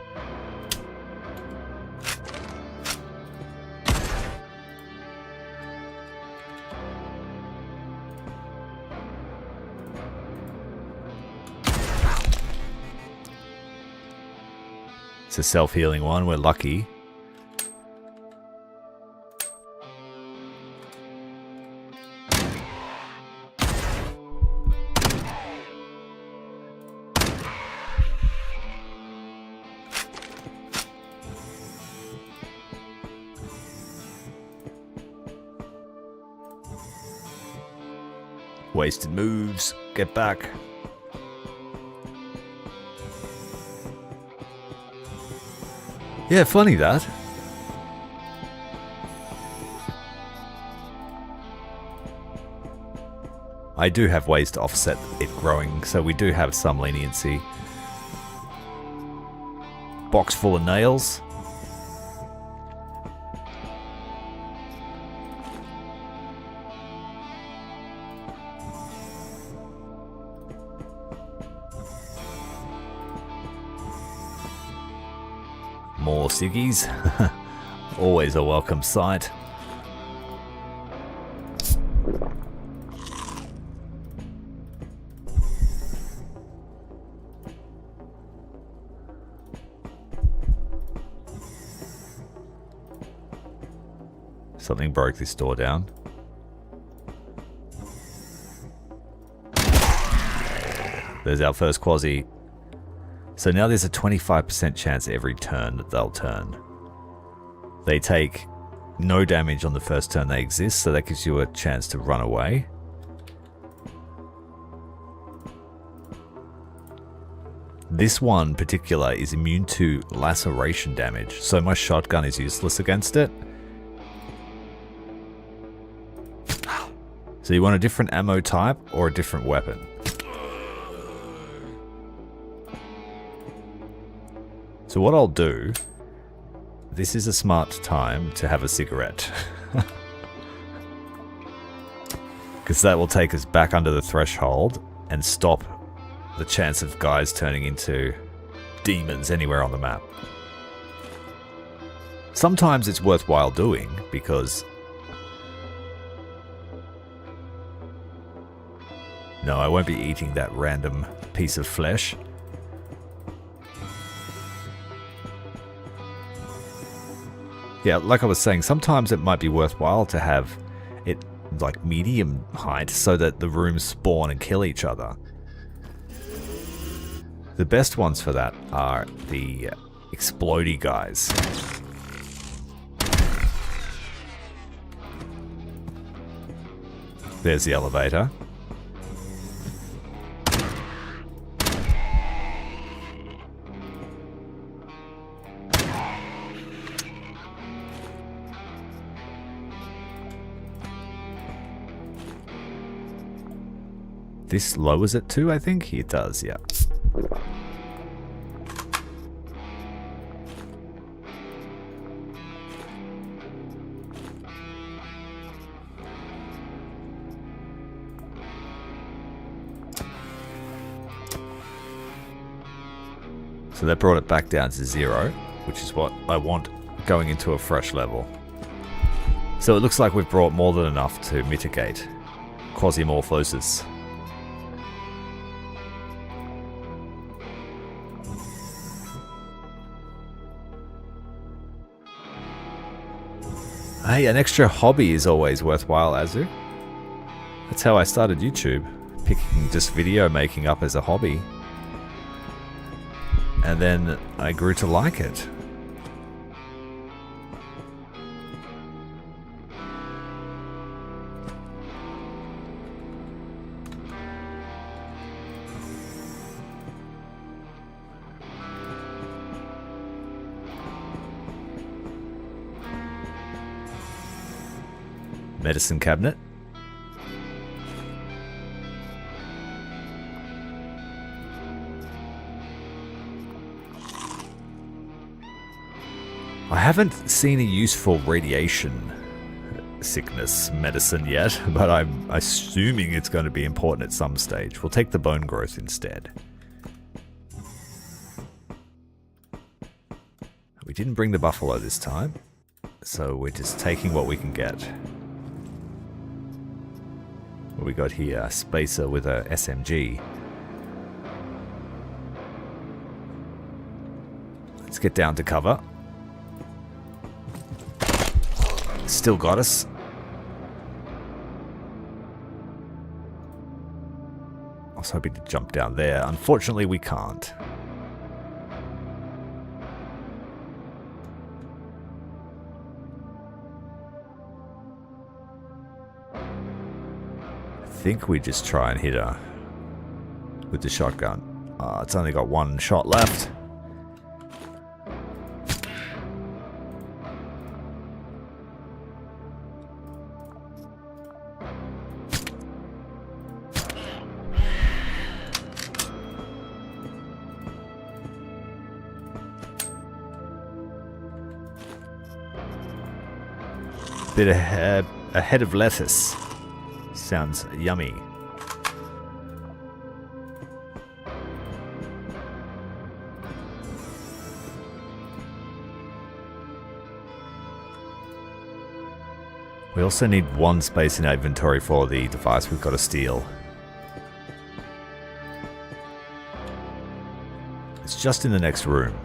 It's a self-healing one, we're lucky. Wasted moves. Get back. Yeah, funny that. I do have ways to offset it growing, so we do have some leniency. Box full of nails. More ciggies. Always a welcome sight. Something broke this door down. There's our first Quasi. So now there's a 25% chance every turn that they'll turn. They take no damage on the first turn they exist, so that gives you a chance to run away. this one particular is immune to laceration damage, so my shotgun is useless against it. So you want a different ammo type or a different weapon? So what I'll do, this is a smart time to have a cigarette. Because that will take us back under the threshold and stop the chance of guys turning into demons anywhere on the map. Sometimes it's worthwhile doing because... No, I won't be eating that random piece of flesh. Yeah, like I was saying, sometimes it might be worthwhile to have it like medium height so that the rooms spawn and kill each other. The best ones for that are the explodey guys. There's the elevator. This lowers it too, I think? It does, yeah. So that brought it back down to 0, which is what I want going into a fresh level. So it looks like we've brought more than enough to mitigate Quasimorphosis. Hey, an extra hobby is always worthwhile, Azu. That's how I started YouTube, picking just video making up as a hobby. And then I grew to like it. Medicine cabinet. I haven't seen a use for radiation sickness medicine yet, but I'm assuming it's going to be important at some stage. We'll take the bone growth instead. We didn't bring the buffalo this time, so we're just taking what we can get. What we got here? Spacer with a SMG. Let's get down to cover. Still got us. I was hoping to jump down there. Unfortunately, we can't. I think we just try and hit her with the shotgun. It's only got one shot left. Bit of a head of lettuce. Sounds yummy. We also need one space in our inventory for the device we've got to steal. It's just in the next room.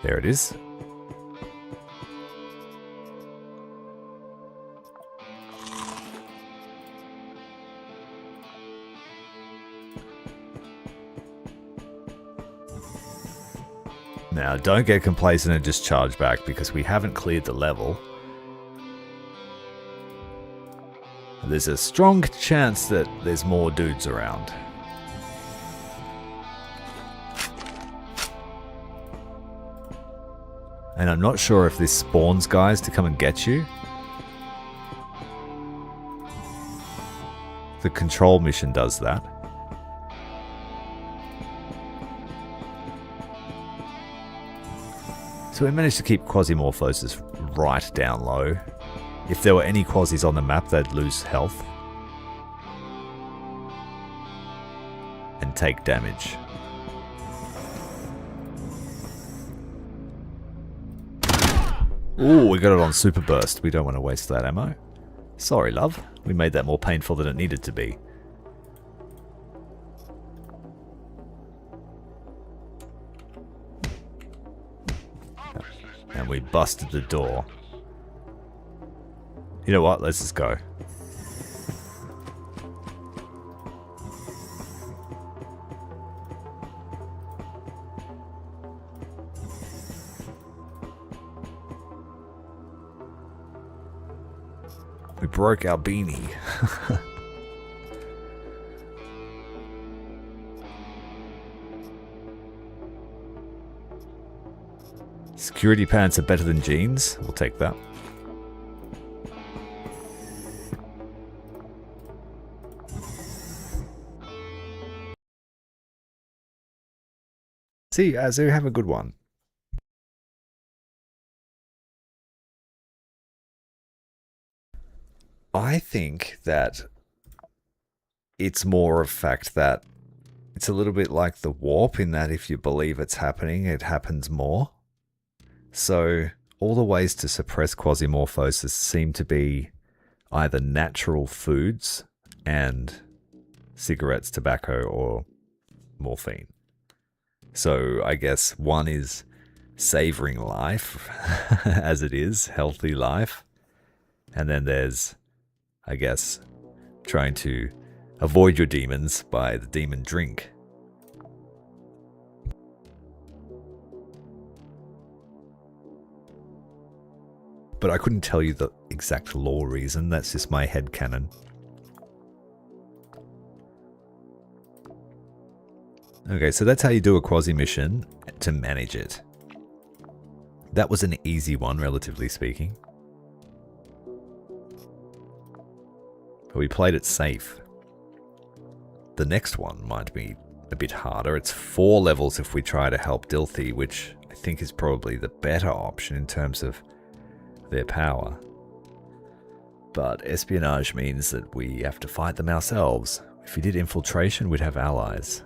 There it is. Now, don't get complacent and just charge back because we haven't cleared the level. There's a strong chance that there's more dudes around. And I'm not sure if this spawns guys to come and get you. The control mission does that. So we managed to keep Quasimorphoses right down low. If there were any Quasis on the map, they'd lose health. And take damage. Ooh, we got it on Super Burst. We don't want to waste that ammo. Sorry, love. We made that more painful than it needed to be. And we busted the door. You know what? Let's just go. We broke our beanie. Security pants are better than jeans. We'll take that. See, Azu, have a good one. I think that it's more of fact that it's a little bit like the warp in that if you believe it's happening, it happens more. So all the ways to suppress Quasimorphosis seem to be either natural foods and cigarettes, tobacco, or morphine. So I guess one is savoring life as it is, healthy life. And then there's, I guess, trying to avoid your demons by the demon drink. But I couldn't tell you the exact lore reason. That's just my headcanon. Okay, so that's how you do a Quasi mission to manage it. That was an easy one, relatively speaking. But we played it safe. The next one might be a bit harder. It's 4 levels if we try to help Dilthy, which I think is probably the better option in terms of their power. But espionage means that we have to fight them ourselves. If we did infiltration, we'd have allies.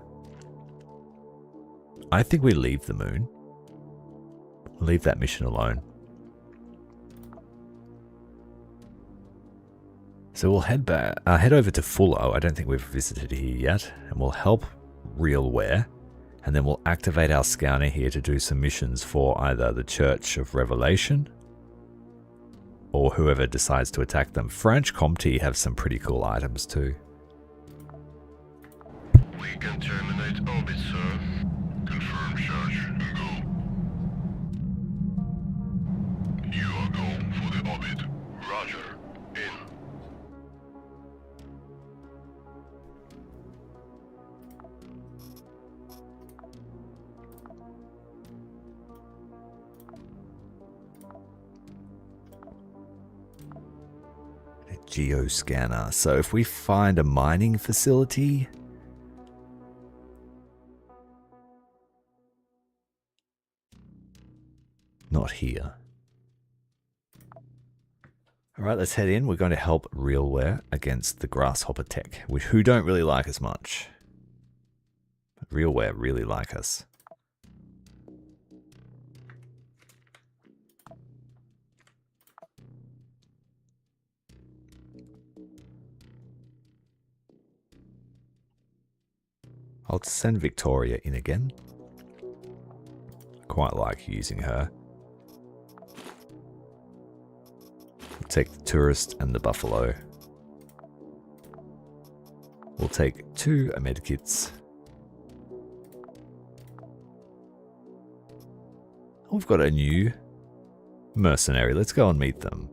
I think we leave the moon. Leave that mission alone. So we'll head over to Fullo. I don't think we've visited here yet. And we'll help Realware. And then we'll activate our scanner here to do some missions for either the Church of Revelation or whoever decides to attack them. Franche Comte have some pretty cool items too. We can terminate orbit, sir. Confirm charge and go. You are going for the orbit. Roger. In. Geoscanner. So if we find a mining facility, not here. Alright, let's head in. We're going to help Realware against the Grasshopper Tech, who don't really like us much. But Realware really like us. I'll send Victoria in again. I quite like using her. We'll take the tourist and the buffalo. We'll take 2 medkits. we've got a new mercenary. Let's go and meet them.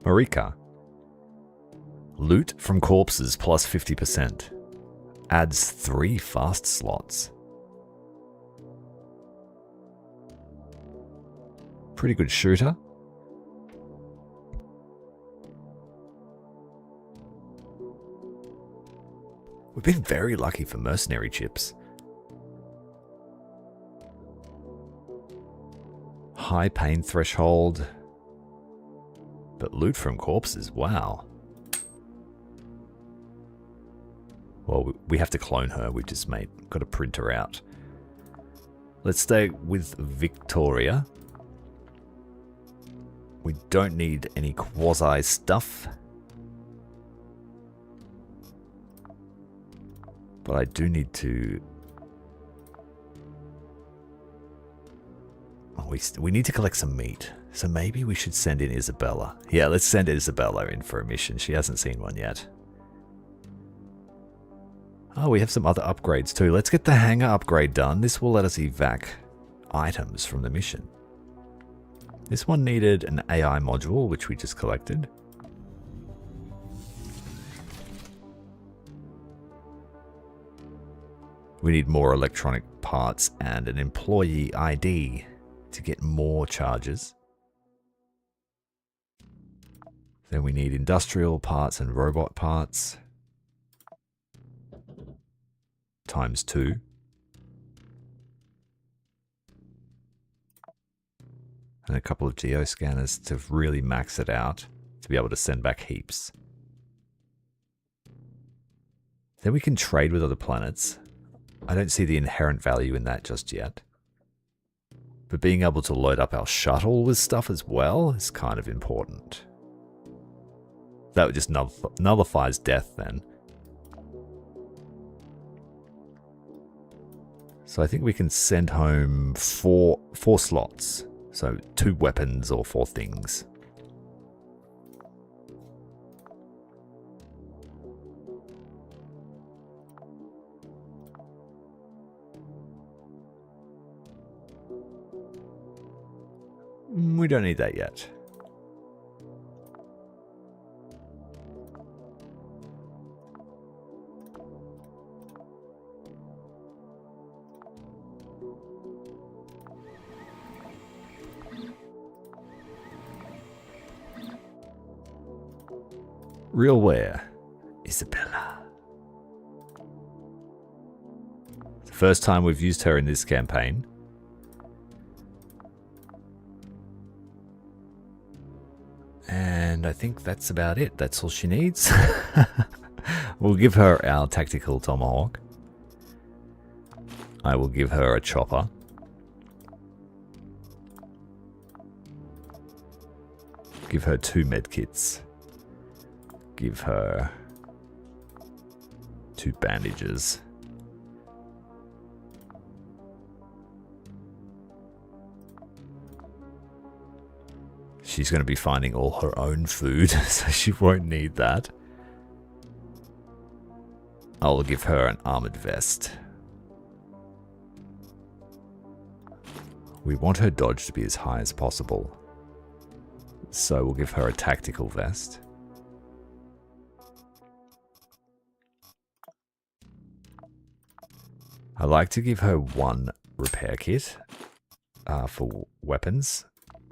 Marika. Loot from corpses plus 50%. Adds 3 fast slots. Pretty good shooter. We've been very lucky for mercenary chips. High pain threshold. But loot from corpses, wow. Well, we have to clone her. We just got to print her out. Let's stay with Victoria. We don't need any quasi stuff. But I do need to... Oh, we need to collect some meat. So maybe we should send in Isabella. Yeah, let's send Isabella in for a mission. She hasn't seen one yet. Oh, we have some other upgrades too. Let's get the hangar upgrade done. This will let us evac items from the mission. This one needed an AI module, which we just collected. We need more electronic parts and an employee ID to get more charges. Then we need industrial parts and robot parts. ×2. And a couple of geoscanners to really max it out, to be able to send back heaps. Then we can trade with other planets. I don't see the inherent value in that just yet. But being able to load up our shuttle with stuff as well is kind of important. That just nullifies death then. So I think we can send home four slots. So 2 weapons or 4 things. We don't need that yet. Realware. Isabella. It's the first time we've used her in this campaign. And I think that's about it. That's all she needs. We'll give her our tactical tomahawk. I will give her a chopper. Give her 2 medkits. Give her 2 bandages. She's going to be finding all her own food, so she won't need that. I'll give her an armored vest. We want her dodge to be as high as possible, so we'll give her a tactical vest. I like to give her 1 repair kit for weapons,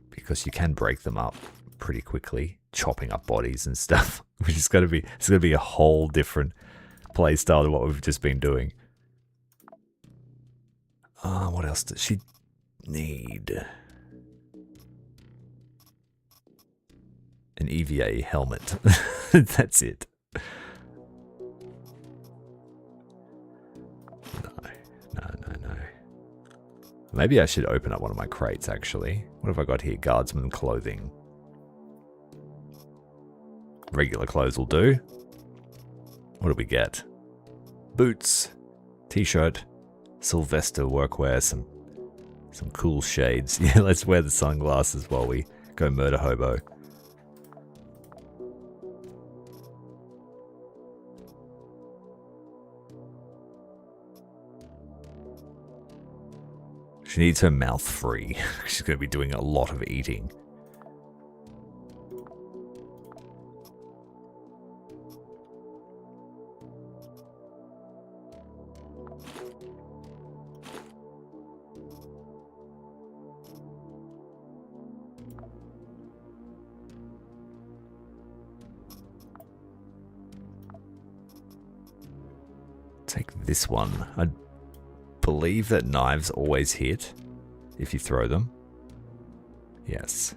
because you can break them up pretty quickly, chopping up bodies and stuff, which is going to be a whole different play style to what we've just been doing. What else does she need? An EVA helmet. That's it. No. Maybe I should open up one of my crates, actually. What have I got here? Guardsman clothing. Regular clothes will do. What do we get? Boots. T-shirt. Sylvester workwear. Some cool shades. Yeah, let's wear the sunglasses while we go murder hobo. She needs her mouth free. She's going to be doing a lot of eating. Take this one. I believe that knives always hit if you throw them. Yes.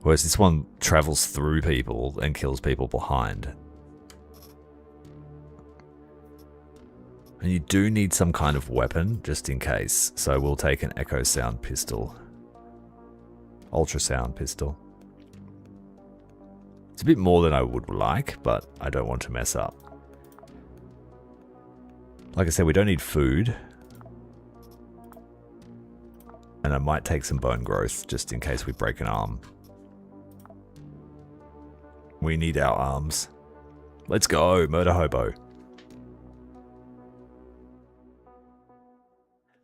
Whereas this one travels through people and kills people behind. And you do need some kind of weapon just in case. So we'll take an echo sound pistol. Ultrasound pistol. It's a bit more than I would like, but I don't want to mess up. Like I said, we don't need food. And I might take some bone growth just in case we break an arm. We need our arms. Let's go, murder hobo.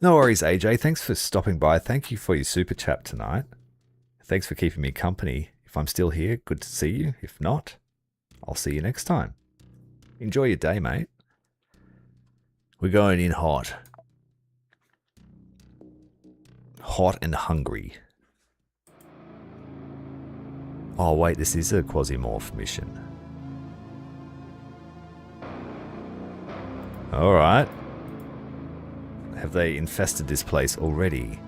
No worries, AJ. Thanks for stopping by. Thank you for your super chat tonight. Thanks for keeping me company. If I'm still here, good to see you. If not, I'll see you next time. Enjoy your day, mate. We're going in hot. Hot and hungry. Oh wait, this is a Quasimorph mission. Alright. Have they infested this place already?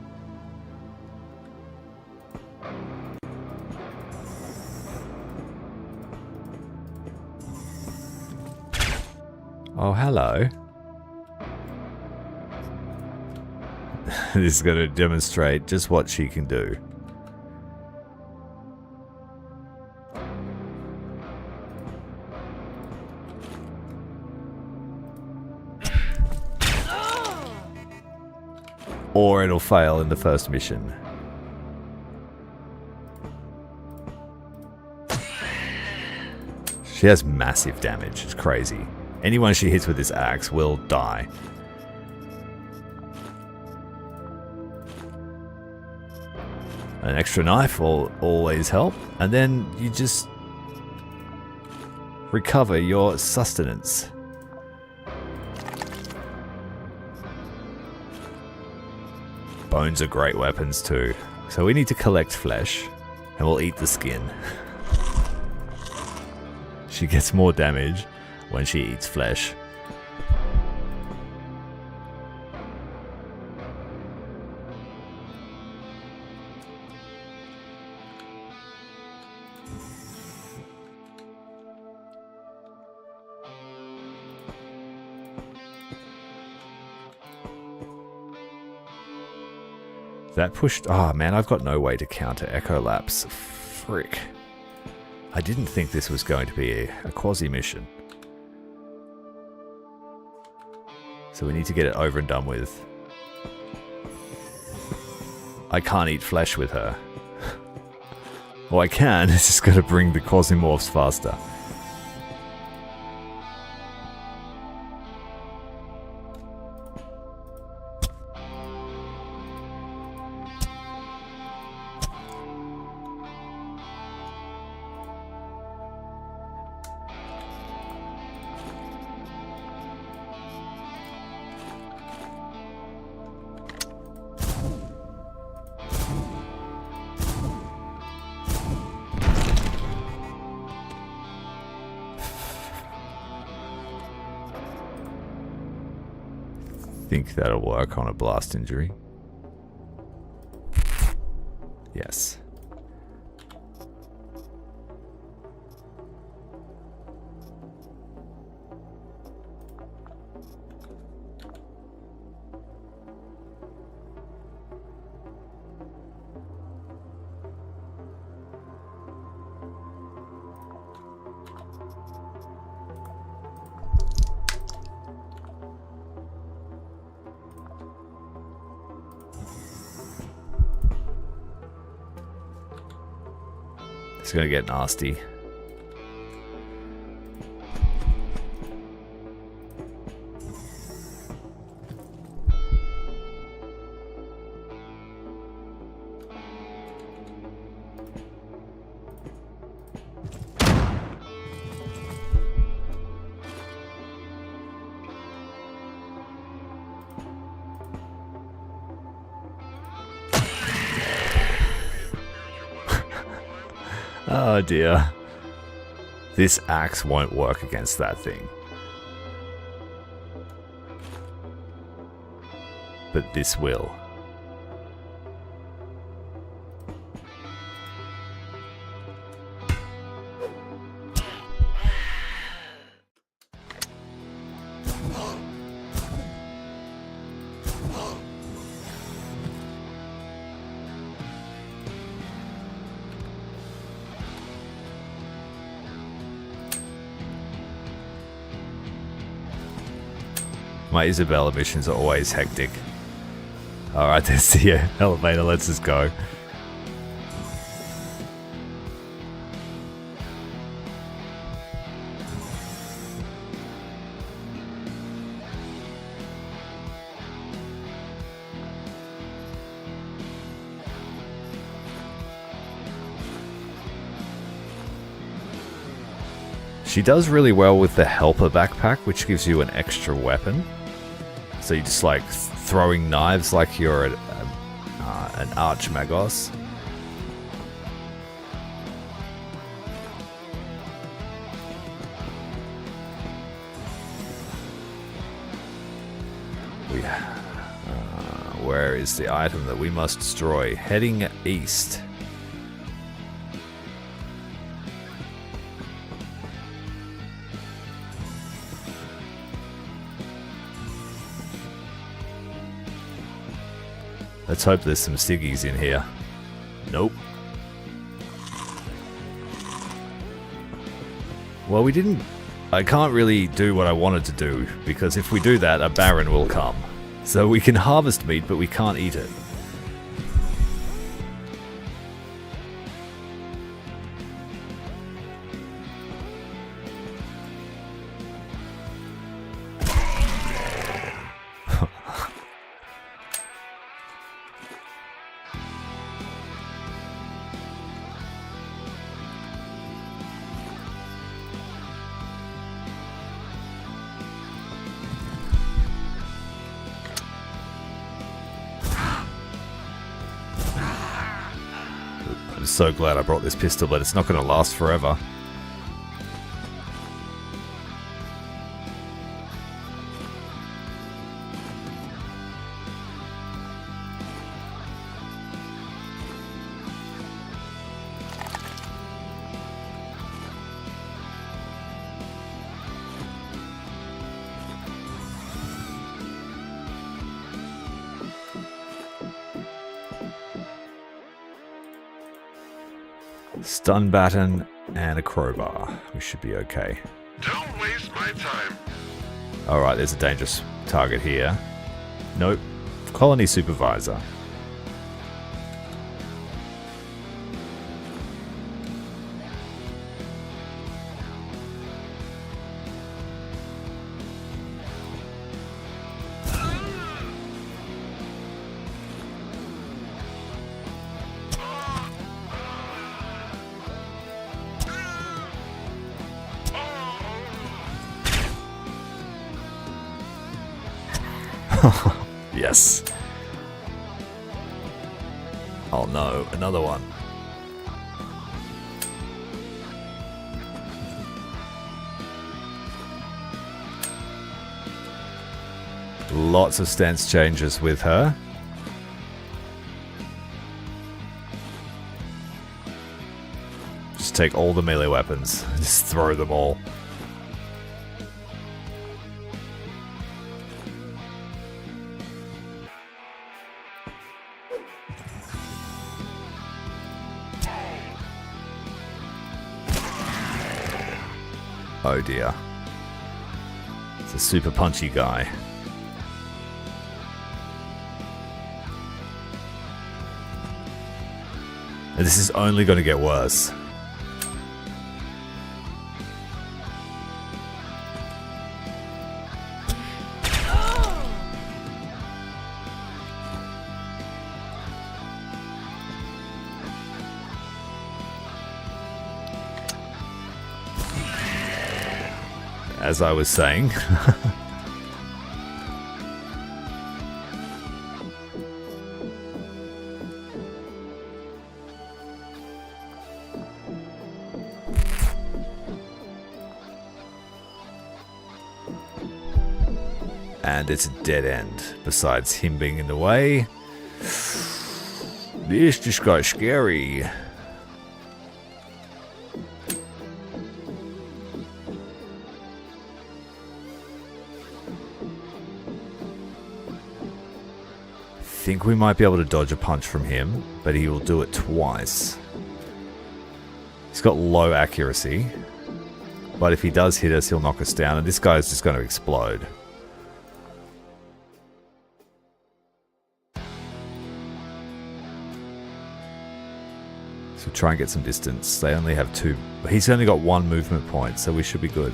Oh, hello. This is going to demonstrate just what she can do. Or it'll fail in the first mission. She has massive damage. It's crazy. Anyone she hits with this axe will die. An extra knife will always help. And then you just recover your sustenance. Bones are great weapons too. So we need to collect flesh. And we'll eat the skin. She gets more damage when she eats flesh. That pushed... Oh man, I've got no way to counter Echo Lapse. Frick. I didn't think this was going to be a quasi mission. So we need to get it over and done with. I can't eat flesh with her. Well, I can, it's just going to bring the Quasimorphs faster. Think that'll work on a blast injury. Yes. It's gonna get nasty. Oh dear. This axe won't work against that thing. But this will. My Isabella missions are always hectic. Alright, there's the elevator, let's just go. She does really well with the helper backpack, which gives you an extra weapon. So you just like throwing knives like you're an archmagos. Where is the item that we must destroy? Heading east. Let's hope there's some ciggies in here. Nope. Well, we didn't... I can't really do what I wanted to do, because if we do that, a baron will come. So we can harvest meat, but we can't eat it. I'm so glad I brought this pistol, but it's not going to last forever. Stun baton and a crowbar. We should be okay. Don't waste my time. Alright, there's a dangerous target here. Nope. Colony supervisor. Yes. Oh no, another one. Lots of stance changes with her. Just take all the melee weapons. Just throw them all. Oh dear. It's a super punchy guy. And this is only going to get worse. As I was saying. And it's a dead end, besides him being in the way. This just got scary. Think we might be able to dodge a punch from him, but he will do it twice. He's got low accuracy, but if he does hit us, he'll knock us down, and this guy is just going to explode. So try and get some distance. They only have 2. He's only got 1 movement point, so we should be good.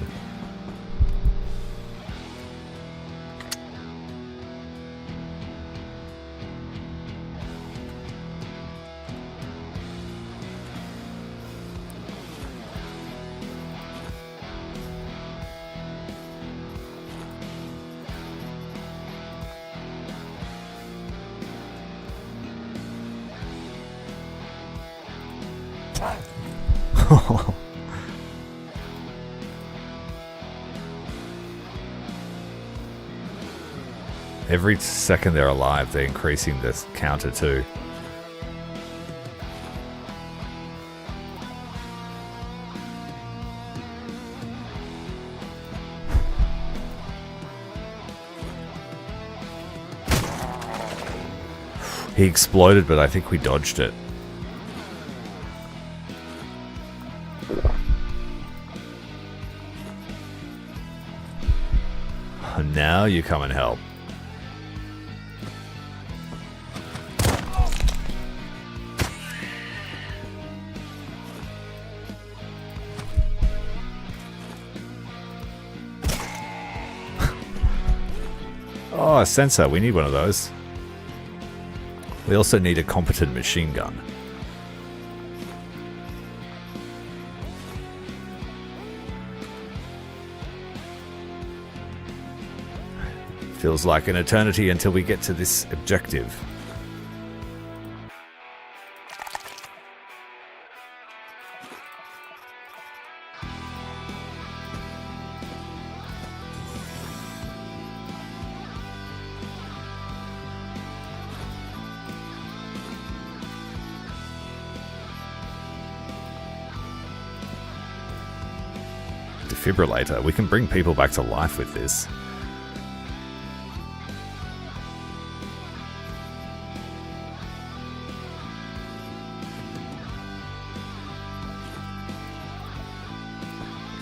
Every second they're alive, they're increasing this counter too. He exploded, but I think we dodged it. And now you come and help. Oh, a sensor. We need one of those. We also need a competent machine gun. Feels like an eternity until we get to this objective. Defibrillator. We can bring people back to life with this.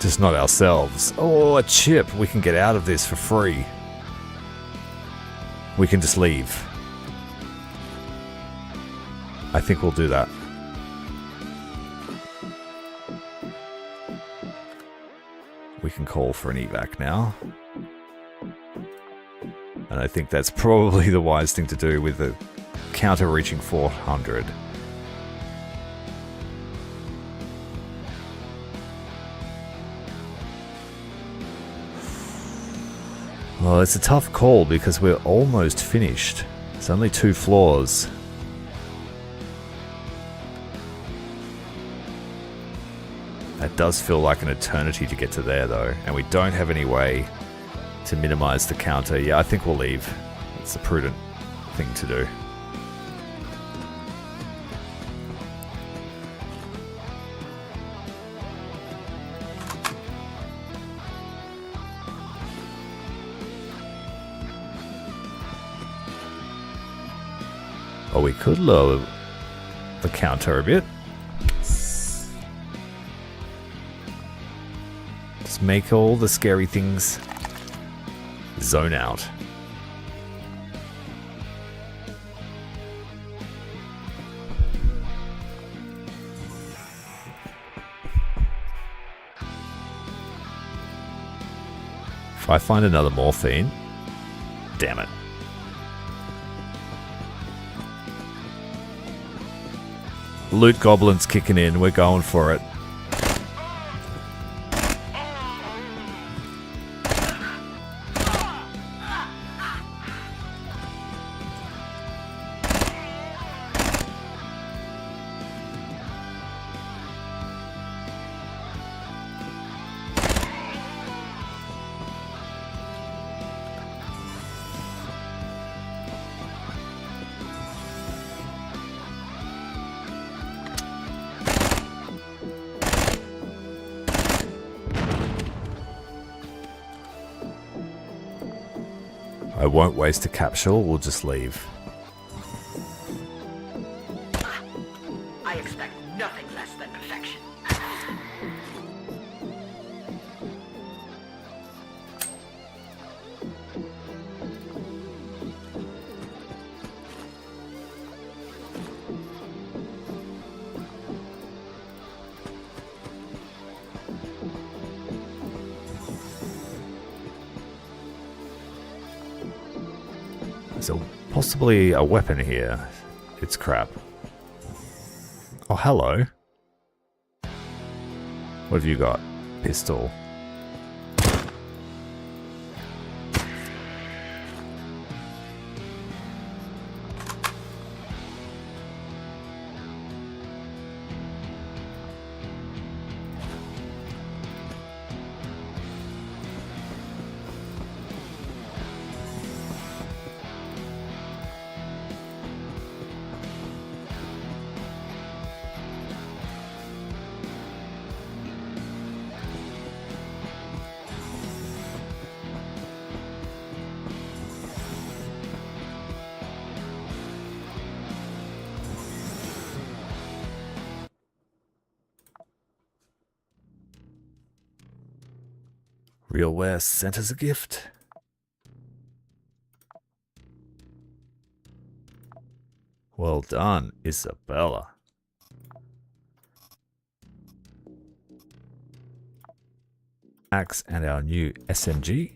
Just not ourselves. Oh, a chip. We can get out of this for free. We can just leave. I think we'll do that. We can call for an evac now. And I think that's probably the wise thing to do with the counter reaching 400. Well, it's a tough call because we're almost finished. It's only 2 floors. That does feel like an eternity to get to there, though. And we don't have any way to minimize the counter. Yeah, I think we'll leave. It's the prudent thing to do. Oh, we could lower the counter a bit. Just make all the scary things zone out. If I find another morphine, damn it. Loot goblins kicking in, we're going for it. I won't waste a capsule, we'll just leave. I expect nothing less than perfection. There's possibly a weapon here. It's crap. Oh, hello. What have you got? Pistol. Realware sent us a gift. Well done, Isabella. Axe and our new SMG.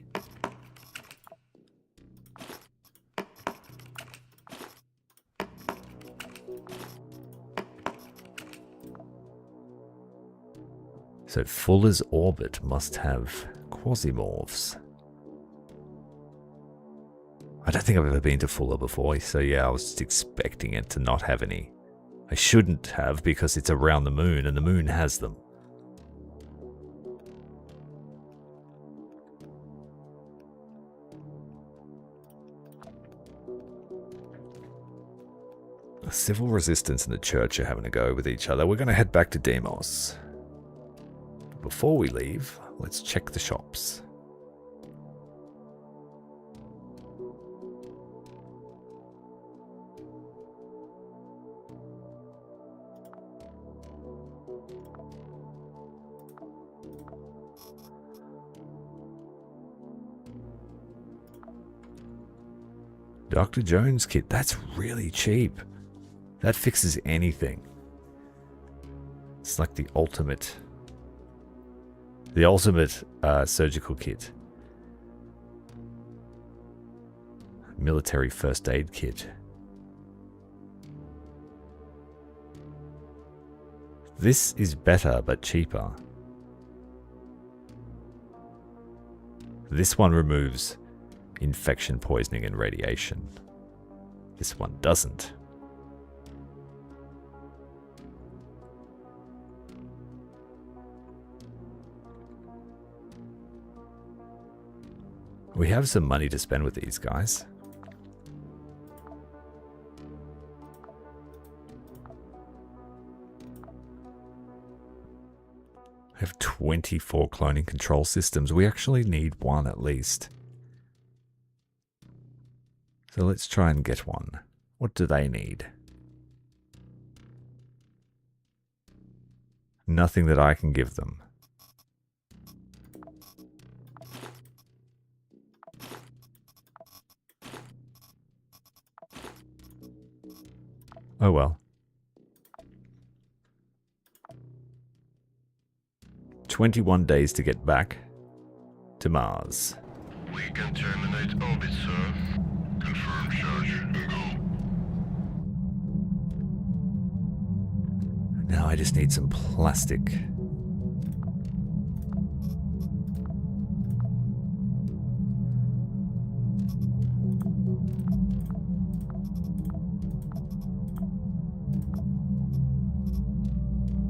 So Fuller's orbit must have Quasimorphs. I don't think I've ever been to Fuller before, so yeah, I was just expecting it to not have any. I shouldn't have because it's around the moon and the moon has them. The civil resistance and the church are having a go with each other. We're going to head back to Deimos. But before we leave, let's check the shops. Dr. Jones kit, that's really cheap. That fixes anything. It's like the ultimate surgical kit. Military first aid kit. This is better but cheaper. This one removes infection, poisoning, and radiation. This one doesn't. We have some money to spend with these guys. We have 24 cloning control systems. We actually need one at least. So let's try and get one. What do they need? Nothing that I can give them. Oh well. 21 days to get back to Mars. We can terminate orbit, sir. Confirm charge and go. Now I just need some plastic.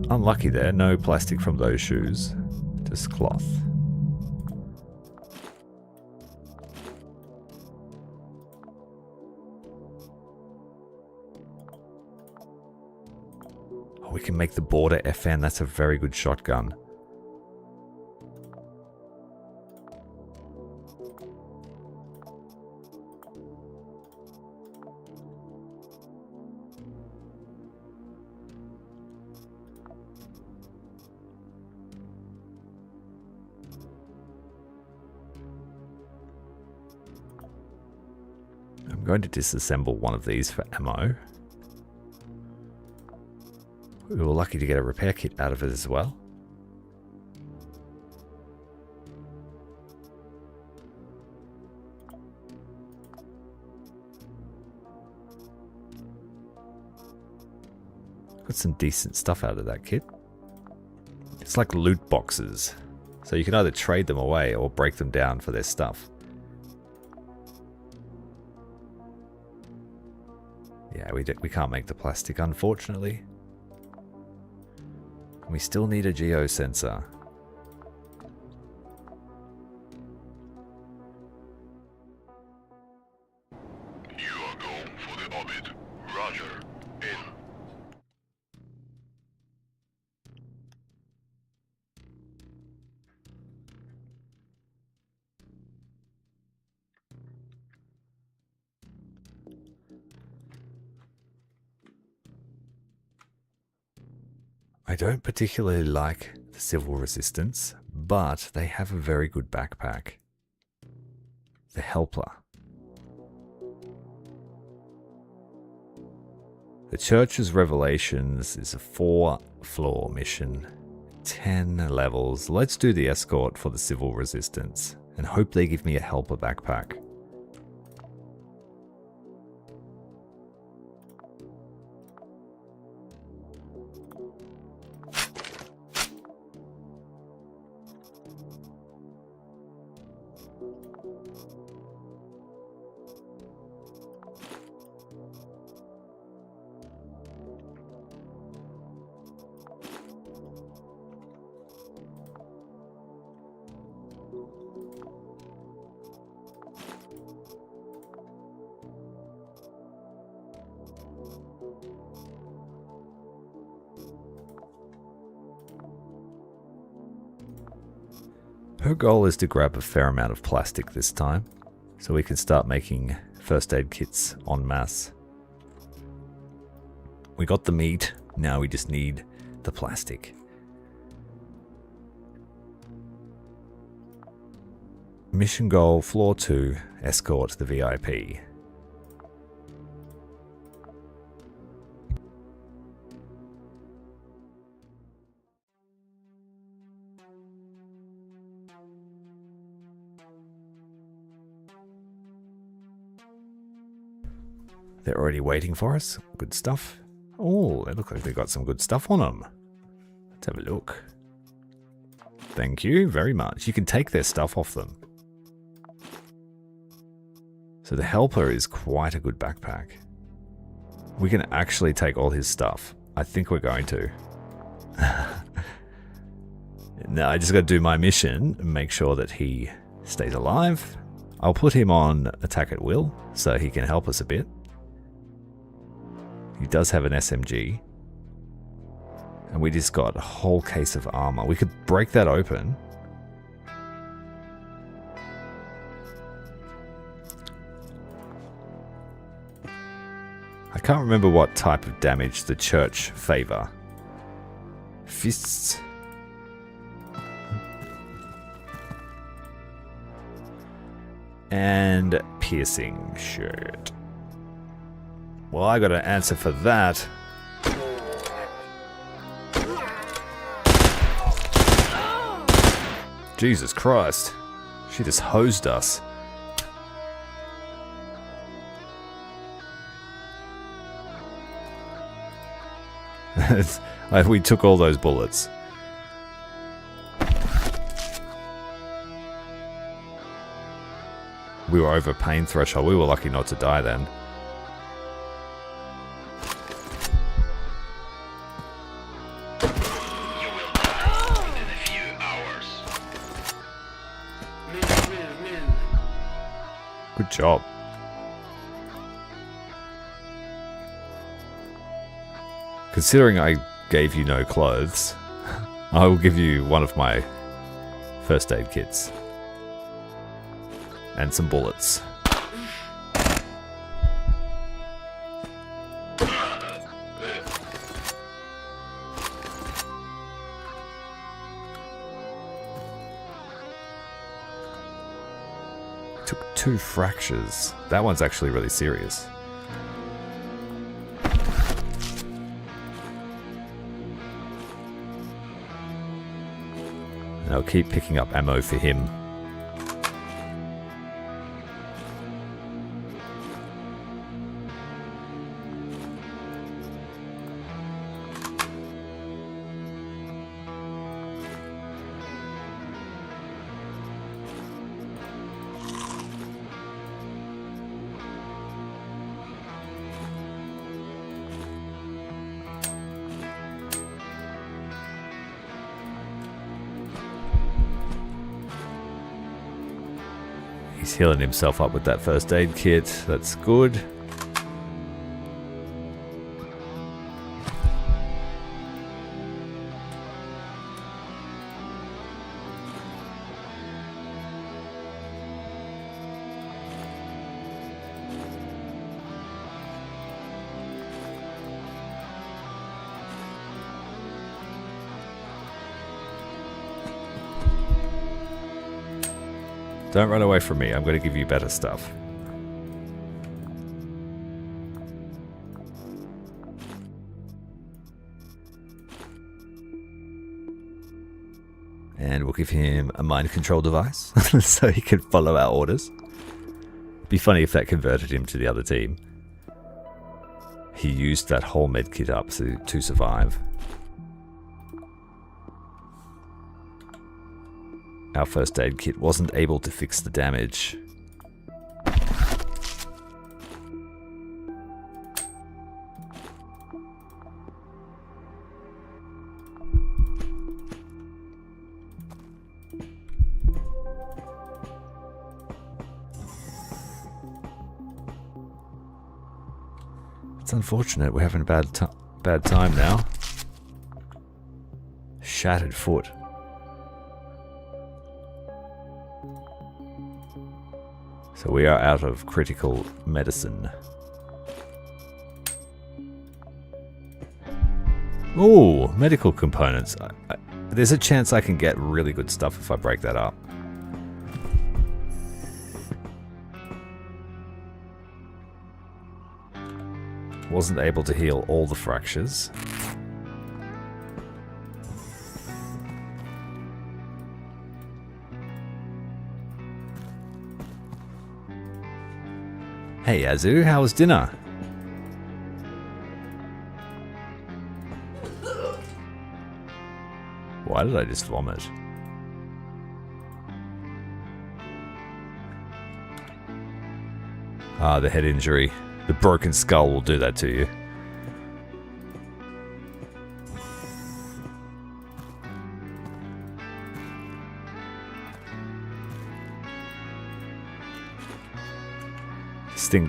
Unlucky there, no plastic from those shoes. Just cloth. Oh, we can make the border FN, that's a very good shotgun. I'm going to disassemble one of these for ammo. We were lucky to get a repair kit out of it as well. Got some decent stuff out of that kit. It's like loot boxes, so you can either trade them away or break them down for their stuff. Yeah, we can't make the plastic, unfortunately. We still need a geosensor. You are going for the orbit. Roger. In. I don't particularly like the Civil Resistance, but they have a very good backpack. The Helper. The Church's Revelations is a 4-floor mission. 10 levels. Let's do the escort for the Civil Resistance and hope they give me a Helper backpack. Her goal is to grab a fair amount of plastic this time, so we can start making first aid kits en masse. We got the meat, now we just need the plastic. Mission goal, floor 2, escort the VIP. They're already waiting for us. Good stuff. Oh, they look like they got some good stuff on them. Let's have a look. Thank you very much. You can take their stuff off them. So the Helper is quite a good backpack. We can actually take all his stuff. I think we're going to. Now I just got to do my mission and make sure that he stays alive. I'll put him on attack at will so he can help us a bit. He does have an SMG. And we just got a whole case of armor. We could break that open. I can't remember what type of damage the Church favor. Fists. And piercing shirt. Well, I got an answer for that. Jesus Christ. She just hosed us. We took all those bullets. We were over pain threshold. We were lucky not to die then. Good job. Considering I gave you no clothes, I will give you one of my first aid kits. And some bullets. Took 2 fractures. That one's actually really serious. And I'll keep picking up ammo for him. He's healing himself up with that first aid kit. That's good. Don't run away from me. I'm going to give you better stuff. And we'll give him a mind control device so he can follow our orders. It'd be funny if that converted him to the other team. He used that whole medkit up to survive. Our first aid kit wasn't able to fix the damage. It's unfortunate we're having a bad time now. Shattered foot. So we are out of critical medicine. Ooh, medical components. There's a chance I can get really good stuff if I break that up. Wasn't able to heal all the fractures. Hey Azu, how was dinner? Why did I just vomit? Ah, the head injury. The broken skull will do that to you.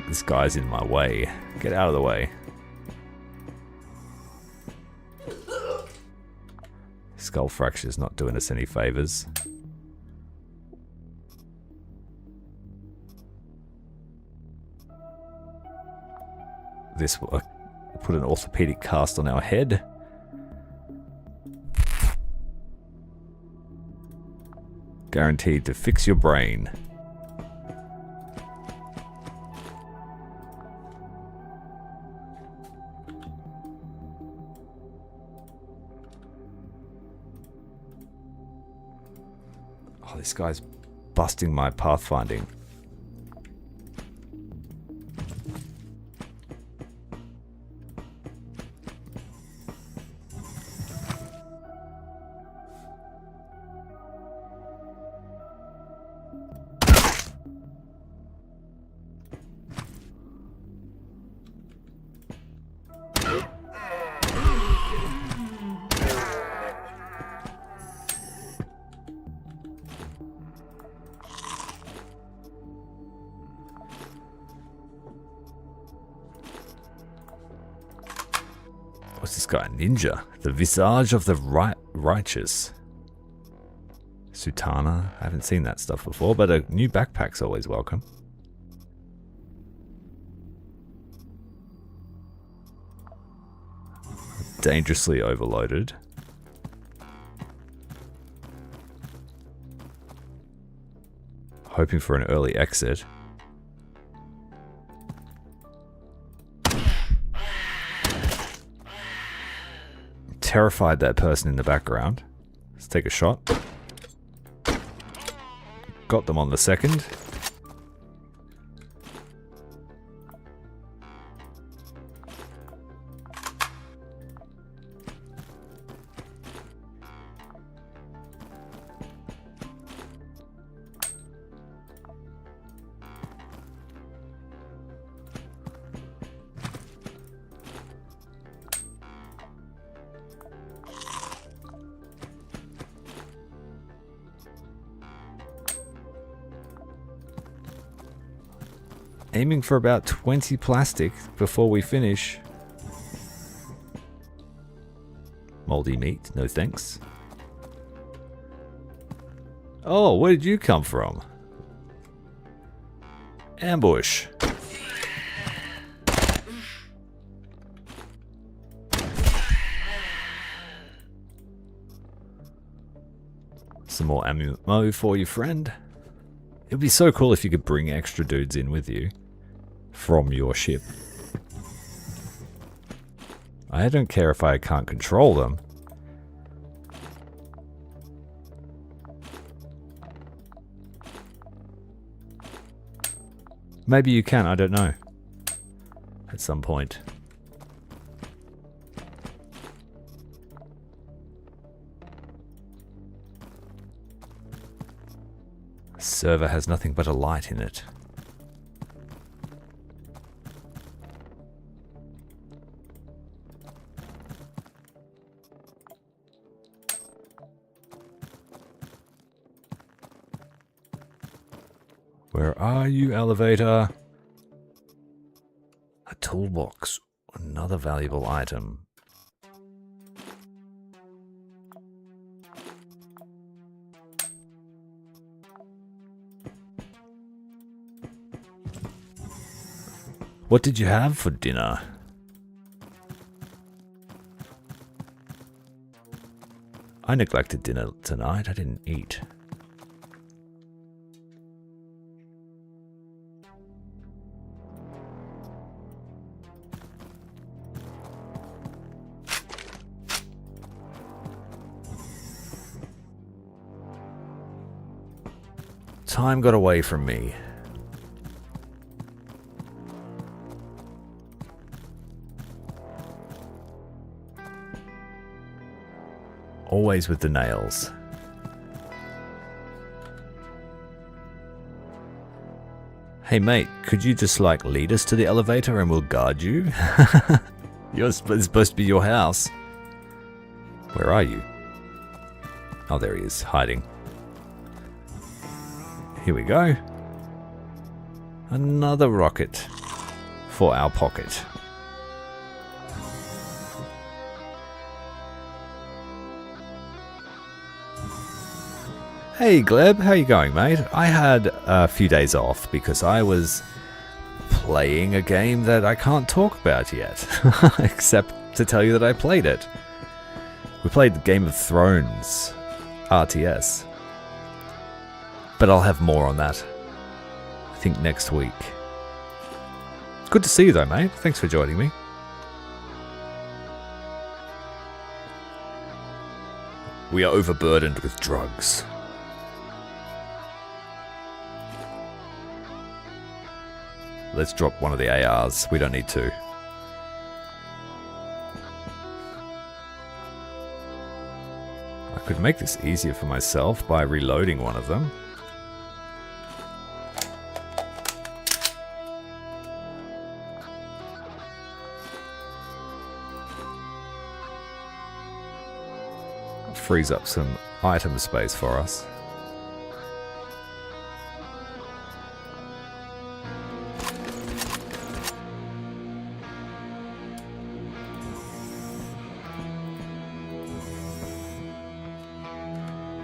This guy's in my way. Get out of the way. Skull fracture's not doing us any favors. This will put an orthopedic cast on our head. Guaranteed to fix your brain. Oh, this guy's busting my pathfinding. What's this guy? Ninja. The visage of the righteous. Sutana. I haven't seen that stuff before, but a new backpack's always welcome. Dangerously overloaded. hoping for an early exit. Terrified that person in the background. Let's take a shot. Got them on the second. Aiming for about 20 plastic before we finish. Moldy meat, no thanks. Oh, where did you come from? Ambush. Some more ammo for you, friend. It would be so cool if you could bring extra dudes in with you from your ship. I don't care if I can't control them. Maybe you can, I don't know. At some point. The server has nothing but a light in it. Where are you, elevator? A toolbox. Another valuable item. What did you have for dinner? I neglected dinner tonight. I didn't eat. Time got away from me. Always with the nails. Hey mate, could you just like lead us to the elevator and we'll guard you? It's supposed to be your house. Where are you? Oh, there he is, hiding. Here we go. Another rocket for our pocket. Hey Gleb, how you going, mate? I had a few days off because I was playing a game that I can't talk about yet, except to tell you that I played it. We played Game of Thrones RTS. But I'll have more on that, I think, next week. Good to see you though, mate. Thanks for joining me. We are overburdened with drugs. Let's drop one of the ARs. We don't need to. I could make this easier for myself by reloading one of them. Frees up some item space for us.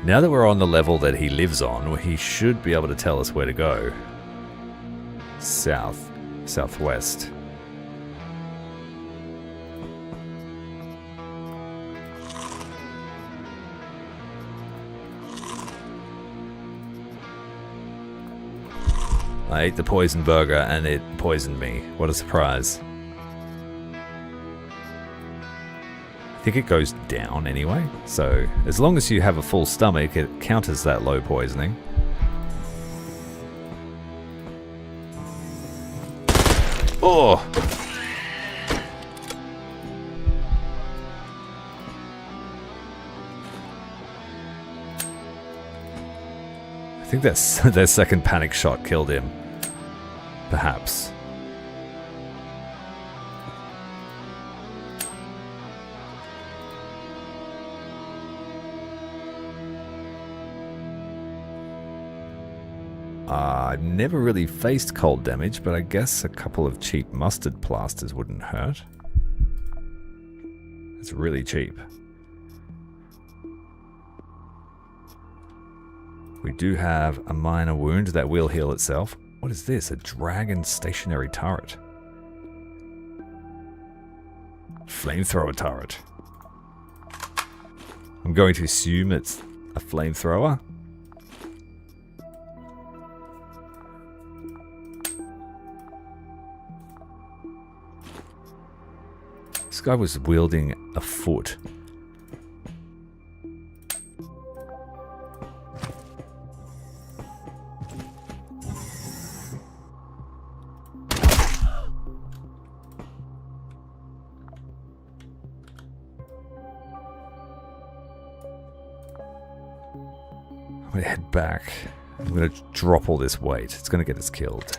Now that we're on the level that he lives on, he should be able to tell us where to go. South, southwest. I ate the poison burger and it poisoned me. What a surprise. I think it goes down anyway, so as long as you have a full stomach, it counters that low poisoning. Oh! I think their second panic shot killed him. Perhaps. I've never really faced cold damage, but I guess a couple of cheap mustard plasters wouldn't hurt. It's really cheap. We do have a minor wound that will heal itself. What is this? A dragon stationary turret. Flamethrower turret. I'm going to assume it's a flamethrower. This guy was wielding a foot. I'm gonna head back. I'm gonna drop all this weight. It's gonna get us killed.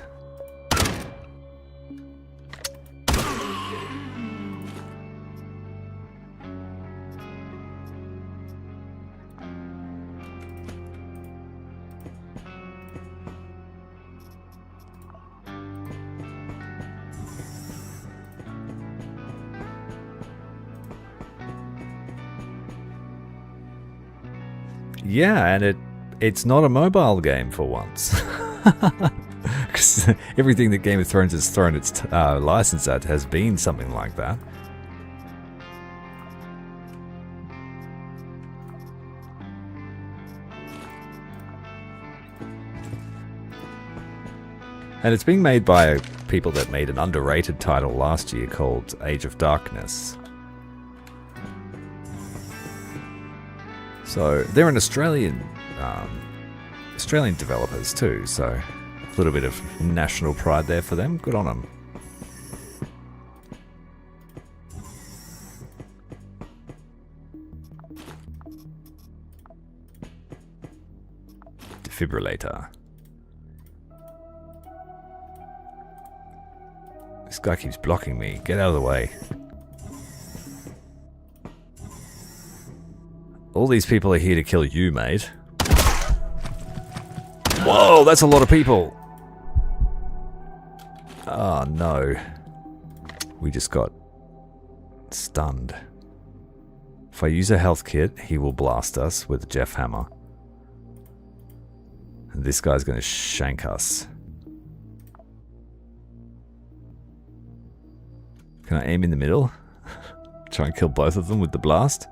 Yeah, and it's not a mobile game for once. Because everything that Game of Thrones has thrown its license at has been something like that. And it's being made by people that made an underrated title last year called Age of Darkness. So they're an Australian developers too, so a little bit of national pride there for them. Good on them. Defibrillator. This guy keeps blocking me. Get out of the way. All these people are here to kill you, mate. Whoa, that's a lot of people. Oh, no. We just got stunned. If I use a health kit, he will blast us with a Jeff Hammer. And this guy's going to shank us. Can I aim in the middle? Try and kill both of them with the blast?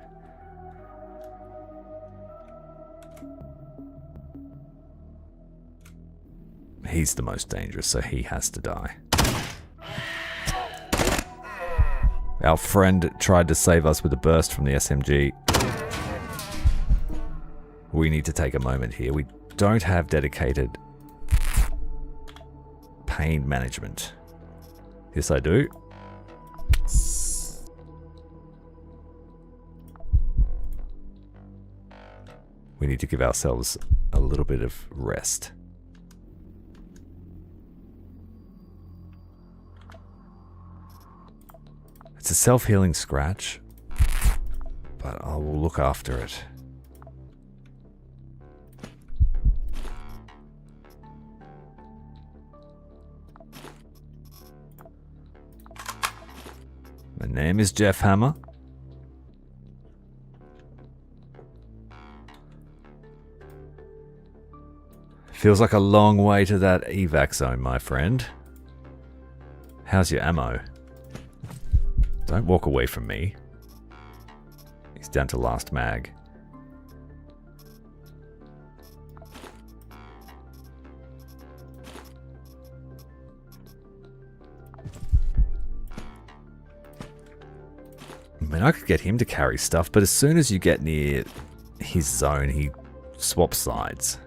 He's the most dangerous, so he has to die. Our friend tried to save us with a burst from the SMG. We need to take a moment here. We don't have dedicated pain management. Yes, I do. We need to give ourselves a little bit of rest. It's a self-healing scratch, but I will look after it. My name is Jeff Hammer. Feels like a long way to that evac zone, my friend. How's your ammo? Don't walk away from me. He's down to last mag. I mean, I could get him to carry stuff, but as soon as you get near his zone, he swaps sides.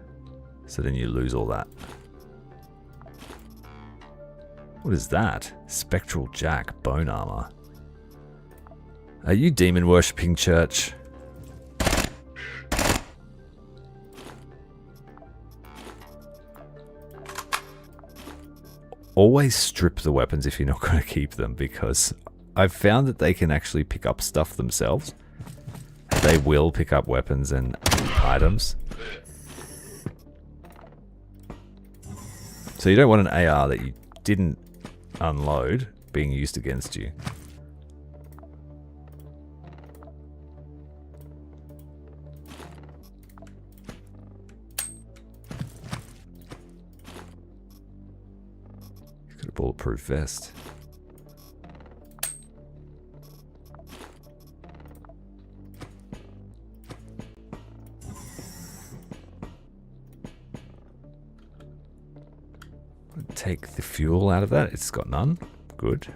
So then you lose all that. What is that? Spectral Jack, bone armor. Are you demon worshipping church? Always strip the weapons if you're not going to keep them, because I've found that they can actually pick up stuff themselves. They will pick up weapons and items. So you don't want an AR that you didn't unload being used against you. He's got a bulletproof vest. Take the fuel out of that. It's got none. Good.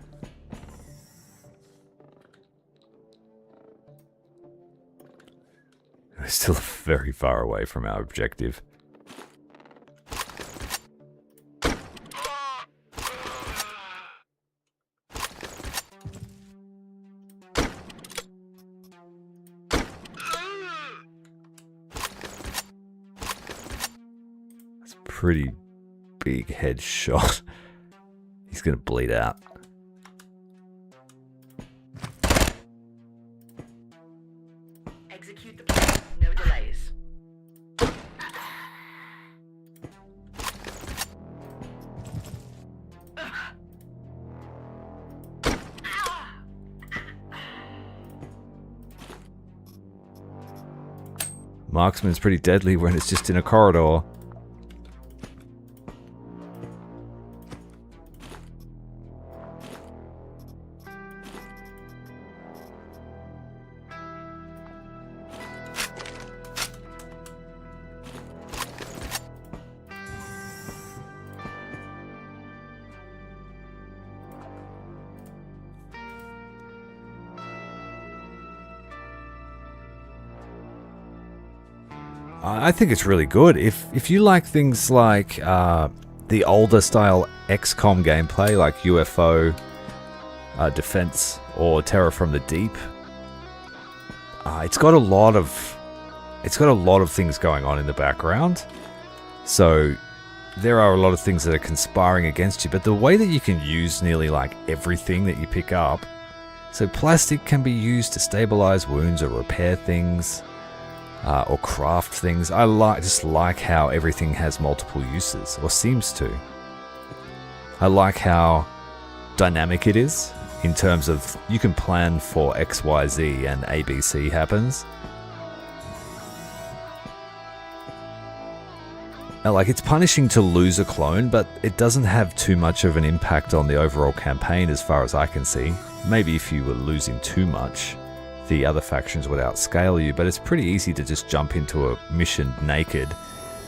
We're still very far away from our objective. That's pretty big headshot. He's gonna bleed out. Execute the plan. No delays. Marksman's pretty deadly when it's just in a corridor. I think it's really good. If you like things like the older style XCOM gameplay, like UFO Defense or Terror from the Deep, it's got a lot of things going on in the background. So there are a lot of things that are conspiring against you, but the way that you can use nearly like everything that you pick up. So plastic can be used to stabilize wounds or repair things. Or craft things. I just like how everything has multiple uses, or seems to. I like how dynamic it is, in terms of you can plan for X, Y, Z, and ABC happens. Now, like, it's punishing to lose a clone, but it doesn't have too much of an impact on the overall campaign as far as I can see. Maybe if you were losing too much, the other factions would outscale you, but it's pretty easy to just jump into a mission naked,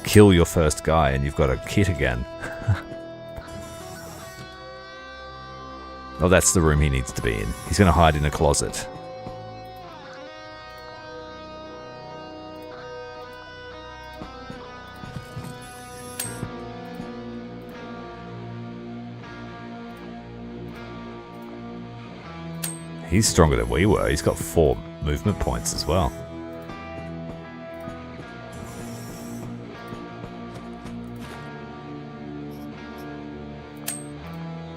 kill your first guy, and you've got a kit again. Oh, that's the room he needs to be in. He's going to hide in a closet. He's stronger than we were. He's got 4 movement points as well.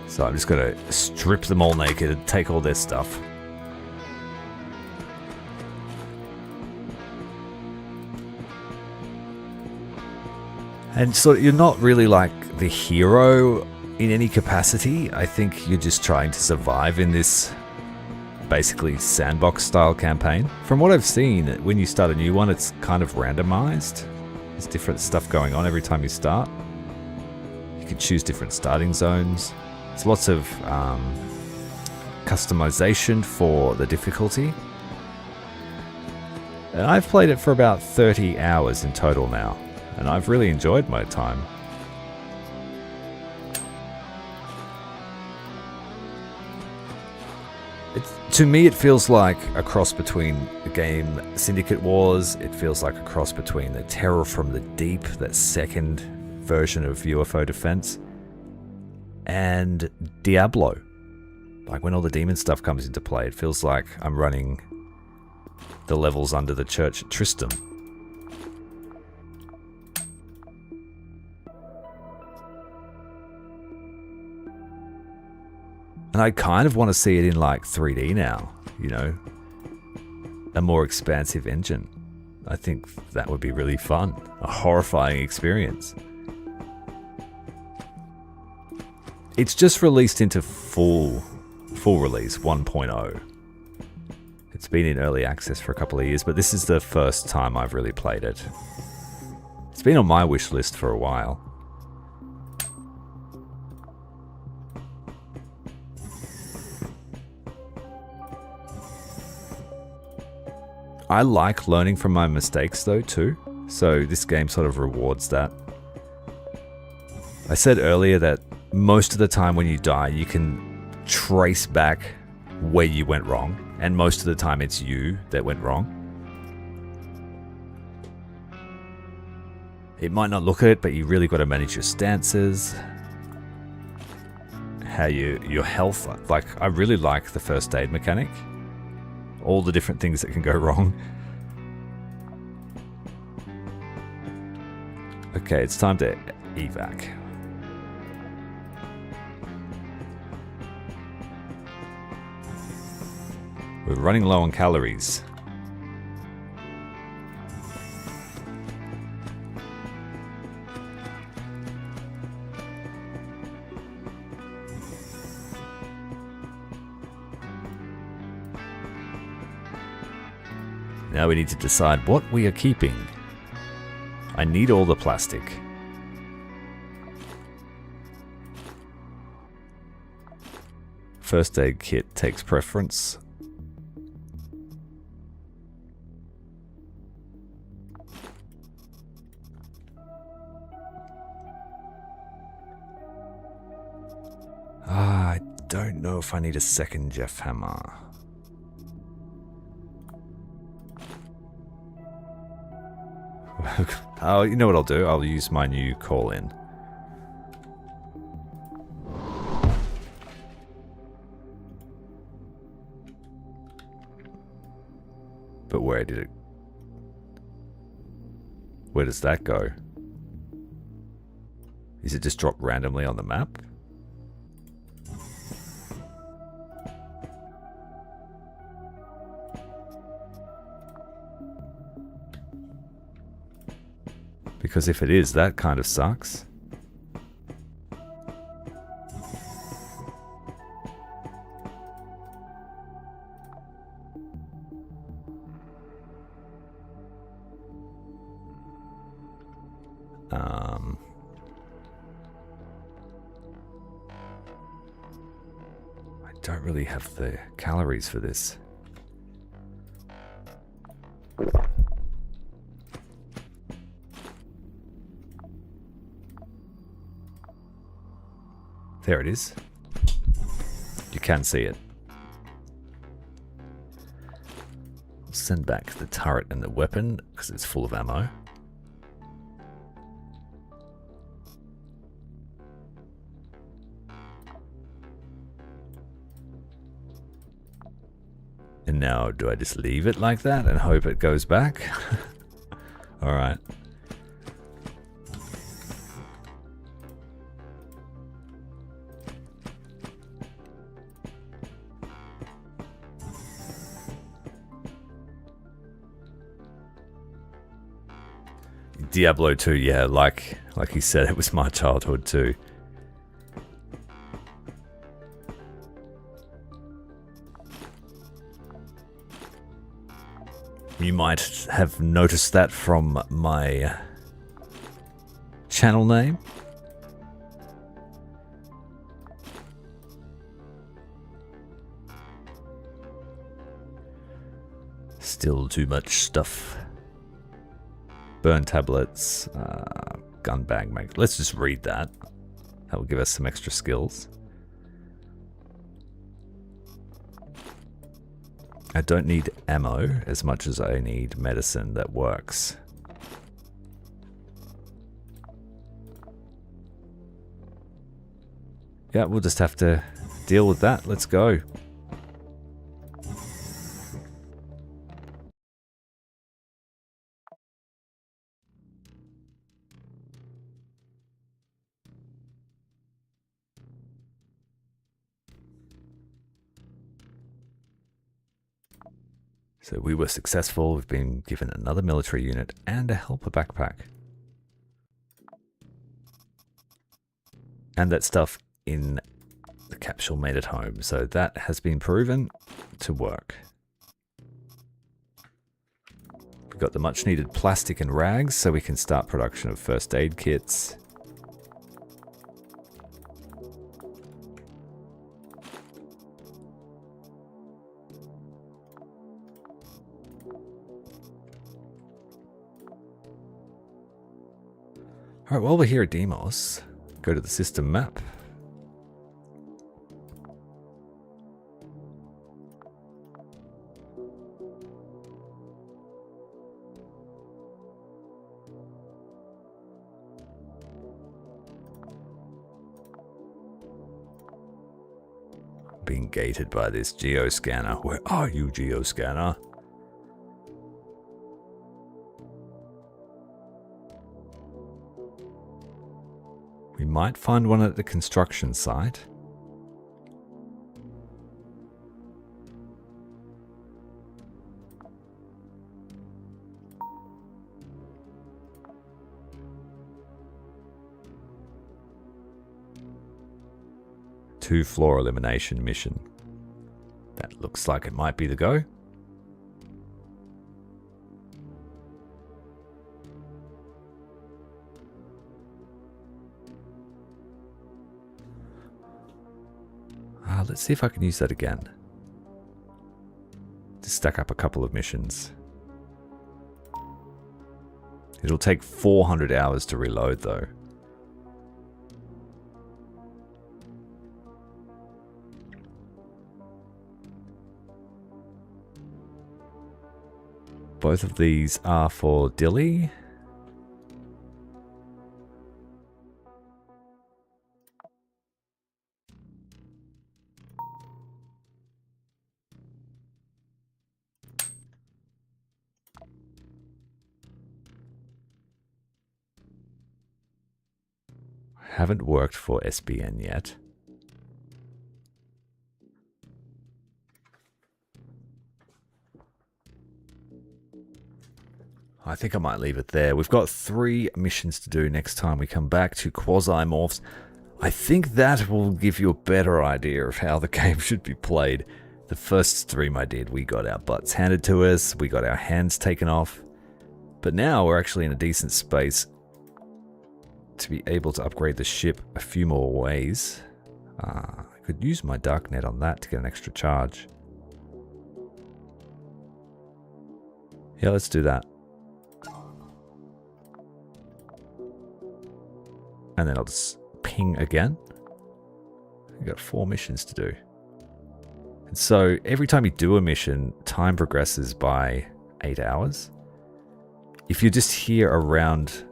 So I'm just going to strip them all naked and take all their stuff. And so you're not really like the hero in any capacity. I think you're just trying to survive in this basically sandbox style campaign. From what I've seen, when you start a new one, it's kind of randomized. There's different stuff going on every time you start. You can choose different starting zones. There's lots of customization for the difficulty. And I've played it for about 30 hours in total now, and I've really enjoyed my time. To me, it feels like a cross between the game Syndicate Wars. It feels like a cross between the Terror from the Deep, that second version of UFO Defense, and Diablo. Like when all the demon stuff comes into play, it feels like I'm running the levels under the Church at Tristram. And I kind of want to see it in like 3D now, you know, a more expansive engine. I think that would be really fun, a horrifying experience. It's just released into full release 1.0. It's been in early access for a couple of years, but this is the first time I've really played it. It's been on my wish list for a while. I like learning from my mistakes though too, so this game sort of rewards that. I said earlier that most of the time when you die you can trace back where you went wrong, and most of the time it's you that went wrong. It might not look it, but you really got to manage your stances, how your health. Like, I really like the first aid mechanic. All the different things that can go wrong. Okay, it's time to evac. We're running low on calories. Now we need to decide what we are keeping. I need all the plastic. First aid kit takes preference. I don't know if I need a second Jeff Hammer. Oh, you know what I'll do? I'll use my new call-in. But where did it... Where does that go? Is it just dropped randomly on the map? Because if it is, that kind of sucks. I don't really have the calories for this. There it is. You can see it. I'll send back the turret and the weapon because it's full of ammo. And now, do I just leave it like that and hope it goes back? Alright. Diablo 2, yeah, like he said, it was my childhood too. You might have noticed that from my channel name. Still too much stuff. Burn tablets, gun bag make. Let's just read that. That will give us some extra skills. I don't need ammo as much as I need medicine that works. Yeah, we'll just have to deal with that. Let's go. So we were successful. We've been given another military unit and a helper backpack. And that stuff in the capsule made at home. So that has been proven to work. We've got the much needed plastic and rags so we can start production of first aid kits. Alright, while we're here at Deimos, go to the system map. Being gated by this geoscanner. Where are you, geoscanner? We might find one at the construction site. Two-floor elimination mission. That looks like it might be the go. Let's see if I can use that again. To stack up a couple of missions. It'll take 400 hours to reload though. Both of these are for Dilly. Haven't worked for SBN yet. I think I might leave it there. We've got 3 missions to do next time we come back to Quasimorphs. I think that will give you a better idea of how the game should be played. The first stream I did, we got our butts handed to us, we got our hands taken off. But now we're actually in a decent space to be able to upgrade the ship a few more ways. I could use my darknet on that to get an extra charge. Yeah, let's do that. And then I'll just ping again. We've got 4 missions to do. And so every time you do a mission, time progresses by 8 hours. If you're just here around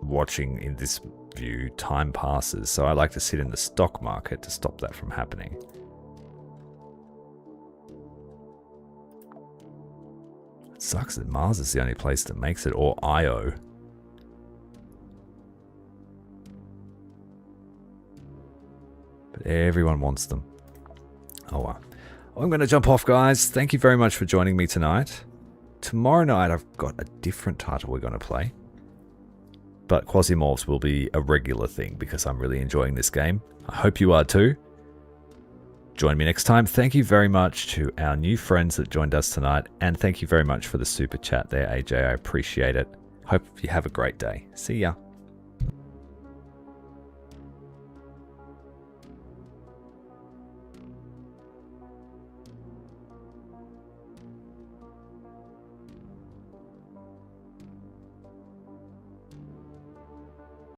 watching in this view, time passes. So I like to sit in the stock market to stop that from happening. It sucks that Mars is the only place that makes it, or Io. But everyone wants them. Oh well. I'm going to jump off, guys. Thank you very much for joining me tonight. Tomorrow night I've got a different title we're going to play. But Quasimorphs will be a regular thing because I'm really enjoying this game. I hope you are too. Join me next time. Thank you very much to our new friends that joined us tonight. And thank you very much for the super chat there, AJ. I appreciate it. Hope you have a great day. See ya.